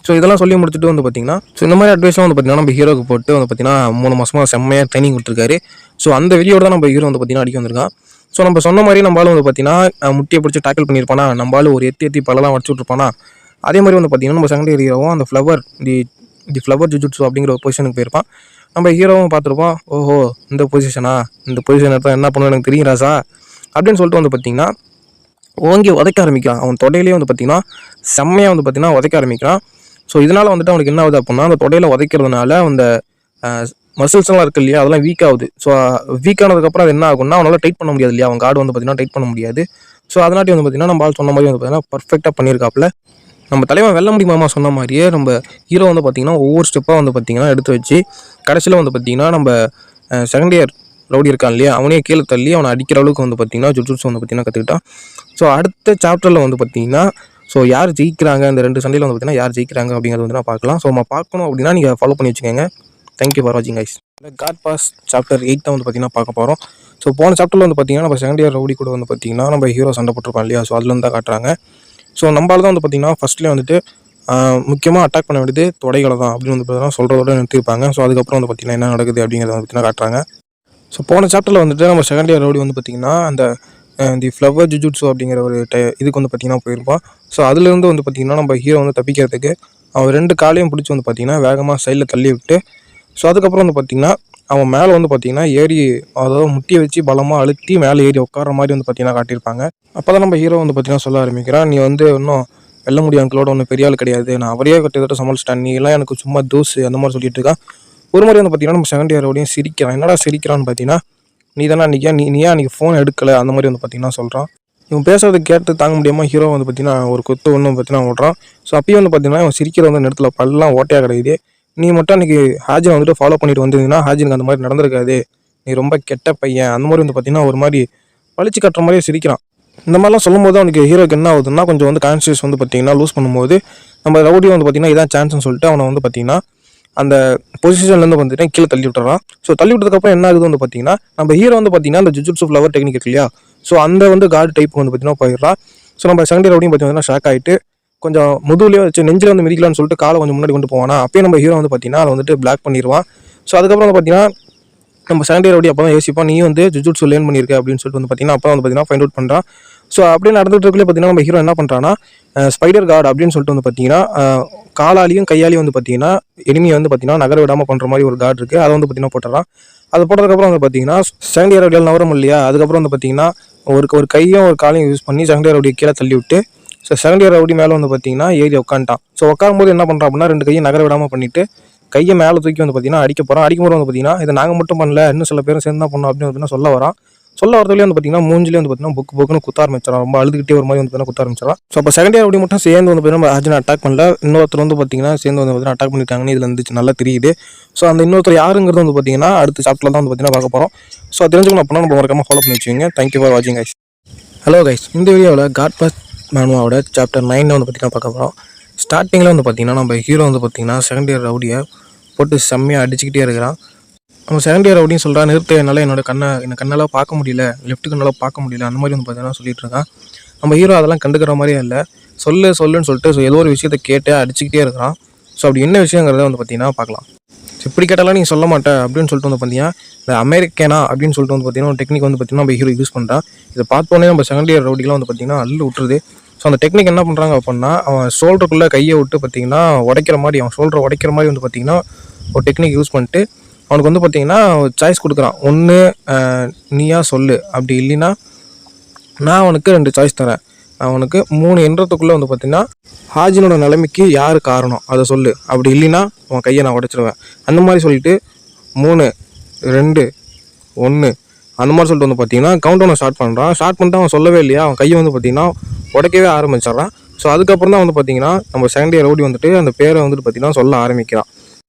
ஸோ இதெல்லாம் சொல்லி முடிச்சுட்டு வந்து பார்த்தீங்கன்னா ஸோ இந்த மாதிரி அட்வைஸ்லாம் வந்து பார்த்தீங்கன்னா நம்ம ஹீரோக்கு போட்டு வந்து பார்த்தீங்கன்னா 3 மாதமாக செம்மையாக ட்ரைனிங் கொடுத்துருக்காரு. ஸோ அந்த வீடியோட தான் நம்ம ஹீரோ வந்து பார்த்தீங்கன்னா அடிக்க வந்திருக்கான். ஸோ நம்ம சொன்ன மாதிரி நம்மளால வந்து பார்த்தீங்கன்னா முட்டியை பிடிச்சி டேக்கிள் பண்ணியிருப்பானா, நம்மளால ஒரு எத்தி பலலாம் வச்சு விட்ருப்பானா. அதே மாதிரி வந்து பார்த்தீங்கன்னா நம்ம செகண்ட் ஹீரோவும் அந்த தி ஃப்ளவர் ஜுஜுட்சு அப்படிங்கிற ஒரு பொசிஷனுக்கு போயிருப்பான். நம்ம ஹீரோவும் பார்த்துருப்போம், ஓஹோ இந்த பொசிஷன் எடுத்தால் என்ன பண்ணணும் எனக்கு தெரியும் ராசா அப்படின்னு சொல்லிட்டு வந்து பார்த்தீங்கன்னா ஓங்கி உதைக்க ஆரம்பிக்கிறான். அவன் தொடையிலேயே வந்து பார்த்தீங்கன்னா செம்மையாக வந்து பார்த்தீங்கன்னா உதைக்க ஆரம்பிக்கிறான். ஸோ இதனால் வந்துட்டு அவனுக்கு என்ன ஆகுது அப்படின்னா அந்த தொடையில் உதைக்கிறதுனால அந்த மசில்ஸ்லாம் இருக்குது இல்லையா, அதெல்லாம் வீக் ஆகுது. ஸோ வீக் ஆனதுக்கப்புறம் அது என்ன ஆகும்னா அவனால் டைட் பண்ண முடியாது இல்லையா, அவன் கார்டு வந்து பார்த்தீங்கன்னா டைட் பண்ண முடியாது. ஸோ அதனாட்டி வந்து பார்த்தீங்கன்னா நம்ம ஆள் சொன்ன மாதிரி வந்து பார்த்தீங்கன்னா பர்ஃபெக்டாக பண்ணியிருக்காப்புல. நம்ம தலைவன் வெள்ள முடி மாமா சொன்ன மாதிரியே நம்ம ஹீரோ வந்து பார்த்தீங்கன்னா ஒவ்வொரு ஸ்டெப்பாக வந்து பார்த்தீங்கன்னா எடுத்து வச்சு கடைசியில் வந்து பார்த்தீங்கன்னா நம்ம செகண்ட் இயர் ரவுடி இருக்கான் இல்லையா, அவனே கீழே தள்ளி அவனை அடிக்கிற அளவுக்கு வந்து பார்த்தீங்கன்னா ஜுஜுட்சு வந்து பார்த்தீங்கன்னா கற்றுக்கிட்டான். ஸோ அடுத்த சாப்டரில் வந்து பார்த்தீங்கன்னா ஸோ யார் ஜெயிக்கிறாங்க, இந்த 2 சண்டையில் வந்து பார்த்தீங்கன்னா யார் ஜெயிக்கிறாங்க அப்படிங்கிறது வந்து நான் பார்க்கலாம். ஸோ நம்ம பார்க்கணும் அப்படின்னா நீங்கள் ஃபாலோ பண்ணி வச்சுக்கோங்க. தேங்க்யூ ஃபார் வாட்சிங் கைஸ். இந்த காட் பாஸ் சாப்டர் 8 தான் வந்து பார்த்தீங்கன்னா பார்க்க போகிறோம். ஸோ போன சாப்டரில் வந்து பார்த்தீங்கன்னா நம்ம செகண்ட் இயர் ரவுடி கூட வந்து பார்த்தீங்கன்னா நம்ம ஹீரோ சண்டை போட்டிருப்பான் இல்லையா, ஸோ அதுலேருந்து தான் காட்டுறாங்க. ஸோ நம்மளால தான் வந்து பார்த்தீங்கன்னா ஃபஸ்ட்லேயே வந்துட்டு முக்கியமாக அட்டாக் பண்ண வேண்டியது தொடைகளை தான் அப்படின்னு வந்து பார்த்தீங்கன்னா சொல்கிறதோட நிறுத்திருப்பாங்க. ஸோ அதுக்கப்புறம் வந்து பார்த்தீங்கன்னா என்ன நடக்குது அப்படிங்கிறத வந்து பார்த்தீங்கன்னா காட்டுறாங்க. ஸோ போன சாப்டரில் வந்துட்டு நம்ம செகண்ட் இயர் ரவுடி வந்து பார்த்திங்கன்னா அந்த தி ஃப்ளவர் ஜுஜுட்சு அப்படிங்கிற ஒரு இதுக்கு வந்து பார்த்திங்கன்னா போயிருப்பான். ஸோ அதுலேருந்து வந்து பார்த்திங்கன்னா நம்ம ஹீரோ வந்து தப்பிக்கிறதுக்கு அவன் 2 காலையும் பிடிச்சி வந்து பார்த்திங்கன்னா வேகமாக சைடில் தள்ளி விட்டு ஸோ அதுக்கப்புறம் வந்து பார்த்திங்கன்னா அவன் மேலே வந்து பார்த்திங்கன்னா ஏறி, அதாவது முட்டியை வச்சு பலமாக அழுத்தி மேலே ஏறி உட்கார மாதிரி வந்து பார்த்திங்கன்னா காட்டியிருப்பாங்க. அப்போ தான் நம்ம ஹீரோ வந்து பார்த்திங்கன்னா சொல்ல ஆரம்பிக்கிறான், நீ வந்து இன்னும் வெள்ள முடி அங்கிளோட ஒன்றும் பெரிய ஆள் கிடையாது, நான் அவரையே கிட்டத்தட்ட சமாளிச்சிட்டேன், நீ எல்லாம் எனக்கு சும்மா தூசு அந்த மாதிரி சொல்லிட்டு இருக்கான். ஒரு மாதிரி வந்து பார்த்தீங்கன்னா நம்ம செகண்ட் இயரோடையும் சிரிக்கிறான். என்னடா சிரிக்கிறான்னு பார்த்தீங்கன்னா, நீ தானே அன்றைக்கி ஃபோன் எடுக்கலை அந்த மாதிரி வந்து பார்த்தீங்கன்னா சொல்கிறான். இவன் பேசுறது கேட்டு தாங்க முடியாமல் ஹீரோ வந்து பார்த்தீங்கன்னா ஒரு கொத்து ஒன்று பார்த்தீங்கன்னா ஓடுறான். ஸோ அப்பயும் வந்து பார்த்தீங்கன்னா இவன் சிரிக்கிற வந்து நேரத்தில் பல்லாம் ஓட்டையாக கிடையாது. நீ மட்டும் அன்றைக்கி ஹாஜினை வந்துட்டு ஃபாலோ பண்ணிட்டு வந்திருந்தீங்கன்னா ஹாஜினுக்கு அந்த மாதிரி நடந்திருக்காது, நீ ரொம்ப கெட்ட பையன் அந்த மாதிரி வந்து பார்த்தீங்கன்னா ஒரு மாதிரி பழிச்சு கட்டுற மாதிரியே சிரிக்கிறான். இந்த மாதிரிலாம் சொல்லும்போது அவனுக்கு ஹீரோக்கு என்ன ஆகுதுன்னா கொஞ்சம் வந்து கான்ஷியஸ் வந்து பார்த்தீங்கன்னா லூஸ் பண்ணும்போது நம்ம ரவுடி வந்து பார்த்தீங்கன்னா இதான் சான்ஸ்னு சொல்லிட்டு அவனை வந்து பார்த்தீங்கன்னா அந்த பொசிஷன்லேருந்து வந்துட்டு கீழே தள்ளி விட்டுறான். ஸோ தள்ளி விட்டதுக்கப்புறம் என்ன ஆகுது வந்து பார்த்தீங்கன்னா நம்ம ஹீரோ வந்து பார்த்தீங்கன்னா அந்த ஜுஜுட்சு ஃப்ளவர் டெக்னிக் இருக்கு இல்லையா, ஸோ அந்த வந்து கார்டு டைப் வந்து பார்த்தீங்கன்னா போயிடுறான். ஸோ நம்ம செகண்ட் ரவுடியும் பார்த்தீங்கன்னா ஷாக் ஆகிட்டு கொஞ்சம் முதுகுலேயே வச்சு நெஞ்சில் வந்து மிதிக்கலாம்னு சொல்லிட்டு காலை கொஞ்சம் முன்னாடி கொண்டு போவானா, அப்பயே நம்ம ஹீரோ வந்து பார்த்தீங்கன்னா அதை வந்துட்டு பிளாக் பண்ணிடுவான். ஸோ அதுக்கப்புறம் வந்து பார்த்தீங்கன்னா நம்ம செகண்ட் இயர் அப்படி அப்போ தான் யோசிப்பான், நீ வந்து ஜுஜுட்சு லேர்ன் பண்ணியிருக்க அப்படின்னு சொல்லிட்டு வந்து பார்த்தீங்கன்னா அப்போ வந்து பார்த்தீங்கன்னா ஃபைண்ட் அவுட் பண்ணுறான். ஸோ அப்படியே நடந்துட்டு இருக்கலே பார்த்தீங்கன்னா நம்ம ஹீரோ என்ன பண்ணுறான்னா ஸ்பைடர் கார்டு அப்படின்னு சொல்லிட்டு வந்து பார்த்தீங்கன்னா காலாலையும் கையாலையும் வந்து பார்த்தீங்கன்னா எனிமியை வந்து பார்த்தீங்கன்னா நகர விடாமல் பண்ணுற மாதிரி ஒரு கார்டு இருக்குது, அதை வந்து பார்த்தீங்கன்னா போட்டுறான். அது போட்டதுக்கப்புறம் வந்து பார்த்தீங்கன்னா செகண்ட் இயர் அப்படியே நவரம் இல்லையா, அதுக்கப்புறம் வந்து பார்த்தீங்கன்னா ஒரு கையும் ஒரு காலையும் யூஸ் பண்ணி செகண்ட் இயர் அப்படியே கீழே தள்ளி விட்டு ஸோ செகண்ட் இயர் அப்படி மேலே வந்து பார்த்தீங்கன்னா ஏறி உட்காந்துட்டான். ஸோ உட்காரும்போது என்ன பண்ணுறான் அப்படின்னா ரெண்டு கையும் நகர விடாமல் பண்ணிட்டு கையை மேலே தூக்கி வந்து பார்த்தீங்கன்னா அடிக்க போகிறான். அடிக்கும்போது வந்து பார்த்தீங்கன்னா இதை நாங்கள் மட்டும் பண்ணல, இன்னும் சில பேரும் சேர்ந்து தான் பண்ணோம் அப்படின்னு வந்து சொல்ல வரான். சொல்ல வரதுலேயே வந்து பார்த்தீங்கன்னா மூஞ்சிலே வந்து பார்த்தீங்கன்னா புக்குன்னு குத்த ஆரம்பிச்சிடறான். ரொம்ப அழுதுகிட்டே ஒரு மாதிரி வந்து பார்த்தீங்கன்னா குத்த ஆரம்பிச்சிடறான். ஸோ அப்போ செகண்ட் இயர் அப்படி மட்டும் சேர்ந்து வந்து பார்த்தீங்கன்னா அர்ஜுன் அட்டாக் பண்ணல, இன்னொருத்தர் வந்து பார்த்தீங்கன்னா சேர்ந்து வந்து பார்த்தீங்கன்னா அட்டாக் பண்ணிட்டாங்கன்னு இதில் இருந்துச்சு நல்லா தெரியுது. ஸோ அந்த இன்னொருத்தர் யாருங்கிறது வந்து பார்த்தீங்கன்னா அடுத்த சாப்டர்ல தான் வந்து பார்த்தீங்கன்னா பார்க்க போகிறோம். ஸோ அது தெரிஞ்சுக்கணும் அப்படின்னா நம்ம மறக்காம ஃபாலோ பண்ணி வச்சுக்கோங்க. தேங்க்யூ ஃபார் வாட்சிங் கைஸ். ஹலோ கைஸ், இந்த வீடியோவில் காட் பாஸ் மேனுவாவோட சாப்டர் 9 வந்து பார்த்தீங்கன்னா பார்க்க போகிறோம். ஸ்டார்டிங்கில் வந்து பார்த்தீங்கன்னா நம்ம ஹீரோ வந்து பார்த்தீங்கன்னா செகண்ட் இயர் ரவுடியை போட்டு செம்மையாக அடிச்சுக்கிட்டே இருக்கிறான். நம்ம செகண்ட் இயர் அப்படின்னு சொல்கிறா, நிறுத்த என்னால் என்னோட கண்ணால் பார்க்க முடியல, லெஃப்ட் கண்ணால் பார்க்க முடியல, அந்த மாதிரி வந்து பார்த்தீங்கன்னா சொல்லிட்டு இருக்கான். நம்ம ஹீரோ அதெல்லாம் கண்டுக்கிற மாதிரியே இல்லை, சொல்லுன்னு சொல்லிட்டு ஸோ ஏதோ ஒரு விஷயத்தை கேட்டு அடிச்சுக்கிட்டே இருக்கிறான். ஸோ அப்படி என்ன விஷயங்கிறத வந்து பார்த்தீங்கன்னா பார்க்கலாம். ஸோ இப்படி கேட்டாலும் நீங்கள் சொல்ல மாட்டேன் அப்படின்னு சொல்லிட்டு வந்து பார்த்தீங்கன்னா இந்த அமெரிக்கனா அப்படின்னு சொல்லிட்டு வந்து பார்த்தீங்கன்னா ஒரு டெக்னிக் வந்து பார்த்தீங்கன்னா நம்ம ஹீரோ யூஸ் பண்ணுறான். இதை பார்த்தோன்னே நம்ம செகண்ட் இயர் ரவுடிலாம் வந்து பார்த்தீங்கன்னா அள்ளு விட்டுருது. ஸோ அந்த டெக்னிக் என்ன பண்ணுறாங்க அப்படின்னா அவன் ஷோல்டருக்குள்ளே கையை விட்டு பார்த்தீங்கன்னா உடைக்கிற மாதிரி, அவன் ஷோல்டரை உடைக்கிற மாதிரி வந்து பார்த்தீங்கன்னா ஒரு டெக்னிக் யூஸ் பண்ணிட்டு அவனுக்கு வந்து பார்த்தீங்கன்னா சாய்ஸ் கொடுக்குறான். ஒன்று நீயா சொல்லு, அப்படி இல்லைன்னா நான் அவனுக்கு 2 சாய்ஸ் தரேன், அவனுக்கு 3 எண்ணத்துக்குள்ளே வந்து பார்த்தீங்கன்னா ஹாஜினோட நிலைமைக்கு யார் காரணம் அதை சொல்லு, அப்படி இல்லைன்னா அவன் கையை நான் உடைச்சிருவேன், அந்த மாதிரி சொல்லிட்டு 3 2 1 அந்த மாதிரி சொல்லிட்டு வந்து பார்த்தீங்கன்னா கவுண்ட் டவுனை ஸ்டார்ட் பண்ணுறான். ஸ்டார்ட் பண்ணிட்டு அவன் சொல்லவே இல்லையா, அவன் கையை வந்து பார்த்தீங்கன்னா உடைக்கவே ஆரம்பிச்சிட்றான். ஸோ அதுக்கப்புறம் தான் வந்து பார்த்தீங்கன்னா நம்ம செகண்ட் இயர் ரவுடி வந்துட்டு அந்த பேரை வந்துட்டு பார்த்தீங்கன்னா சொல்ல ஆரம்பிக்கிறான்.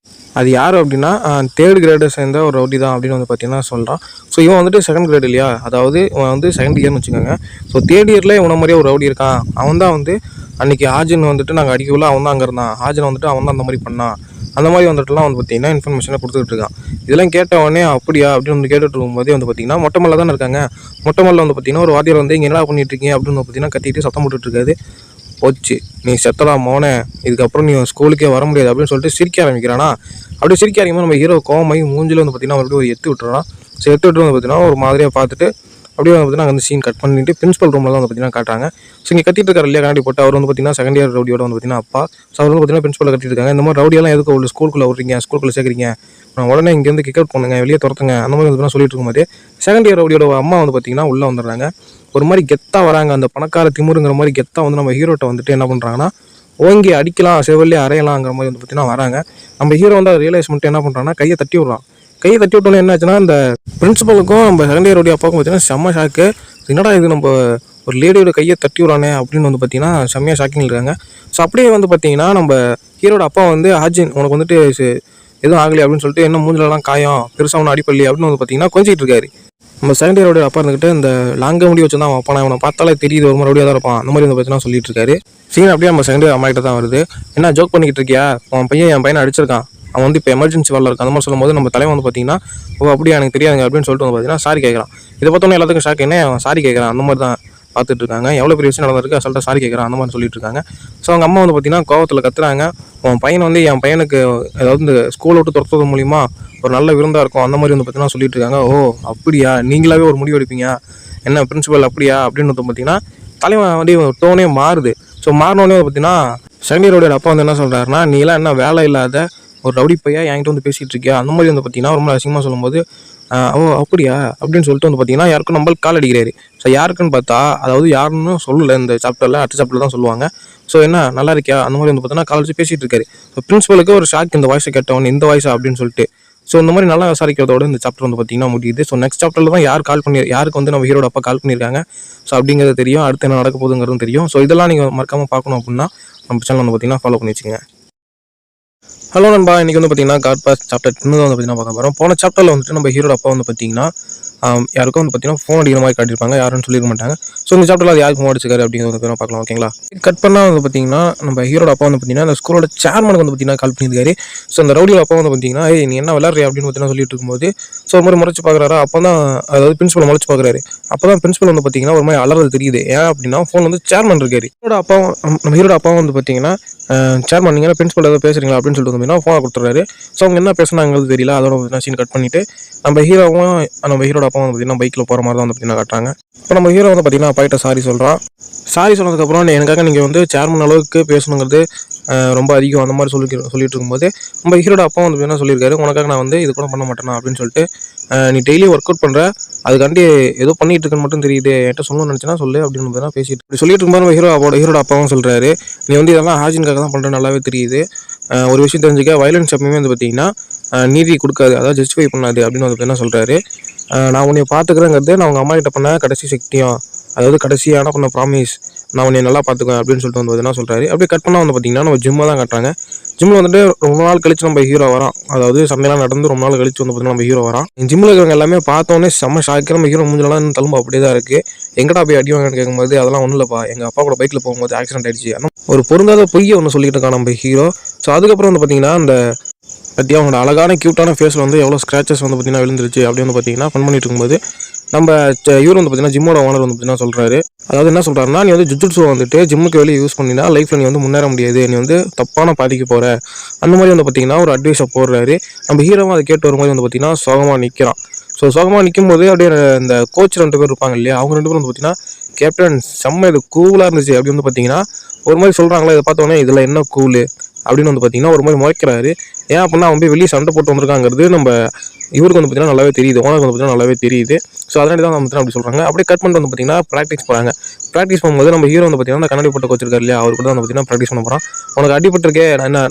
அது யார் அப்படின்னா தேர்ட் கிரேடை சேர்ந்த ஒரு ரவுடி தான் அப்படின்னு வந்து பார்த்தீங்கன்னா சொல்கிறான். ஸோ இவன் வந்துட்டு செகண்ட் கிரேட் இல்லையா, அதாவது இவன் வந்து செகண்ட் இயர்னு வச்சுக்கோங்க. ஸோ தேர்ட் இயரில் இவனை மாதிரியே ஒரு ரவுடி இருக்கான். அவன் தான் வந்து அன்றைக்கி ஹாஜின் வந்துட்டு நாங்கள் அடிக்கக்குள்ள அவன் தான் அங்கே இருந்தான், ஹாஜினை வந்துட்டு அவன் தான் அந்த மாதிரி பண்ணான், அந்த மாதிரி வந்துட்டுலாம் வந்து பார்த்தீங்கன்னா இன்ஃபர்மேஷனை கொடுத்துட்டு இருக்கான். இதெல்லாம் கேட்டவொடனே அப்படியா அப்படின்னு வந்து கேட்டுட்டு இருக்கும்போதே வந்து பார்த்தீங்கன்னா மொட்டை மல்ல தானே இருக்காங்க. மொட்டை மல்ல வந்து பார்த்தீங்கன்னா ஒரு வாத்தியார் வந்து இங்கே என்ன பண்ணிட்டு இருக்கீங்க அப்படின்னு பார்த்தீங்கன்னா கத்திட்டு சத்தம் போட்டுட்டு இருக்காது. போச்சு நீ செத்தலாம் மோனே, இதுக்கப்புறம் நீ ஸ்கூலுக்கே வர முடியாது அப்படின்னு சொல்லிட்டு சிரிக்க ஆரம்பிக்கிறானா. அப்படியே சிரிக்க ஆரம்பிக்கும் நம்ம ஹீரோ கோவமாகி மூஞ்சில் வந்து பார்த்தீங்கன்னா மறுபடியும் ஒரு எத்து விட்டுறான். ஸோ எத்து விட்டு வந்து பார்த்தீங்கன்னா ஒரு மாதிரியாக பார்த்துட்டு அப்படியே வந்து பார்த்தீங்கன்னா அந்த சீன் கட் பண்ணிட்டு பிரின்சிபல் ரூமில் தான் வந்து பார்த்தீங்கன்னா காட்டுறாங்க. ஸோ இங்கே கட்டிட்டு இருக்காரு இல்லையா கண்ணாடி போட்டு, அவர் வந்து பார்த்தீங்கன்னா செகண்ட் இயர் ரவுடியோட வந்து பார்த்தீங்கன்னா அப்பா. ஸோ அவர் வந்து பார்த்தீங்கன்னா பிரின்சிபலை கட்டிட்டு இருக்காங்க. இந்த மாதிரி ரவுடியெல்லாம் எதுக்கு உள்ள ஸ்கூலுக்குள்ளே விட்றீங்க, ஸ்கூலுக்குள்ளே சேர்க்குறீங்க, உடனே இங்கேருந்து கிக் அவுட் பண்ணுங்க, வெளியே துரத்துங்க, அந்த மாதிரி வந்து சொல்லிட்டு இருக்கும்போது செகண்ட் இயர் ரவுடியோட அம்மா வந்து பார்த்தீங்கன்னா உள்ளே வந்துடுறாங்க. ஒரு மாதிரி கெத்தாக வராங்க, அந்த பணக்கார திமுருங்கிற மாதிரி கெத்தாக வந்து நம்ம ஹீரோட்ட வந்துட்டு என்ன பண்ணுறாங்கன்னா ஓங்கி அடிக்கலாம், செவல்லே அறையலாங்கிற மாதிரி வந்து பார்த்தீங்கன்னா வராங்க. நம்ம ஹீரோ வந்து அதை ரியலைஸ் பண்ணிட்டு என்ன பண்ணுறாங்கன்னா கையை தட்டி விட்றான். கையை தட்டி விட்டோன்னே என்ன ஆச்சுன்னா இந்த பிரின்சிபலுக்கும் நம்ம செகண்ட் இயரோடைய அப்பாவுக்கும் பார்த்தீங்கன்னா செம்ம ஷாக்கு. என்னடா இது நம்ம ஒரு லேடியோட கையை தட்டி விட்றானே அப்படின்னு வந்து பார்த்தீங்கன்னா செம்மையாக ஷாக்கிங் இருக்காங்க. ஸோ அப்படியே வந்து பார்த்தீங்கன்னா நம்ம ஹீரோட அப்பா வந்து ஹாஜின் உனக்கு வந்துட்டு எதுவும் ஆகலை அப்படின்னு சொல்லிட்டு என்ன மூஞ்சிலலாம் காயம் பெருசாக ஒன்றும் அடிப்பள்ளி அப்படின்னு வந்து பார்த்தீங்கன்னா கொஞ்சிட்டு இருக்காரு. நம்ம செகண்ட் இயரோட அப்பா இருந்துக்கிட்டு இந்த லாங்க முடி வச்சு தான் அப்பா இவனை பார்த்தாலே தெரியுது ஒரு மாதிரி தான் இருப்பான், அந்த மாதிரி வந்து பார்த்தீங்கன்னா சொல்லிட்டு இருக்காரு. சீன் அப்படியே நம்ம செகண்ட் இயர் அம்மா கிட்ட தான் வருது. என்ன ஜோக் பண்ணிக்கிட்டு இருக்கியா, என் பையனை அடிச்சிருக்கான், அவன் வந்து இப்போ எமர்ஜென்சி வரல இருக்கு, அந்த மாதிரி சொல்லும்போது நம்ம தலைவன் வந்து பார்த்தீங்கன்னா ஓ அப்படியே எனக்கு தெரியாதுங்க அப்படின்னு சொல்லிட்டு வந்து பார்த்தீங்கன்னா சாரி கேட்குறான். இதை பார்த்தோன்னே எல்லாத்துக்கும் ஷாக், என்ன அவன் சாரி கேட்குறான், அந்த மாதிரி தான் பார்த்துட்டு இருக்காங்க. எவ்வளோ பெரிய விஷயம் நடந்திருக்கு அசல்ட்டாக சாரி கேட்குறான் அந்த மாதிரி சொல்லிட்டு இருக்காங்க. ஸோ அவங்க அம்மா வந்து பார்த்தீங்கன்னா கோவத்தில் கத்துறாங்க, உன் பையன் வந்து என் பையனுக்கு ஏதாவது இந்த ஸ்கூலை விட்டு துரத்துறது மூலிமா ஒரு நல்ல விருந்தாக இருக்கும் அந்த மாதிரி வந்து பார்த்தீங்கன்னா சொல்லிட்டு இருக்காங்க. ஓ அப்படியா, நீங்களாவே ஒரு முடிவு எடுப்பீங்க, என்ன பிரின்சிபல் அப்படியா அப்படின்னு வந்து பார்த்தீங்கன்னா தலைவன் வந்து டோனே மாறுது. ஸோ மாறினோடனே பார்த்தீங்கன்னா செகண்ட் இயரோட அப்பா வந்து என்ன சொல்கிறாருன்னா, நீலாம் என்ன வேலை இல்லாத ஒரு ரவுடி பையா என்கிட்ட வந்து பேசிகிட்டு இருக்கியா அந்த மாதிரி வந்து பார்த்தீங்கன்னா ரொம்ப அசிங்கமாக சொல்லும்போது ஓ அப்படியா அப்படின்னு சொல்லிட்டு வந்து பார்த்தீங்கன்னா யாருக்கும் நம்மளுக்கு கால் அடிக்கிறாரு. ஸோ யாருக்குன்னு பார்த்தா அதாவது யாருன்னு சொல்லலை இந்த சாப்டரில், அடுத்த சாப்டரில் தான் சொல்லுவாங்க. ஸோ என்ன நல்லா இருக்கியா அந்த மாதிரி வந்து பார்த்தீங்கன்னா கால் வச்சு பேசிகிட்டு இருக்காரு. ஸோ பிரின்சிபலுக்கு ஒரு ஷாக், இந்த வாய்ஸை கேட்டவன் இந்த வாய்ஸா அப்படின்னு சொல்லிட்டு. ஸோ இந்த மாதிரி நல்லா விசாரிக்கிறதோட இந்த சாப்டர் வந்து பார்த்தீங்கன்னா முடியுது. ஸோ நெக்ஸ்ட் சாப்டரில் தான் யாருக்கு வந்து நம்ம ஹீரோட அப்பா கால் பண்ணியிருக்காங்க ஸோ அப்படிங்கிறது தெரியும், அடுத்து என்ன நடக்க போகுதுங்கிறதும் தெரியும். ஸோ இதெல்லாம் நீங்கள் மறக்காமல் பார்க்கணும் அப்படின்னா நம்ம சேனல் வந்து பார்த்தீங்கன்னா ஃபாலோ பண்ணி வச்சுக்கோங்க. ஹலோ நண்பா, இன்றைக்கி வந்து பார்த்தீங்கன்னா காட் பாஸ் சாப்டர் 10 வந்து பார்த்தீங்கன்னா பார்க்க போகிறோம். போன சாப்டரில் வந்துட்டு நம்ம ஹீரோட அப்பா வந்து பார்த்தீங்கன்னா யாருக்கும் வந்து பார்த்தீங்கன்னா ஃபோன் அடிக்கிற மாதிரி காட்டியிருப்பாங்க, யாருன்னு சொல்லியிருக்க மாட்டாங்க. ஸோ இந்த சாப்டரில் அது யாருக்கு ஃபோன் அடிச்சிருக்காரு அப்படிங்கிறத வந்து பார்க்கலாம். ஓகேங்களா? கட் பண்ணால் வந்து பார்த்தீங்கன்னா நம்ம ஹீரோட அப்பா வந்து பார்த்தீங்கன்னா அந்த ஸ்கூலோட சேர்மனுக்கு வந்து பார்த்தீங்கன்னா கால் பண்ணியிருக்காரு. ஸோ அந்த ரவுடியோட அப்பா வந்து பார்த்தீங்கன்னா நீ என்ன விளாட்றியா அப்படின்னு பார்த்தீங்கன்னா சொல்லிட்டு இருக்கும்போது ஸோ ஒரு மாதிரி முறைச்சு பார்க்குறாரு. அப்போ தான் அதாவது பிரின்சிபல் முறைச்சு பார்க்குறாரு. அப்போ தான் பிரின்சிபல் வந்து பார்த்தீங்கன்னா ஒரு மாதிரி அலறது தெரியுது. ஏன் அப்படின்னா ஃபோன் வந்து சேர்மன் இருக்காரு. நம்ம ஹீரோட அப்பாவும் வந்து பார்த்தீங்கன்னா சேர்மன் நீங்கள் பிரின்சிபல் ஏதாவது பேசுறீங்களா அப்படின்னு சொல்லிட்டு வந்து ஃபோனை கொடுத்துறாரு. ஸோ அவங்க என்ன பேசுனாங்கிறது தெரியல. அதோட சீன் கட் பண்ணிட்டு நம்ம ஹீரோவும் நம்ம ஹீரோட அப்பாவும் வந்து பார்த்தீங்கன்னா பைக்கில் போகிற மாதிரி தான் வந்து பார்த்தீங்கன்னா காட்டுறாங்க. இப்போ நம்ம ஹீரோ வந்து பார்த்தீங்கன்னா அப்பாகிட்ட சாரி சொல்கிறான். சாரி சொன்னதுக்கப்புறம் எனக்காக நீங்கள் வந்து சேர்மன் அளவுக்கு பேசணுங்கிறது ரொம்ப அதிகம் அந்த மாதிரி சொல்லிட்டு இருக்கும்போது நம்ம ஹீரோட அப்பா வந்து என்ன சொல்லியிருக்காரு, உனக்காக நான் வந்து இது கூட பண்ண மாட்டேனா அப்படின்னு சொல்லிட்டு நீ டெய்லி ஒர்க் அவுட் பண்ணுற அதுக்காண்டி ஏதோ பண்ணிட்டு இருக்குன்னு மட்டும் தெரியுது, என்கிட்ட சொல்லணும்னு நினச்சினா சொல்லு அப்படின்னு தான் பேசிட்டு இப்படி சொல்லிட்டு இருக்கும்போது நம்ம ஹீரோட அப்பாவும் சொல்கிறாரு, நீ வந்து இதெல்லாம் ஹாஜின்காக தான் பண்ணுற நல்லாவே தெரியுது. ஒரு விஷயம் தெரிஞ்சுக்க, வயலன்ஸ் எப்பவுமே வந்து பார்த்தீங்கன்னா நீதி கொடுக்காது, அதாவது ஜஸ்டிஃபை பண்ணாது அப்படின்னு வந்து என்ன சொல்கிறாரு. நான் உன்னை பார்த்துக்கிறேங்கிறது நான் உங்கள் அம்மா கிட்ட பண்ண கடைசி சக்தியும், அதாவது கடைசியான பண்ண ப்ராமிஸ், நான் உன்னை நல்லா பார்த்துக்குவேன் அப்படின்னு சொல்லிட்டு வந்து என்ன சொல்கிறாரு. அப்படியே கட் பண்ணால் வந்து பார்த்தீங்கன்னா நம்ம ஜிம்மை தான் காட்டுறாங்க. ஜிம்மில் வந்துட்டு ரொம்ப நாள் கழிச்சு நம்ம ஹீரோ வரான், அதாவது சண்டைலாம் நடந்து ரொம்ப நாள் கழிச்சு வந்து பார்த்தீங்கன்னா நம்ம ஹீரோ வரான். ஜிம்மில் இருக்கிறவங்க எல்லாமே பார்த்தோன்னே செம்ம ஷாக்கிற நம்ம ஹீரோ மூஞ்சலாம் தழும்பு அப்படியே தான் இருக்குது. எங்கடா போய் அடி வாங்கன்னு கேட்கும்போது அதெல்லாம் ஒன்றும் இல்லைப்பா, எங்கள் அப்பா கூட பைக்கில் போகும்போது ஆக்சிடென்ட் ஆயிடுச்சு. ஆனால் ஒரு பொருந்தாத பொய்யை ஒன்று சொல்லிட்டு இருக்கான் நம்ம ஹீரோ. ஸோ அதுக்கப்புறம் வந்து பார்த்தீங்கன்னா அந்த பற்றி அவனோட அழகான க்யூட்டான ஃபேஸில் வந்து எவ்வளோ ஸ்க்ராச்சஸ் வந்து பார்த்தீங்கன்னா விழுந்துருச்சு அப்படி வந்து பார்த்தீங்கன்னா ஃபன் பண்ணிட்டு இருக்கும்போது நம்ம இவர் வந்து பார்த்தீங்கன்னா ஜிம்மோட ஓனர் வந்து பார்த்தீங்கன்னா சொல்கிறாரு. அதாவது என்ன சொல்கிறாருன்னா, நீ வந்து ஜுஜுட்ஸு வந்துட்டு ஜிம்முக்கு வெளியே யூஸ் பண்ணினா லைஃப்பில் நீ வந்து முன்னேற முடியாது, நீ வந்து தப்பான பாதிக்க போகிற அந்த மாதிரி வந்து பார்த்தீங்கன்னா ஒரு அட்வைஸை போடுறாரு. நம்ம ஹீரோவும் அதை கேட்டு வரும்போது வந்து பார்த்தீங்கன்னா சோகமாக நிற்கிறான். ஸோ சோகமாக நிற்கும் போது அப்படியே இந்த கோச் 2 பேர் இருப்பாங்க இல்லையா, அவங்க 2 பேரும் வந்து பார்த்தீங்கன்னா கேப்டன் செம்ம இது கூலாக இருந்துச்சு அப்படி வந்து பார்த்தீங்கன்னா ஒரு மாதிரி சொல்கிறாங்களா, இதை பார்த்தோன்னே இதில் என்ன கூலு அப்படின்னு வந்து பார்த்தீங்கன்னா ஒரு மாதிரி முறைக்கிறாரு. ஏன் அப்படின்னா அவன் போய் வெளியே சண்டை போட்டு வந்திருக்காங்கிறது நம்ம இவருக்கு வந்து பார்த்தீங்கன்னா நல்லாவே தெரியுது, ஓனருக்கு வந்து பார்த்தீங்கன்னா நல்லாவே தெரியுது. ஸோ அதனால தான் வந்து அப்படி சொல்கிறாங்க. அப்படியே கட் பண்ணிட்டு வந்து பார்த்தீங்கன்னா ப்ராக்டிஸ் போகிறாங்க. ப்ராக்டிஸ் போகும்போது நம்ம ஹீரோ வந்து பார்த்தீங்கன்னா அந்த கண்ணாடி போட்டு வச்சிருக்காரு இல்லையா, அவர் கூட வந்து பார்த்தீங்கன்னா ப்ராக்டிஸ் பண்ண போகிறான். உனக்கு அடிபட்டிருக்கே, நான் என்ன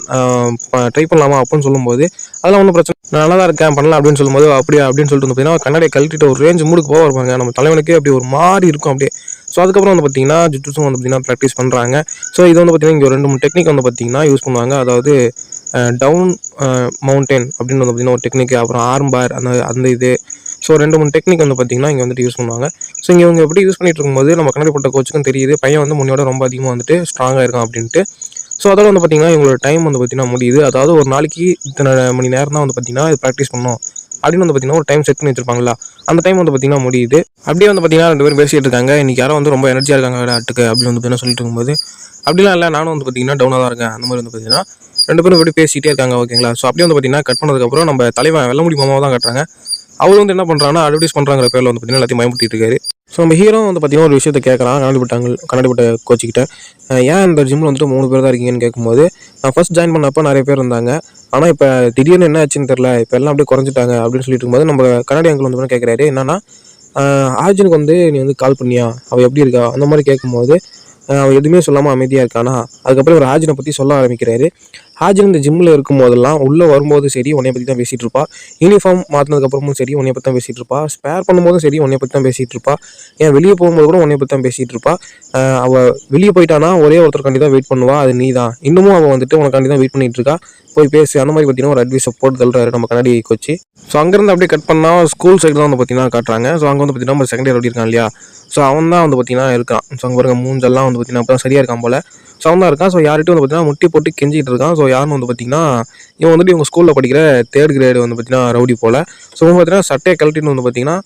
ட்ரை பண்ணலாமா அப்படின்னு சொல்லும்போது அதெல்லாம் ஒன்றும் பிரச்சனை, நான் நல்லா தான் இருக்கேன் பண்ணலாம் அப்படின்னு சொல்லும்போது அப்படியே அப்படின்னு சொல்லிட்டு வந்து பார்த்தீங்கன்னா கண்ணாடியை கழட்டிட்டு ஒரு ரேஞ்ச் மூடுக்கு போக இருப்பாங்க. நம்ம தலைவனுக்கே அப்படி ஒரு மாதிரி இருக்கும் அப்படியே. ஸோ அதுக்கப்புறம் வந்து பார்த்தீங்கன்னா ஜுட்ஸும் வந்து பார்த்தீங்கன்னா ப்ராக்டிஸ் பண்ணுறாங்க. ஸோ இது வந்து பார்த்தீங்கன்னா இங்கே 2-3 டெக்னிக் வந்து பார்த்தீங்கன்னா யூஸ் பண்ணுவாங்க. அதாவது டவுன் மவுண்டன் அப்படின்னு வந்து பார்த்தீங்கன்னா ஒரு டெக்னிக், அப்புறம் ஆர்ம் பார் அந்த இது. ஸோ 2-3 டெக்னிக் வந்து பார்த்தீங்கன்னா இங்கே வந்துட்டு யூஸ் பண்ணுவாங்க. ஸோ இவங்க எப்படி யூஸ் பண்ணிட்டு இருக்கும்போது நம்ம கண்ணாடி போட்ட கோச்சுக்கும் தெரியுது பையன் வந்து முன்னோட ரொம்ப அதிகமாக வந்துட்டு ஸ்ட்ராங்காக இருக்கான் அப்படின்ட்டு. ஸோ அதோட வந்து பார்த்தீங்கன்னா இவங்களோட டைம் வந்து பார்த்தீங்கன்னா முடியுது. அதாவது ஒரு நாளைக்கு இத்தனை மணி நேரம் தான் வந்து பார்த்தீங்கன்னா இது ப்ராக்டிஸ் பண்ணணும் அப்படின்னு வந்து பார்த்தீங்கன்னா ஒரு டைம் செட் பண்ணி வச்சிருப்பாங்களா, அந்த டைம் வந்து பார்த்தீங்கன்னா முடியுது. அப்படியே வந்து பார்த்தீங்கன்னா 2 பேரும் பேசிட்டு இருக்காங்க. இன்னைக்கு யாரும் வந்து ரொம்ப எனர்ஜியாக இருக்காங்க விளையாட்டுக்கு அப்படின்னு வந்து பார்த்தீங்கன்னா சொல்லிட்டு இருக்கும்போது அப்படிலாம் இல்லை, நானும் வந்து பார்த்தீங்கன்னா டவுனாக தான் இருக்கேன் அந்த மாதிரி வந்து பார்த்தீங்கன்னா 2 பேரும் எப்படி பேசிகிட்டே இருக்காங்க. ஓகேங்களா? ஸோ அப்படியே வந்து பார்த்தீங்கன்னா கட் பண்ணதுக்கப்புறம் நம்ம தலைவன் வெள்ளமுடி மாமாவை தான் கட்டுறாங்க. அவர் வந்து என்ன பண்ணுறாங்கன்னா அட்வர்டைஸ் பண்ணுறாங்கிற பேரில் வந்து பார்த்தீங்கன்னா எல்லாத்தையும் பயமுறுத்திட்டு இருக்காரு. ஸோ நம்ம ஹீரோ வந்து பார்த்தீங்கன்னா ஒரு விஷயத்தை கேட்குறான் கண்ணாடிப்பட்ட கோச்சிக்கிட்ட. ஏன் இந்த ஜிம்மில் வந்துட்டு 3 பேர் தான் இருக்கீங்கன்னு கேட்கும்போது, நான் ஃபஸ்ட் ஜாயின் பண்ணப்போ நிறைய பேர் இருந்தாங்க, ஆனால் இப்போ திடீர்னு என்ன ஆச்சுன்னு தெரில, இப்போ எல்லாம் அப்படியே குறைஞ்சிட்டாங்க அப்படின்னு சொல்லிட்டு இருக்கும்போது நம்ம கண்ணாடி அங்கிள் வந்து கேட்குறாரு, என்னன்னா ஆர்ஜுனுக்கு வந்து நீ வந்து கால் பண்ணியா, அவள் எப்படி இருக்கா அந்த மாதிரி கேட்கும்போது அவள் எதுவுமே சொல்லாமல் அமைதியாக இருக்கானா. அதுக்கப்புறம் ஒரு ஆர்ஜுனை பற்றி சொல்ல ஆரம்பிக்கிறாரு. ஆர்ஜுன் இந்த ஜிம்மில் இருக்கும் போதெல்லாம் உள்ளே வரும்போது சரி உன்னை பற்றி தான் பேசிகிட்டு இருப்பா, யூனிஃபார்ம் மாற்றினதுக்கப்புறமும் சரி உன்னை பற்றி தான் பேசிகிட்டு இருப்பா, ஸ்பேர் பண்ணும்போதும் சரி உன்னை பற்றி தான் பேசிகிட்டு இருப்பா, ஏன் வெளியே போகும்போது கூட உன்னை பற்றி தான் பேசிகிட்டு இருப்பா. அவள் வெளியே போயிட்டானா ஒரே ஒருத்தருக்காண்டி தான் வெயிட் பண்ணுவா, அது நீ தான், இன்னமும் அவள் வந்துட்டு உனக்காண்டி தான் வெயிட் பண்ணிகிட்டு இருக்கா, போய் பேசு அந்த மாதிரி பார்த்தீங்கன்னா ஒரு அட்வைஸை போட்டு தள்ளுறாரு நம்ம கண்ணாடி கோச்சு. ஸோ அங்கேருந்து அப்படியே கட் பண்ணால் ஸ்கூல் சைடு தான் வந்து பார்த்தீங்கன்னா காட்டுறாங்க. ஸோ அங்கே வந்து பார்த்தீங்கன்னா நம்ம செகண்ட் இயர் அப்படி இருக்கான் இல்லையா, ஸோ அவன் தான் வந்து பார்த்தீங்கன்னா இருக்கான். ஸோ அங்கே பாருங்க மூஞ்செல்லாம் வந்து பார்த்தீங்கன்னா அப்போ தான் சரியாக இருக்கான் போல். ஸோ அவன் தான் இருக்கான். ஸோ யார்கிட்டும் வந்து பார்த்தீங்கன்னா முட்டி போட்டு கெஞ்சிட்டு இருக்கான். ஸோ யாருன்னு வந்து பார்த்தீங்கன்னா இவன் வந்துட்டு இவங்க ஸ்கூலில் படிக்கிற 3rd கிரேடு வந்து பார்த்தீங்கன்னா ரவுடி போல். ஸோ வந்து பார்த்தீங்கன்னா சட்டையை கழட்டின்னு வந்து பார்த்தீங்கன்னா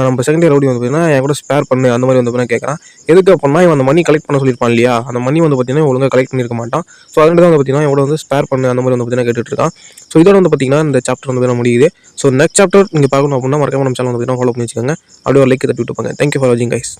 நம்ம செகண்ட் இயர் ரவுடி வந்து பார்த்தீங்கன்னா என் கூட ஸ்பேர் பண்ணு அந்த மாதிரி வந்து பார்த்தீங்கன்னா கேட்குறான். எதுக்கு அப்படின்னா இவன் அந்த மணி கலெக்ட் பண்ண சொல்லியிருப்பான் இல்லையா, அந்த மணி வந்து பார்த்தீங்கன்னா ஒழுங்காக கலெக்ட் பண்ணியிருக்க மாட்டான். ஸோ அதனால தான் வந்து பார்த்தீங்கன்னா இவட வந்து ஸ்பேர் பண்ணு அந்த மாதிரி வந்து பார்த்தீங்கன்னா கேட்டுட்டு இருக்கான். ஸோ இதோட வந்து பார்த்தீங்கன்னா இந்த சாப்டர் வந்து பார்த்தீங்கன்னா முடியுது. ஸோ நெக்ஸ்ட் சாப்டர் நீங்கள் பார்க்கணும் அப்படின்னா மறக்காம நம்ம சேனல் வந்து பார்த்தீங்கன்னா ஃபாலோ பண்ணி வச்சுக்கோங்க. அப்படியே ஒரு லைக் தட்டி விட்டுப்பாங்க. தேங்க்யூ ஃபார் வாட்சிங் கைஸ்.